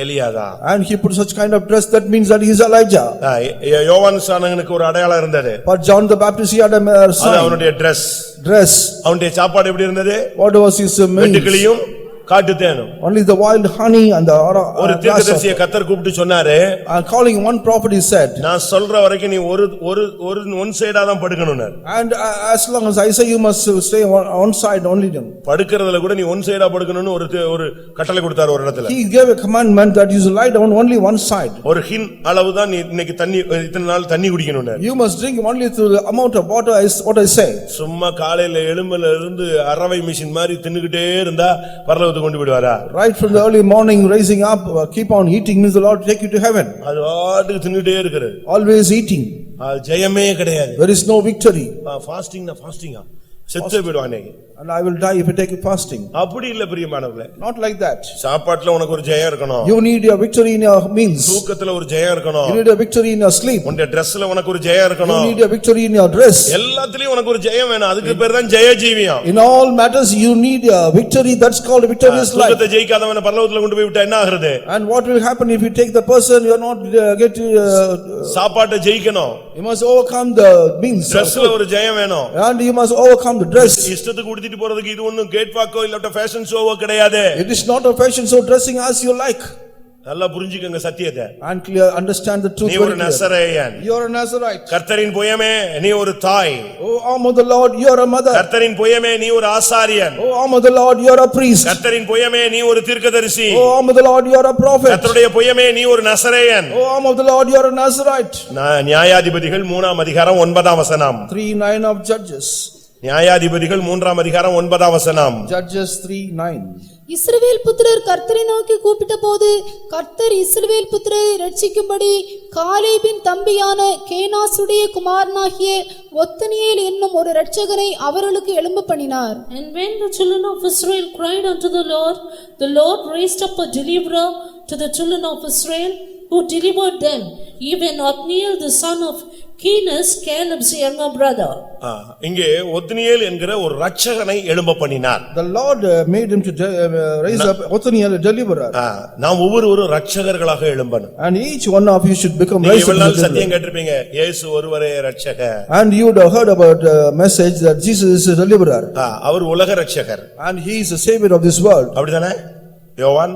Eliada. And he put such kind of dress, that means that he is Elijah. யோவான் ஸ்நானகனுக்கு ஒரு அடையாளம் இருந்தது. For John the Baptist, he had a அது அவனுடைய Dress. dress. அவனுடைய சாப்பாடு எப்படி இருந்தது? What was his meal? வெட்டுக்கிளியும் காட்டு தேனும். Only the wild honey and the ஒரு grass. தீர்க்கதரிசியை கர்த்தர் கூப்பிட்டு சொன்னாரு, And calling one prophet, he said, நான் சொல்ற வரைக்கும் நீ ஒன் சைடா தான் படுக்கணும்னாரு. and as long as I say, you must stay on side only. படுக்கிறதுல கூட நீ ஒன் சைடா படுக்கணும்னு ஒரு கட்டளை கொடுத்தாரு ஒரு இடத்துல. He gave a commandment that you should lie down only one side. ஒரு ஹின் அளவு தான் நீ இன்னைக்கு தண்ணி இத்தனை நாள் தண்ணி குடிக்கணும்னாரு. You must drink only through the amount of water is what I say. சும்மா காலையில எலும்புல இருந்து அரவை மிஷின் மாதிரி தின்னுகிட்டே இருந்தா பரலோகத்துக்கு கொண்டு போய்டுவாரா? Right from the early morning rising up, keep on eating means the Lord take you to heaven. அது வாட்டுக்கு தின்னுட்டே இருக்குது. Always eating. ஜெயமே கிடையாது. There is no victory. ஃபாஸ்டிங்கா செத்து போய்டுவானே. And I will die if I take a fasting. அப்படி இல்ல பிரியமானவர்களே. Not like that. சாப்பாட்டுல உனக்கு ஒரு ஜெயம் இருக்கணும். You need a victory in your meals. தூக்கத்துல ஒரு ஜெயம் இருக்கணும். You need a victory in your sleep. உன்னுடைய Dressல உனக்கு ஒரு ஜெயம் இருக்கணும். You need a victory in your dress. எல்லாத்துலயும் உனக்கு ஒரு ஜெயம் வேணும். அதுக்கு பேர் தான் ஜெய ஜீவியம். In all matters you need a victory, that's called a victorious life. தூக்கத்தை ஜெயிக்காதவன பரலோகத்துல கொண்டு போய் விட்டா என்ன ஆகுறது? And what will happen if you take the person you are not get சாப்பாட்டை ஜெயிக்கணும். you must overcome the means. Dressல ஒரு ஜெயம் வேணும். And you must overcome the dress. இஷ்டத்துக்கு உடுத்திட்டு போறதுக்கு இது ஒண்ணும் கேட் வாக்கோ இல்ல ஃபேஷன் ஷோவோ கிடையாது. It is not a fashion show dressing as you like. நல்லா புரிஞ்சுக்கங்க சத்தியத்தை. And clear understand the truth. நீ ஒரு நசரேயன். You are a Nazarite. கர்த்தரின் பொய்யமே நீ ஒரு தாய். Oh arm of the Lord, you are a mother. கர்த்தரின் பொய்யமே நீ ஒரு ஆசாரியன். Oh arm of the Lord, you are a priest. கர்த்தரின் பொய்யமே நீ ஒரு தீர்க்கதரிசி. Oh arm of the Lord, you are a prophet. கர்த்தருடைய பொய்யமே நீ ஒரு நசரேயன். Oh arm of the Lord, you are a Nazarite. நியாயாதிபதிகள் 3ஆம் அதிகாரம் 9ஆம் வசனம். 3:9 of Judges. நியாயாதிபதிகள் 3ஆம் அதிகாரம் 9ஆம் வசனம். Judges 3:9. இஸ்ரவேல் புத்திரர் கர்த்தரை நோக்கி கூப்பிட்ட போது கர்த்தர் இஸ்ரவேல் புத்திரரை ரட்சிக்கும்படி காலேபின் தம்பியான கேனாசுடைய குமாரனாகிய ஒத்னியேல் என்னும் ஒரு இரட்சகனை அவர்களுக்கு எழும்ப பண்ணினார். And when the children of Israel cried unto the Lord raised up a deliverer to the children of Israel, who delivered them, even Othniel the son of Kenaz, Caleb's younger brother. இங்கே ஒத்னியேல் என்கிற ஒரு இரட்சகனை எழும்ப பண்ணினார். The Lord made him to raise up Othniel, a deliverer. நாம் ஒவ்வொரு இரட்சகர்களாக எழும்பணும். And each one of you should become raised up. deliverer. சத்தியம் கேட்டிருப்பீங்க, இயேசு ஒருவரே இரட்சகர். And you would have heard about the message that Jesus is a deliverer. அவர் உலக இரட்சகர். And he is the savior of this world. அப்படிதானே? யோவான்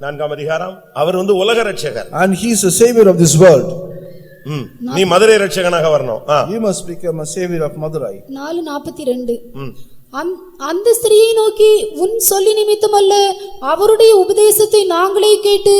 4ஆம் அதிகாரம் அவர் உலக இரட்சகர். And he is the savior of this world. நீ மதுரை இரட்சகனாக வரணும். You must become a savior of Madurai. 4:42. அந்த ஸ்திரியை நோக்கி உன் சொல்லி நிமித்தமல்ல அவருடைய உபதேசத்தை நாங்களே கேட்டு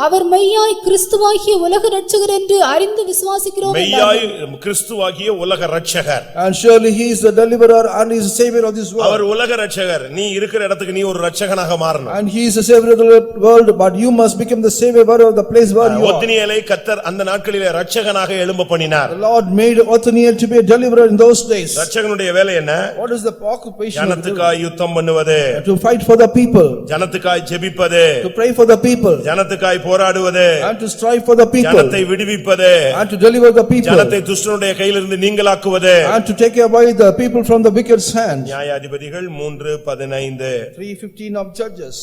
அவர் மெய்யாய் கிறிஸ்துவாகிய உலக இரட்சகர் என்று அறிந்து விசுவாசிக்கிறோம். மெய்யாய் கிறிஸ்துவாகிய உலக இரட்சகர். And surely he is the deliverer and he is the savior of this world. அவர் உலக இரட்சகர். நீ இருக்கிற இடத்துக்கு நீ ஒரு இரட்சகனாக மாறணும். And he is the savior of the world, but you must become the savior of the place where you are. ஒத்னியேலை கர்த்தர் அந்த நாட்களிலே இரட்சகனாக எழும்ப பண்ணினார். The Lord made Othniel to be a deliverer in those days. இரட்சகனுடைய வேலை என்ன? What is the occupation? ஜனத்துக்காய் யுத்தம் பண்ணுவது. To fight for the people. ஜனத்துக்காய் ஜெபிப்பது. To pray for the people. ஜனத்துக்காய் போராடுவது. And to strive for the people. ஜனத்தை விடுவிப்பது. And to deliver the people. ஜனத்தை துஷ்டனுடைய கையிலிருந்து நீங்களாக்குவது. And to take away the people from the wicked's hand. நியாயாதிபதிகள் 3:15. 3:15 of Judges.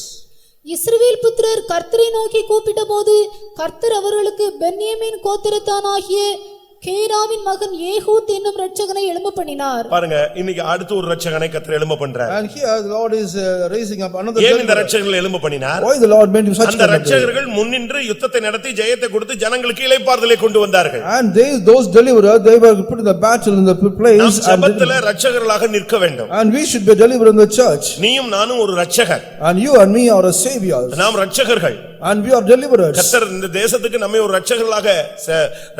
இஸ்ரவேல் புத்திரர் கர்த்தரை நோக்கி கூப்பிட்ட போது கர்த்தர் அவர்களுக்கு பென்யமீன் கோத்திரத்தானாகிய கேராவின் மகன் ஏகூத் என்னும் இரட்சகனை எழும்ப பண்ணினார். பாருங்க, இன்னைக்கு அடுத்து ஒரு இரட்சகனை கர்த்தர் எழும்ப பண்றார். And here the Lord is raising up another. ஏன் இந்த இரட்சகனை எழும்ப பண்ணினார்? Why the Lord made him such? அந்த இரட்சகர்கள் முன்னின்று யுத்தத்தை நடத்தி ஜெயத்தை கொடுத்து ஜனங்களுக்கு இளைப்பாறுதலை கொண்டு வந்தார்கள். And those deliverers, they were put in the battle in the place. நாம் ஜெபத்திலே இரட்சகர்களாக நிற்க வேண்டும். And we should be delivered in the church. நீயும் நானும் ஒரு இரட்சகர். And you and me are a savior. நாம் இரட்சகர்கள். And we are deliverers. கர்த்தர் இந்த தேசத்துக்கு நம்மை ஒரு இரட்சகர்களாக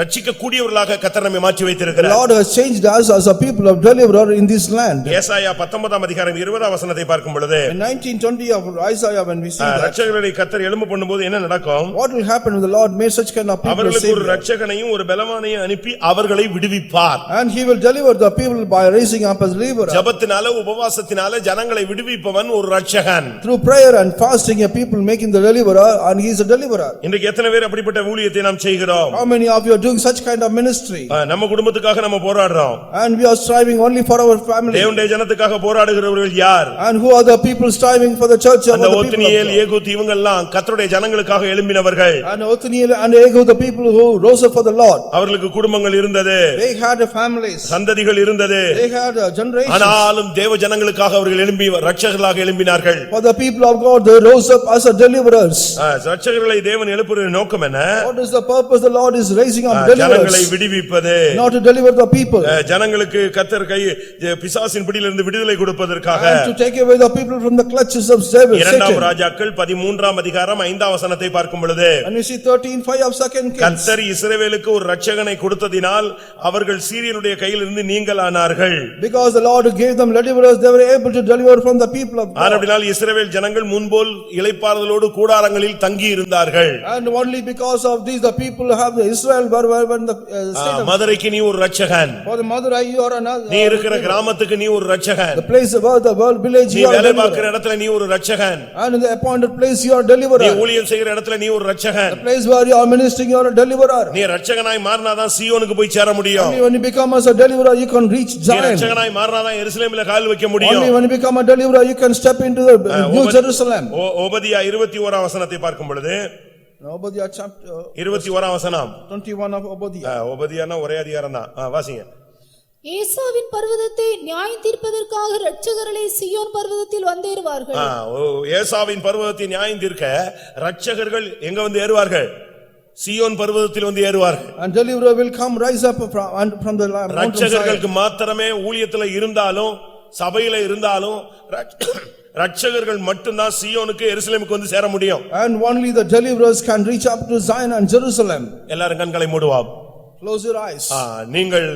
ரட்சிக்க கூடியவர்களாக கர்த்தர் நம்மை மாற்றி The வைத்திருக்கிறார். Lord has changed us as a people of deliverer in this land. ஏசாயா 19ஆம் அதிகாரம் 20ஆம் வசனத்தை பார்க்கும் பொழுது In 19:20 of Isaiah, when we see that, இரட்சகர்களை கர்த்தர் எழும்ப பண்ணும்போது என்ன நடக்கும்? what will happen when the Lord made such kind of people a அவர்களுக்கு ஒரு savior? இரட்சகனையும் ஒரு பலவானையும் அனுப்பி அவர்களை விடுவிப்பார். And he will deliver the people by raising up as deliverer. ஜெபத்தினால உபவாசத்தினால ஜனங்களை விடுவிப்பவன் ஒரு இரட்சகன். Through prayer and fasting, a people making the deliverer, and he is a deliverer. இன்றைக்கு எத்தனை பேர் அப்படிப்பட்ட ஊழியத்தை நாம் செய்கிறோம்? How many of you are doing such kind of ministry? நம்ம குடும்பத்துக்காக நம்ம போராடுறோம். And we are striving only for our family. தேவனுடைய ஜனத்துக்காக போராடுகிறவர்கள் யார்? And who are the people striving for the church of the people? Othniel, Ehud இவங்க எல்லாம் கர்த்தருடைய ஜனங்களுக்காக எழும்பினவர்கள். And Othniel and Ehud, the people who rose up for the Lord. அவர்களுக்கு குடும்பங்கள் இருந்தது. They had families. சந்ததிகள் இருந்தது. They had generations. ஆனாலும் தேவ ஜனங்களுக்காக அவர்கள் எழும்பி ரட்சகர்களாக எழும்பினார்கள். For the people of God, they rose up as a deliverers. ரட்சகர்களை தேவன் எழுப்புகிற நோக்கம் என்ன? What is the purpose the Lord is raising up deliverers? ஜனங்களை விடுவிப்பது. Not to deliver the people. ஜனங்களுக்கு கர்த்தர் பிசாசின் பிடியிலிருந்து விடுதலை கொடுப்பதற்காக. And to take away the people from the clutches of Satan. இரண்டாம் ராஜாக்கள் 13ஆம் அதிகாரம் 5ஆம் வசனத்தை பார்க்கும் பொழுது, and we see 13:5 of 2 Kings. கர்த்தர் இஸ்ரவேலுக்கு ஒரு ரட்சகனை கொடுத்ததினால் அவர்கள் சீரியனுடைய கையிலிருந்து நீங்கலானார்கள். Because the Lord gave them deliverers, they were able to deliver from the people of God. ஆனபடியால் இஸ்ரவேல் ஜனங்கள் முன்போல் இளைப்பாறுதலோடு கூடாரங்களில் தங்கி இருந்தார்கள். And only because of this the people have the Israel were in the state of மதுரைக்கு நீ ஒரு Ratchagan. for the Madurai you are another. நீ இருக்கிற கிராமத்துக்கு நீ ஒரு Ratchagan. The place where the world village நீ you are வேலை deliverer. பார்க்கிற இடத்துல நீ ஒரு Ratchagan. And in the appointed place you are deliverer. நீ ஊழியம் செய்கிற இடத்துல நீ ஒரு Ratchagan. The place where you are ministering you are a deliverer. நீ ரட்சகனாய் மாறினாதான் சீயோனுக்கு போய் சேர முடியும். Only when you become as a deliverer you can reach நீ Zion. ரட்சகனாய் மாறினாதான் எருசலேமிலே கால் வைக்க முடியும். Only when you become a deliverer you can step into the New Jerusalem. ஓபதியா 21ஆம் வசனத்தை பார்க்கும் பொழுது, Obadiah chapter 21ஆம் வசனம். 21 of Obadiah. ஓபதியானா ஒரே அதிகாரம் தான். வாசிங்க. ஏசாவின் பர்வதத்தை நியாயம் தீர்ப்பதற்காக இரட்சகர்களே சீயோன் பர்வதத்தில் வந்தேறுவார்கள். ஏசாவின் பர்வதத்தை நியாயம் தீர்க்க இரட்சகர்கள் எங்க வந்து ஏறுவார்கள்? சீயோன் பர்வதத்தில் வந்து ஏறுவார்கள். And deliverer will come rise up from the mountain. இரட்சகர்களுக்கு மாத்திரமே ஊழியத்துல இருந்தாலும் சபையில இருந்தாலும் ரட்சகர்கள் மட்டும்தான் சீயோனுக்கு எருசலேமுக்கு வந்து சேர முடியும். And only the deliverers can reach up to Zion and Jerusalem. எல்லாரும் கண்களை மூடுவோம். Close your eyes. நீங்கள்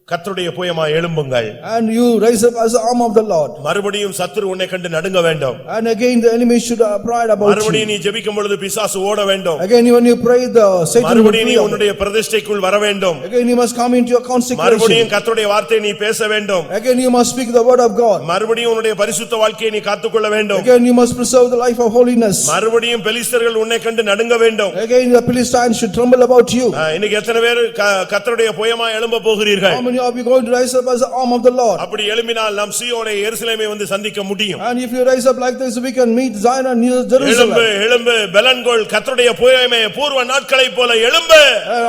கர்த்தருடைய புயமாய் எழும்புங்கள். And you rise up as the arm of the Lord. மறுபடியும் சத்துரு உன்னை கண்டு நடுங்க வேண்டும். And again the enemy should pride about you. மறுபடியும் நீ ஜெபிக்கும் பொழுது பிசாசு ஓட வேண்டும். Again when you pray the Satan will மறுபடியும் நீ flee. உன்னுடைய பிரதிஷ்டைக்குள் வர வேண்டும். Again you must come into your consecration. மறுபடியும் கர்த்தருடைய வார்த்தையை நீ பேச வேண்டும். Again you must speak the word of God. மறுபடியும் உன்னுடைய பரிசுத்த வாழ்க்கையை நீ காத்துக்கொள்ள வேண்டும். Again you must preserve the life of holiness. மறுபடியும் பெலிஸ்தர்கள் உன்னை கண்டு நடுங்க வேண்டும். Again the Philistines should tremble about you. இன்னைக்கு எத்தனை பேர் கர்த்தருடைய புயமாய் எழும்ப போகிறீர்கள்? How many of you going to rise up as the arm of the Lord? அப்படி எழும்பினால் நாம் சீயோனை எருசலேமை வந்து சந்திக்க முடியும். And if you rise up like this we can meet Zion and Jerusalem. எழும்பு எழும்பு பெலன்கொள் கர்த்தருடைய புயமே பூர்வ நாட்களைப் போல எழும்பு.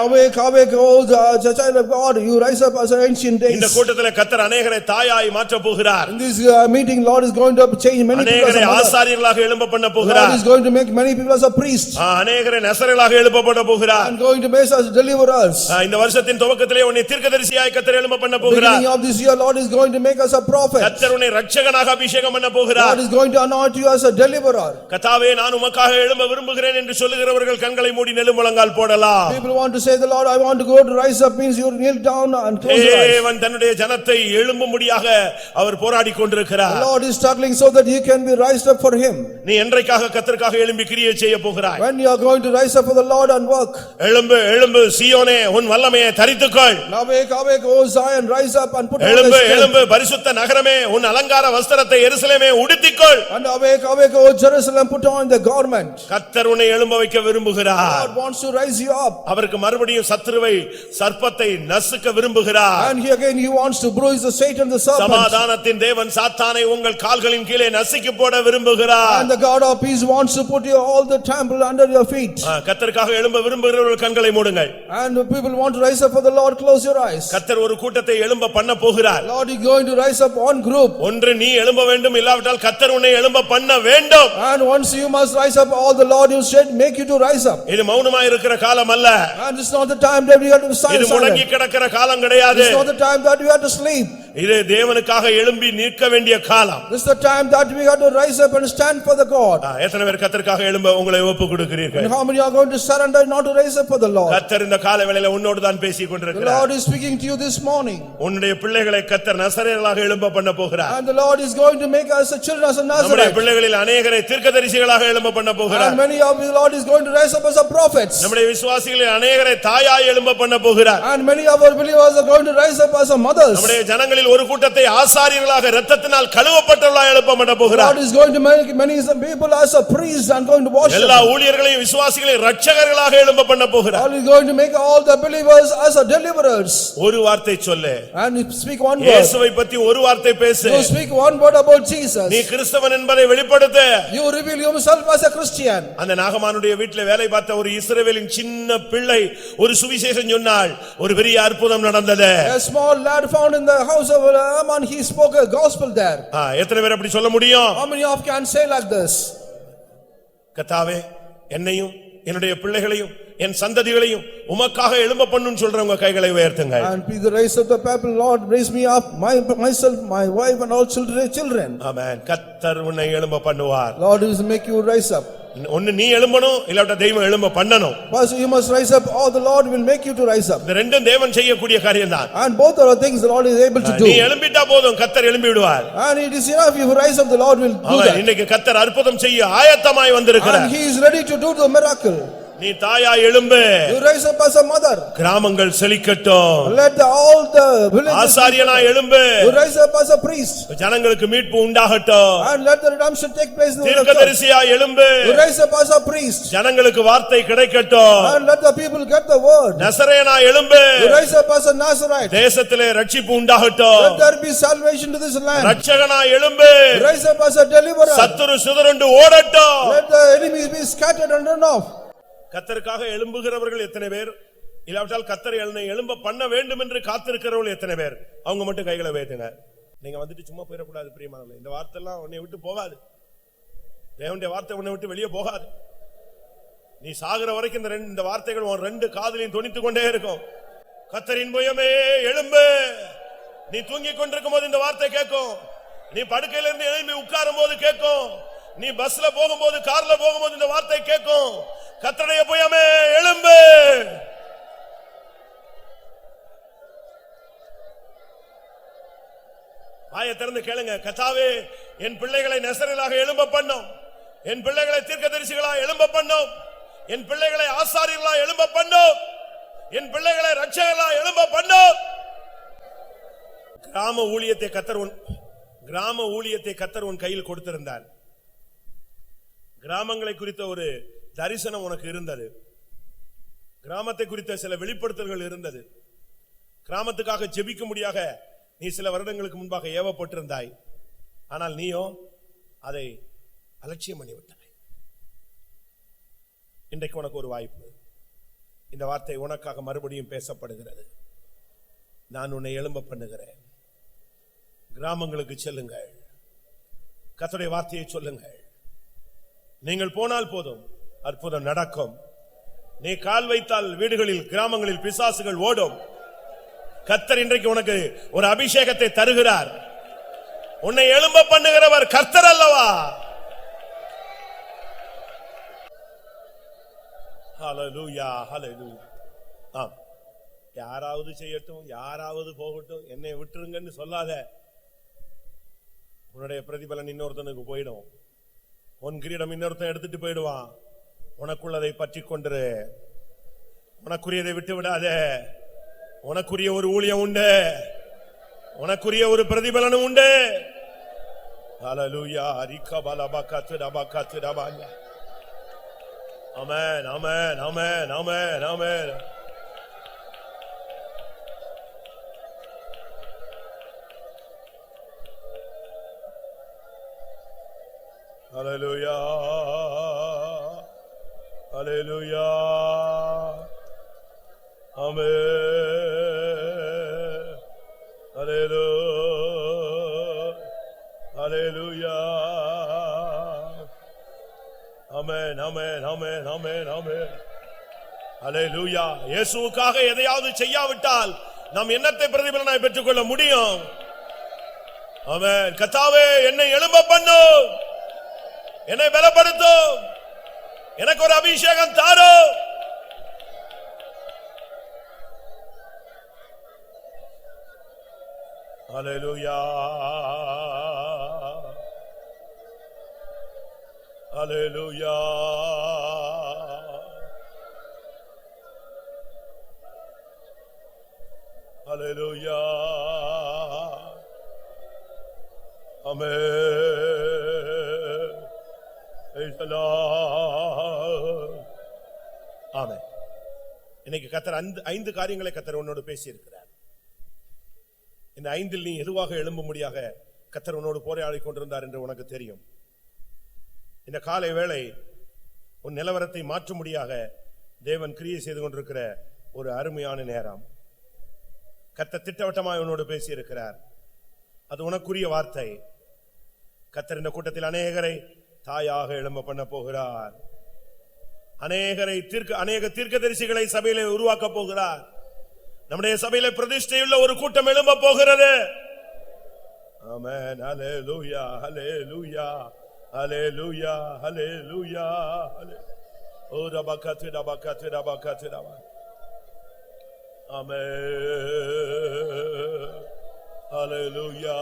Awake awake oh the child of God, you rise up as ancient days. இந்த கூட்டத்திலே கர்த்தர் அநேகரை தாயாய் மாற்ற போகிறார். In this meeting Lord is going to change many people as அநேகரை ஆசாரியர்களாக எழும்ப பண்ண God போகிறார். is going to make many people as a priest. அநேகரை நசரேயர்களாக எழுப்பப்பட போகிறார். And going to make us deliverers. இந்த வருஷத்தின் துவக்கத்திலே உன்னை தீர்க்கதரிசியாய் கர்த்தர் எழும்ப பண்ண போகிறார். Beginning of this year Lord is going to make us a prophet. கர்த்தர் உன்னை இரட்சகனாக அபிஷேகம் பண்ண போகிறார். God is going to anoint you as a deliverer. கர்த்தாவே நான் உமக்காக எழும்ப விரும்புகிறேன் என்று சொல்லுகிறவர்கள் கண்களை மூடி நெடுமுழங்கால் போடலாம். People want to say the Lord I want to go to rise up means you kneel down and close your eyes. தேவன் தன்னுடைய ஜனத்தை எழும்பும்படியாக அவர் போராடிக் கொண்டிருக்கிறார். The Lord is struggling so that you can be raised up for him. நீ என்றைக்காக கர்த்தருக்காக எழும்பி கிரியை செய்ய போகிறாய்? When you are going to rise up for the Lord and work. எழும்பு எழும்பு சீயோனே உன் வல்லமையை தரித்துக்கொள். Awake awake O Zion, rise up and put on எழும்பு the எழும்பு பரிசுத்த நகரமே உன் அலங்கார வஸ்திரத்தை எருசலேமே உடுத்திக்கொள். And awake awake O Jerusalem, put on the garment. கர்த்தர் உன்னை எழும்ப வைக்க விரும்புகிறார். God wants to rise you up. அவருக்கு மறுபடியும் சத்துருவை சர்ப்பத்தை நசுக்க விரும்புகிறார். And he again he wants to bruise the Satan the serpent. சமாதானத்தின் தேவன் சாத்தானை உங்கள் கால்களின் கீழே நசுக்கி போட விரும்புகிறார். And the God of peace wants to put you all the temple under your feet. கர்த்தருக்காக எழும்ப விரும்புகிறவர்கள் கண்களை மூடுங்கள். And people want to rise up for the Lord, close your eyes. கர்த்தர் ஒரு கூட்டத்தை எழும்ப பண்ண போகிறார். Lord is going to rise up one group. ஒன்று நீ எழும்ப வேண்டும், இல்லாவிட்டால் கர்த்தர் உன்னை எழும்ப பண்ண வேண்டும். And once you must rise up, all the Lord you said make you to rise up. இது மௌனமாய் இருக்கிற காலம் அல்ல. And it's not the time that we have to silence. இது முடங்கி கிடக்கிற காலம் கிடையாது. It's not the time that we have to sleep. இது தேவனுக்காக எழும்பி நிற்க வேண்டிய காலம். This is the time that we have to rise up and stand for the God. எத்தனை பேர் கர்த்தருக்காக எழும்ப உங்களை ஒப்பு கொடுக்கிறீர்கள்? And how many are going to surrender not to rise up for the Lord? கர்த்தர் இந்த கால வேளையில உன்னோடு தான் பேசிக் The கொண்டிருக்கிறார். Lord is speaking to you this morning. உன்னுடைய பிள்ளைகளை கர்த்தர் நசரேயர்களாக எழும்ப பண்ண போகிறார். And the Lord is going to make us a children as a நம்முடைய Nazareth. பிள்ளைகளில் அநேகரை தீர்க்கதரிசிகளாக எழும்ப பண்ண போகிறார். And many of the Lord is going to rise up as a prophets. நம்முடைய விசுவாசிகளில் அநேகரை தாயாய் எழும்ப பண்ண போகிறார். And many of our believers are going to rise up as a mothers. நம்முடைய ஜனங்களில் ஜனங்களில் ஒரு கூட்டத்தை ஆசாரியர்களாக இரத்தத்தினால் கழுவப்பட்டவர்களாக எழுப்ப பண்ண God போகிறார். is going to make many some people as a priest and going to wash them. எல்லா ஊழியர்களையும் விசுவாசிகளையும் இரட்சகர்களாக எழுப்ப பண்ண போகிறார். God is going to make all the believers as a deliverers. ஒரு வார்த்தை சொல்லு. And you speak one word. இயேசுவை பற்றி ஒரு வார்த்தை பேசு. You speak one word about Jesus. நீ கிறிஸ்தவன் என்பதை வெளிப்படுத்து. You reveal yourself as a Christian. அந்த நாகமானுடைய வீட்டிலே வேலை பார்த்த ஒரு இஸ்ரவேலின் சின்ன பிள்ளை ஒரு சுவிசேஷம் சொன்னாள். ஒரு பெரிய அற்புதம் நடந்தது. A small lad found in the house of Ammon, he spoke a gospel there. எத்தனை பேர் அப்படி சொல்ல முடியும்? How many of you can say like this? கர்த்தாவே என்னையும் என்னுடைய பிள்ளைகளையும் என் சந்ததிகளையும் உமக்காக எழும்ப பண்ணுன்னு சொல்றவங்க கைகளை உயர்த்துங்க. And be the raise of the people, Lord, raise me up, myself, my wife and all children. ஆமென். கர்த்தர் உன்னை எழும்ப பண்ணுவார். Lord will make you rise up. ஒன்னு நீ எழும்பணும் இல்லாட்ட தெய்வம் எழும்ப பண்ணணும். First you must rise up, or the Lord will make you to rise up. இந்த ரெண்டும் தேவன் செய்யக்கூடிய காரியம்தான். And both are things the Lord is able to do. நீ எழும்பிட்டா போதும் கர்த்தர் எழும்பி விடுவார். And it is enough if you rise up, the Lord will do that. இன்னைக்கு கர்த்தர் அற்புதம் செய்ய ஆயத்தமாய் வந்திருக்கிறார். And he is ready to do the miracle. நீ தாயா எழும்பு. You rise up as a mother. கிராமங்கள் செழிக்கட்டும். Let all the villages. ஆசாரியனா எழும்பு. You rise up as a priest. ஜனங்களுக்கு மீட்பு உண்டாகட்டும். And let the redemption take place in the church. தீர்க்கதரிசியா எழும்பு. You rise up as a priest. ஜனங்களுக்கு வார்த்தை கிடைக்கட்டும். And let the people get the word. நசரேயனா எழும்பு. You rise up as a Nazarite. தேசத்திலே ரட்சிப்பு உண்டாகட்டும். Let there be salvation to this land. ரட்சகனா எழும்பு. You rise up as a deliverer. சத்துரு சிதறுண்டு ஓடட்டும். Let the enemies be scattered and run off. கர்த்தருக்காக எழும்புகிறவர்கள் எத்தனை பேர்? இல்லாவிட்டால் கர்த்தர் எழும்ப பண்ண வேண்டும் என்று காத்திருக்கிறவர்கள் எத்தனை பேர்? அவங்க மட்டும் கைகளை உயர்த்துங்க. நீங்க வந்துட்டு சும்மா போயிடக்கூடாது பிரியமானவர்களே. இந்த வார்த்தை எல்லாம் உன்னை விட்டு போகாது. தேவனுடைய வார்த்தை உன்னை விட்டு வெளியே போகாது. நீ சாகுற வரைக்கும் இந்த வார்த்தைகள் உன் ரெண்டு காதிலையும் தொனித்துக் கொண்டே இருக்கும். கர்த்தரின் புயமே எழும்பு. நீ தூங்கிக் கொண்டிருக்கும் போது இந்த வார்த்தை கேட்கும். நீ படுக்கையில இருந்து எழும்பி உட்காரும் போது கேட்கும். நீ பஸ்ல போகும்போது கார்ல போகும்போது இந்த வார்த்தை கேட்கும். கர்த்தருடைய புயமே எழும்பு. வாயை திறந்து கேளுங்க. கர்த்தாவே என் பிள்ளைகளை நசரேயர்களாக எழும்ப பண்ணும். என் பிள்ளைகளை தீர்க்கதரிசிகளாக எழும்ப பண்ணும். என் பிள்ளைகளை ஆசாரியர்களாக எழும்ப பண்ணும். என் பிள்ளைகளை ரட்சகர்களாக எழும்ப பண்ணும். கிராம ஊழியத்தை கர்த்தர் உன் கையில் கொடுத்திருந்தார். கிராமங்களை குறித்த ஒரு தரிசனம் உனக்கு இருந்தது. கிராமத்தை குறித்த சில வெளிப்படுத்தல்கள் இருந்தது. கிராமத்துக்காக ஜெபிக்க முடியாக நீ சில வருடங்களுக்கு முன்பாக ஏவப்பட்டிருந்தாய். ஆனால் நீயோ அதை அலட்சியம் பண்ணிவிட்டாய். இன்றைக்கு உனக்கு ஒரு வாய்ப்பு. இந்த வார்த்தை உனக்காக மறுபடியும் பேசப்படுகிறது. நான் உன்னை எழும்ப பண்ணுகிறேன். கிராமங்களுக்கு செல்லுங்கள். கர்த்தருடைய வார்த்தையை சொல்லுங்கள். நீங்கள் போனால் போதும், அற்புதம் நடக்கும். நீ கால் வைத்தால் வீடுகளில் கிராமங்களில் பிசாசுகள் ஓடும். கர்த்தர் இன்றைக்கு உனக்கு ஒரு அபிஷேகத்தை தருகிறார். உன்னை எழும்ப பண்ணுகிறவர் கர்த்தர் அல்லவா? ஹல்லேலூயா, ஹல்லேலூயா. யாராவது செய்யட்டும், யாராவது போகட்டும், என்னை விட்டுருங்கன்னு சொல்லாத. உன்னுடைய பிரதிபலன் இன்னொருத்தனுக்கு போயிடும். உன் கிரீடம் இன்னொருத்தன் எடுத்துட்டு போயிடுவான். உனக்குள்ளதை பற்றி கொண்டிரு. உனக்குரியதை விட்டு விடாத. உனக்குரிய ஒரு ஊழியம் உண்டு. உனக்குரிய ஒரு பிரதிபலனும் உண்டு. ஹல்லேலூயா. ரிகபலபகத்ரபகத்ரபல்ல. ஆமென், ஆமென், ஆமென், ஆமென், ஆமென். Hallelujah, hallelujah, amen, hallelujah, hallelujah, amen, amen, amen, amen, amen, hallelujah. இயேசுவுக்காக எதையாவது செய்யாவிட்டால் நாம் என்னத்தை பிரதிபலனாய் பெற்றுக்கொள்ள முடியும்? ஆமென். கர்த்தாவே என்னை எழும்ப பண்ணும். என்னை பலப்படுத்தும். எனக்கு ஒரு அபிஷேகம் தாரும். ஹல்லேலூயா, ஹல்லேலூயா, ஹல்லேலூயா. ஆமென். Praise the Lord. ஆமென். இன்னைக்கு கர்த்தர் 5 காரியங்களை கர்த்தர் உன்னோடு பேசி இருக்கிறார். இந்த 5இல் நீ எதுவாக எழும்பும்படியாக கர்த்தர் உன்னோடு போராடி கொண்டிருந்தார் என்று உனக்கு தெரியும். இந்த காலை வேளை உன் நிலவரத்தை மாற்றும்படியாக தேவன் கிரியை செய்து கொண்டிருக்கிற ஒரு அருமையான நேரம். கர்த்தர் திட்டவட்டமாய் உன்னோடு பேசி இருக்கிறார். அது உனக்குரிய வார்த்தை. கர்த்தர் இந்த கூட்டத்தில் அநேகரை தாயாக எழும்ப பண்ண போகிறார். அநேக தீர்க்கதரிசிகளை சபையிலே உருவாக்க போகிறார். நம்முடைய சபையிலே பிரதிஷ்டையுள்ள ஒரு கூட்டம் எழும்ப போகிறது. ஆமென். ஹல்லேலூயா, ஹல்லேலூயா, ஹல்லேலூயா, ஹல்லேலூயா. ஓ ரபகத் ரபகத் ரபகத் ரப. ஆமென். ஹல்லேலூயா.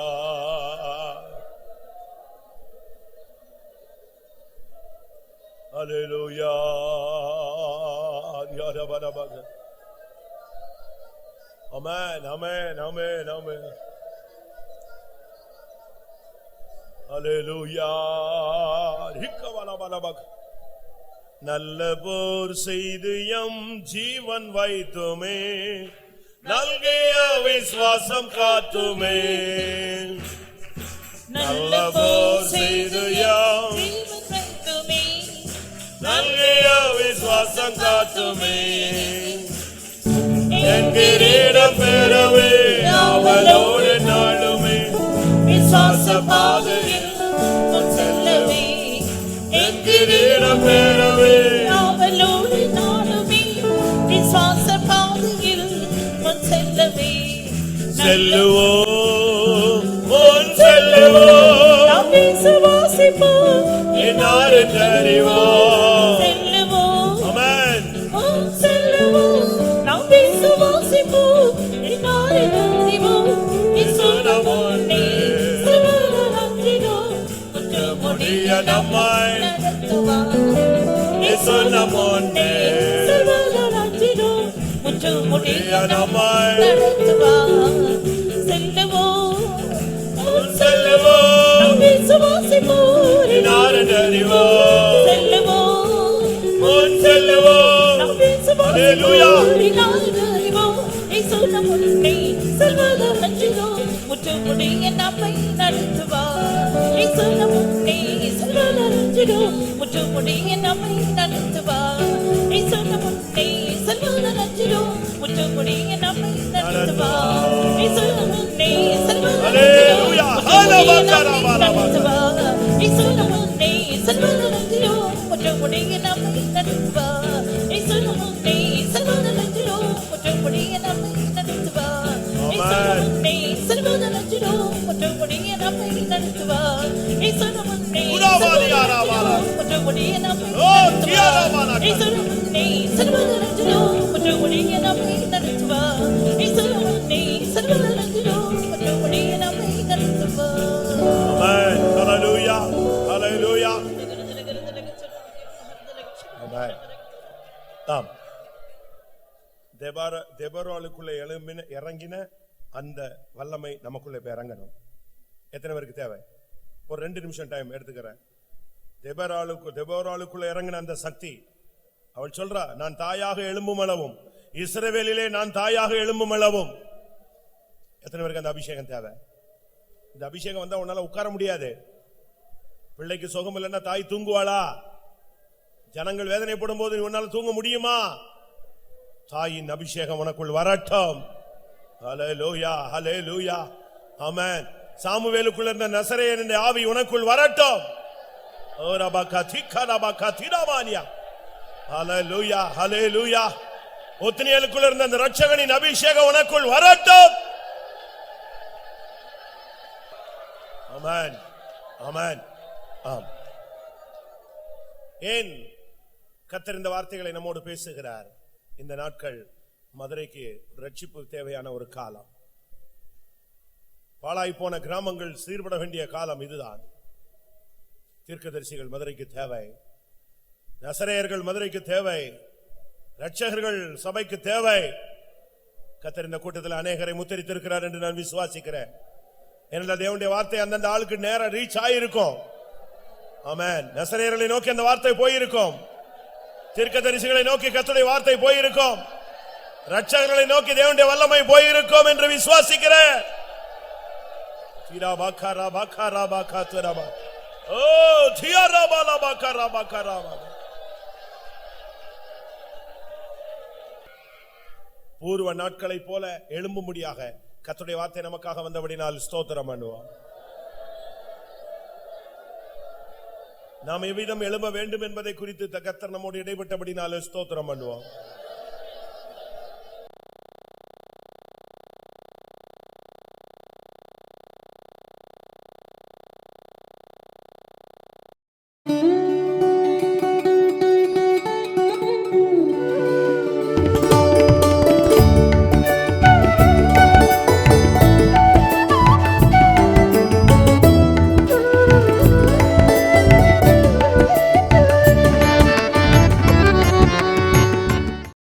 Hallelujah. Amen, amen, amen, amen. Hallelujah. நல்ல போர் செய்து எம் ஜீவன் வைத்துமே, நல்கிய விசுவாசம் காத்துமே. நல்ல போர் செய்து எம் நல்கிய விசுவாசம் காத்துமே. என் கிரீடம் பெறவே அவளோடு நாளுமே, விசுவாச பாதையில் முன் செல்லவே. என் கிரீடம் பெறவே அவளோடு நாளுமே, விசுவாச பாதையில் முன் செல்லவே. செல்லுவோம், முன் செல்லுவோம், நாம் விசுவாசிப்போம், என்னாரு தெரிவோம். செல்லுவோம், ஆமென். முன் செல்லுவோம், நாம் விசுவாசிப்போம், என்னாலே அறிவோம். இயேசு நம் முன்னே செல்வதால் அஞ்சினோம், முடிய நம்மை நடத்துவார். இயேசு நம் முன்னே செல்வதால் அஞ்சினோம், முடிய நம்மை நடத்துவார். செல்லுவோம், முன் செல்லுவோம், நாம் விசுவாசிப்போம், என்னாரு தெரிவோம். செல்லுவோம், முன் செல்லுவோம். நாம் விசுவாசிப்போம், ஹல்லேலூயா. என்னாலே அறிவோம். இயேசு நம் முன்னே செல்வதால் அஞ்சினோம், முற்றுமுடிய நம்மை நடத்துவார். இயேசு நம் முன்னே செல்வதால் அஞ்சினோம், முற்றுமுடிய நம்மை நடத்துவார். இயேசு நம் முன்னே செல்வதால் அஞ்சினோம், முற்றுமுடிய நம்மை நடத்துவார். இயேசு நம் முன்னே செல்வதால் ஹல்லேலூயா. அஞ்சினோம், நடத்துவார். இயேசு நம் முன்னே செல்வதால் அஞ்சினோம், முற்றுமுடிய நம்மை நடத்துவார். இயேசு நம் முன்னே செல்வதால் அஞ்சினோம், முற்றுமுடிய நம்மை நடத்துவார். இயேசு நம் முன்னே செல்வதால் அஞ்சினோம், முற்றுமுடிய நம்மை நடத்துவார். இயேசு நம் முன்னே முற்றுமுடிய நம்மை நடத்துவார். இயேசு நம் முன்னே செல்வதால் அஞ்சினோம், முற்றுமுடிய நம்மை நடத்துவார். இயேசு நம் முன்னே செல்வதால் அஞ்சினோம், முற்றுமுடிய நம்மை நடத்துவார். ஆமென். ஹல்லேலூயா, ஹல்லேலூயா. ஆமென். ஆம். தெபொராளுக்குள்ள இறங்கின அந்த வல்லமை நமக்குள்ள இப்ப இறங்கணும். எத்தனை பேருக்கு தேவை? ஒரு 2 நிமிஷம் டைம் எடுத்துக்கிறேன். தெபொராளுக்குள்ள இறங்கின அந்த சக்தி, அவள் சொல்றா, நான் தாயாக எழும்பும் அளவும், இஸ்ரவேலிலே நான் தாயாக எழும்பும் அளவும். எத்தனை பேருக்கு அந்த அபிஷேகம் தேவை? இந்த அபிஷேகம் வந்தா உன்னால உட்கார முடியாது. பிள்ளைக்கு சுகம் இல்லைன்னா தாய் தூங்குவாளா? ஜனங்கள் வேதனைப்படும் போது உன்னால தூங்க முடியுமா? தாயின் அபிஷேகம் உனக்குள் வரட்டும். ஹல்லேலூயா, ஹல்லேலூயா. ஆமென். சாமுவேலுக்குள்ள இருந்த நசரேயன் ஆவி உனக்குள் வரட்டும். ஓ ரபகா திகா ரபகா திராமானியா. ஹல்லேலூயா, ஹல்லேலூயா. ஒத்னியேலுக்குள்ள இருந்த அந்த இரட்சகனின் அபிஷேகம் உனக்குள் வரட்டும். ஆமென், ஆமென். ஆம். ஏன் கர்த்தர் இந்த வார்த்தைகளை நம்மோடு பேசுகிறார்? இந்த நாட்கள் மதுரைக்கு ரட்சிப்பு தேவையான ஒரு காலம். பாழாய் போன கிராமங்கள் சீர்பட வேண்டிய காலம் இதுதான். தீர்க்கதரிசிகள் மதுரைக்கு தேவை, நசரேயர்கள் மதுரைக்கு தேவை, இரட்சகர்கள் சபைக்கு தேவை. கர்த்தர் இந்த கூட்டத்தில் அநேகரை முத்தரித்திருக்கிறார் என்று நான் விசுவாசிக்கிறேன். ஏனென்றால் தேவனுடைய வார்த்தை அந்தந்த ஆளுக்கு நேரா ரீச் ஆயிருக்கும். ஆமென். நசரேயர்களை நோக்கி அந்த வார்த்தை போயிருக்கும். தீர்க்கதரிசிகளை நோக்கி கர்த்தருடைய வார்த்தை போயிருக்கும். ரட்சகர்களை நோக்கி தேவனுடைய வல்லமை போயிருக்கும் என்று விசுவாசிக்கிறேன். திராபாகாரா பாகாரா பாகாத்ரபா ஓ தியாராபாலா பாகாரா பாகாராபா. பூர்வ நாட்களை போல எழும்பும்படியாக கர்த்தருடைய வார்த்தை நமக்காக வந்தபடினால் ஸ்தோத்திரம் பண்ணுவோம். நாம் எவ்விதம் எழும்ப வேண்டும் என்பதை குறித்து கர்த்தர் நம்மோடு இடைப்பட்டபடினால ஸ்தோத்திரம் பண்ணுவோம்.